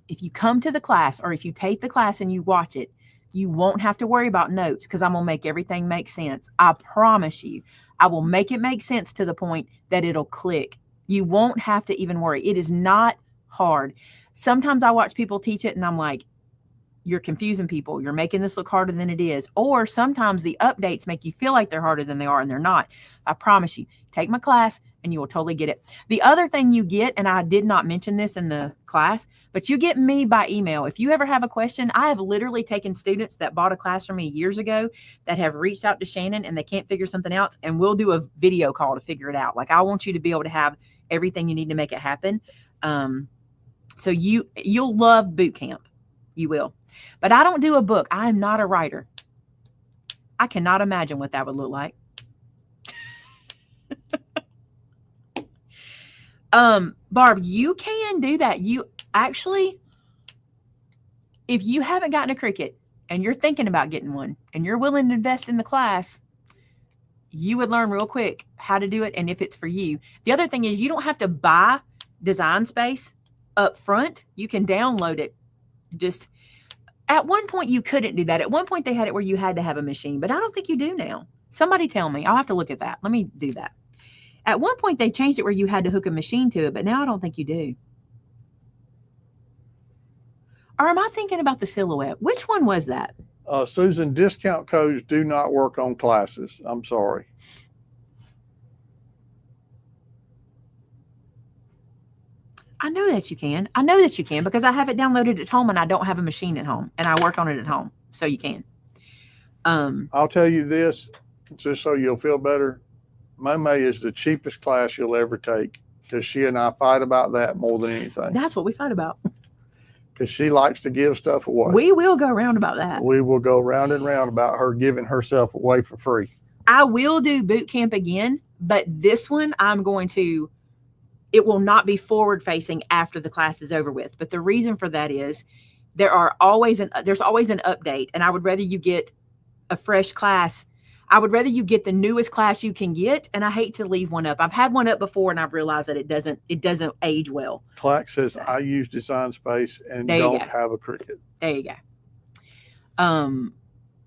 If you come to the class or if you take the class and you watch it, you won't have to worry about notes because I'm going to make everything make sense. I promise you. I will make it make sense to the point that it'll click. You won't have to even worry. It is not hard. Sometimes I watch people teach it and I'm like, you're confusing people. You're making this look harder than it is. Or sometimes the updates make you feel like they're harder than they are and they're not. I promise you, take my class and you will totally get it. The other thing you get, and I did not mention this in the class, but you get me by email. If you ever have a question, I have literally taken students that bought a class from me years ago that have reached out to Shannon and they can't figure something out, and we'll do a video call to figure it out. Like, I want you to be able to have everything you need to make it happen. So you'll love boot camp. You will. But I don't do a book. I am not a writer. I cannot imagine what that would look like. Barb, you can do that. You actually, if you haven't gotten a Cricut and you're thinking about getting one and you're willing to invest in the class, you would learn real quick how to do it and if it's for you. The other thing is you don't have to buy Design Space up front. You can download it. Just at one point you couldn't do that. At one point they had it where you had to have a machine, but I don't think you do now. Somebody tell me. I'll have to look at that. Let me do that. At one point they changed it where you had to hook a machine to it, but now I don't think you do. Or am I thinking about the Silhouette? Which one was that? Susan, discount codes do not work on classes. I'm sorry. I know that you can. I know that you can because I have it downloaded at home and I don't have a machine at home and I work on it at home. So you can. I'll tell you this, just so you'll feel better. May is the cheapest class you'll ever take because she and I fight about that more than anything. That's what we fight about. Because she likes to give stuff away. We will go round about that. We will go round and round about her giving herself away for free. I will do boot camp again, but this one it will not be forward facing after the class is over with. But the reason for that is there's always an update, and I would rather you get a fresh class. I would rather you get the newest class you can get, and I hate to leave one up. I've had one up before, and I've realized that it doesn't age well. Clack says, I use Design Space and There you don't go. have a Cricut. There you go.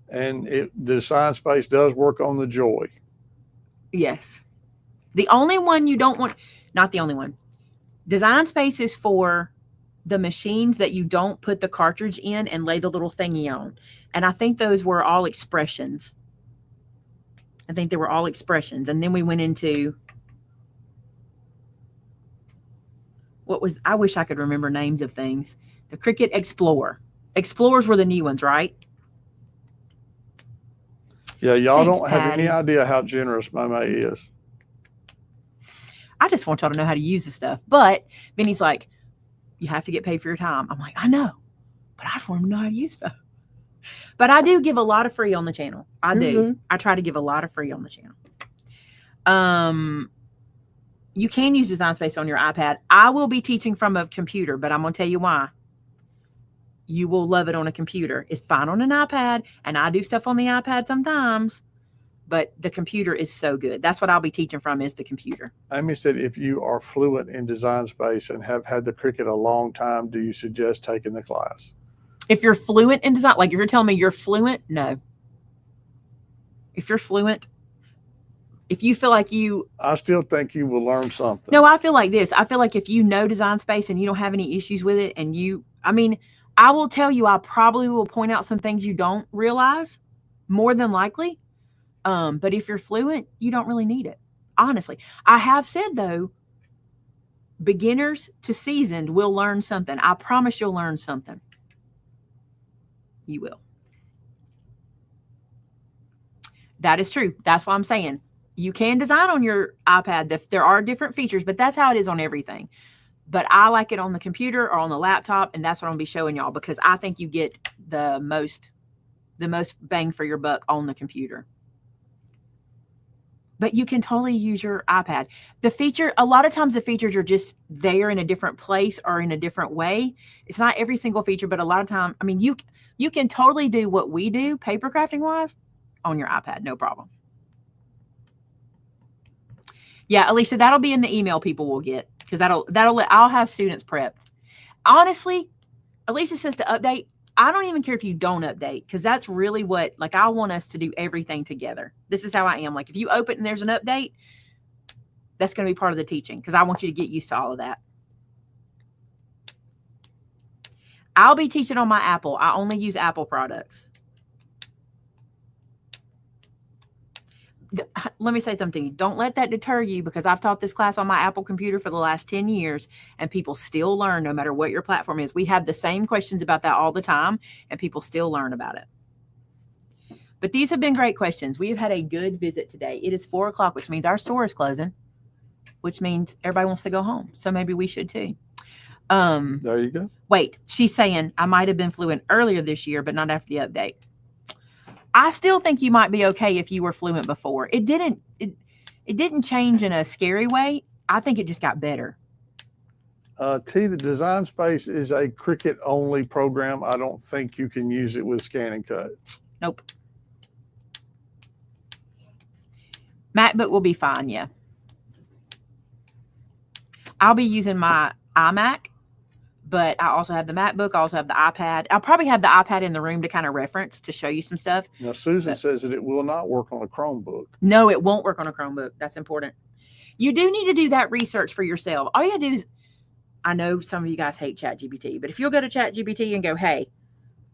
And the Design Space does work on the Joy. Yes. The only one you don't want, not the only one. Design Space is for the machines that you don't put the cartridge in and lay the little thingy on. And I think those were all expressions. I think they were all expressions. And then we went into I wish I could remember names of things. The Cricut Explorer. Explorers were the new ones, right? Yeah, y'all Thanks, don't have Patty. any idea how generous my May is. I just want y'all to know how to use the stuff. But Vinnie's like, you have to get paid for your time. I'm like, I know, but I just want to know how to use stuff. But I do give a lot of free on the channel. I do. I try to give a lot of free on the channel. You can use Design Space on your iPad. I will be teaching from a computer, but I'm going to tell you why. You will love it on a computer. It's fine on an iPad, and I do stuff on the iPad sometimes, but the computer is so good. That's what I'll be teaching from, is the computer. Amy said, if you are fluent in Design Space and have had the Cricut a long time, do you suggest taking the class? If you're fluent in design, like if you're telling me you're fluent, no. If you're fluent, if you feel like I still think you will learn something. No, I feel like this. I feel like if you know Design Space and you don't have any issues with it, and I will tell you, I probably will point out some things you don't realize, more than likely. But if you're fluent, you don't really need it. Honestly, I have said though, beginners to seasoned will learn something. I promise you'll learn something. You will. That is true. That's why I'm saying you can design on your iPad. There are different features, but that's how it is on everything. But I like it on the computer or on the laptop, and that's what I'm going to be showing y'all, because I think you get the most bang for your buck on the computer. But you can totally use your iPad. A lot of times the features are just there in a different place or in a different way. It's not every single feature, but a lot of time, you can totally do what we do, paper crafting wise, on your iPad, no problem. Yeah, Alicia, that'll be in the email people will get, because I'll have students prepped. Honestly, Alicia says to update. I don't even care if you don't update, because that's really what, like, I want us to do everything together. This is how I am. Like, if you open and there's an update, that's going to be part of the teaching, because I want you to get used to all of that. I'll be teaching on my Apple. I only use Apple products. Let me say something. Don't let that deter you, because I've taught this class on my Apple computer for the last 10 years, and people still learn no matter what your platform is. We have the same questions about that all the time, and people still learn about it. But these have been great questions. We have had a good visit today. It is 4 o'clock, which means our store is closing, which means everybody wants to go home. So maybe we should too. There you go. Wait, she's saying I might have been fluent earlier this year, but not after the update. I still think you might be okay if you were fluent before. It didn't change in a scary way. I think it just got better. The Design Space is a Cricut only program. I don't think you can use it with Scan and Cut. Nope. MacBook will be fine, yeah. I'll be using my iMac, but I also have the MacBook. I also have the iPad. I'll probably have the iPad in the room to kind of reference to show you some stuff. Now, Susan says that it will not work on a Chromebook. No, it won't work on a Chromebook. That's important. You do need to do that research for yourself. All you gotta do is, I know some of you guys hate ChatGPT, but if you'll go to ChatGPT and go, hey,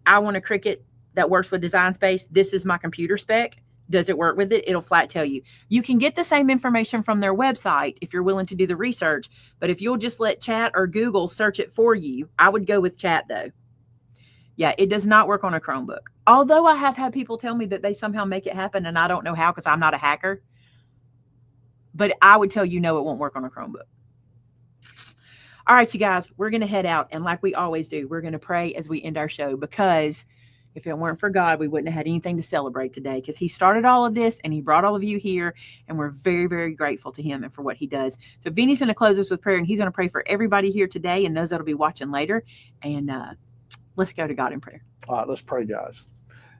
I want a Cricut that works with Design Space. This is my computer spec. Does it work with it? It'll flat tell you. You can get the same information from their website if you're willing to do the research. But if you'll just let Chat or Google search it for you, I would go with Chat though. Yeah, it does not work on a Chromebook. Although I have had people tell me that they somehow make it happen, and I don't know how, because I'm not a hacker. But I would tell you, no, it won't work on a Chromebook. All right, you guys, we're going to head out. And like we always do, we're going to pray as we end our show, because if it weren't for God, we wouldn't have had anything to celebrate today, because he started all of this and he brought all of you here, and we're very, very grateful to him and for what he does. So Vinnie's going to close us with prayer, and he's going to pray for everybody here today and those that'll be watching later. And let's go to God in prayer. All right, let's pray, guys.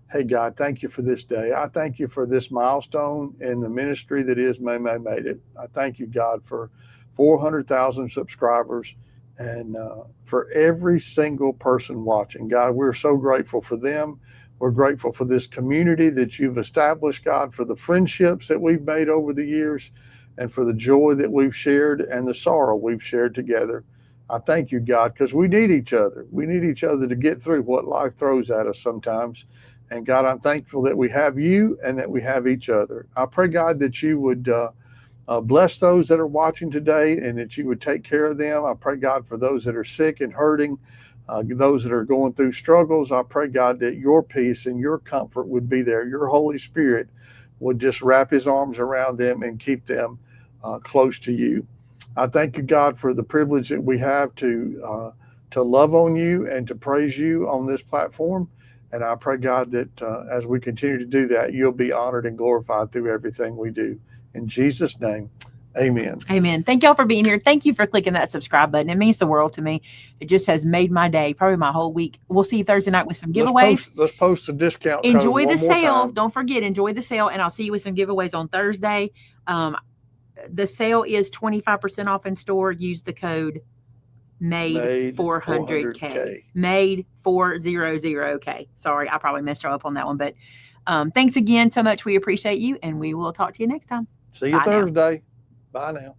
Hey, God, thank you for this day. I thank you for this milestone in the ministry that is May Made It. I thank you, God, for 400,000 subscribers and for every single person watching. God, we're so grateful for them. We're grateful for this community that you've established, God, for the friendships that we've made over the years and for the joy that we've shared and the sorrow we've shared together. I thank you, God, because we need each other. We need each other to get through what life throws at us sometimes. And God, I'm thankful that we have you and that we have each other. I pray, God, that you would bless those that are watching today and that you would take care of them. I pray, God, for those that are sick and hurting, those that are going through struggles. I pray, God, that your peace and your comfort would be there. Your Holy Spirit would just wrap his arms around them and keep them close to you. I thank you, God, for the privilege that we have to love on you and to praise you on this platform. And I pray, God, that as we continue to do that, you'll be honored and glorified through everything we do. In Jesus' name, amen. Amen. Thank y'all for being here. Thank you for clicking that subscribe button. It means the world to me. It just has made my day, probably my whole week. We'll see you Thursday night with some giveaways. Let's post the discount code Enjoy one the more sale. time. Don't forget, enjoy the sale. And I'll see you with some giveaways on Thursday. The sale is 25% off in store. Use the code made 400K. Made 400K. Sorry, I probably messed you up on that one. But thanks again so much. We appreciate you. And we will talk to you next time. See you Bye now. Thursday. Bye now.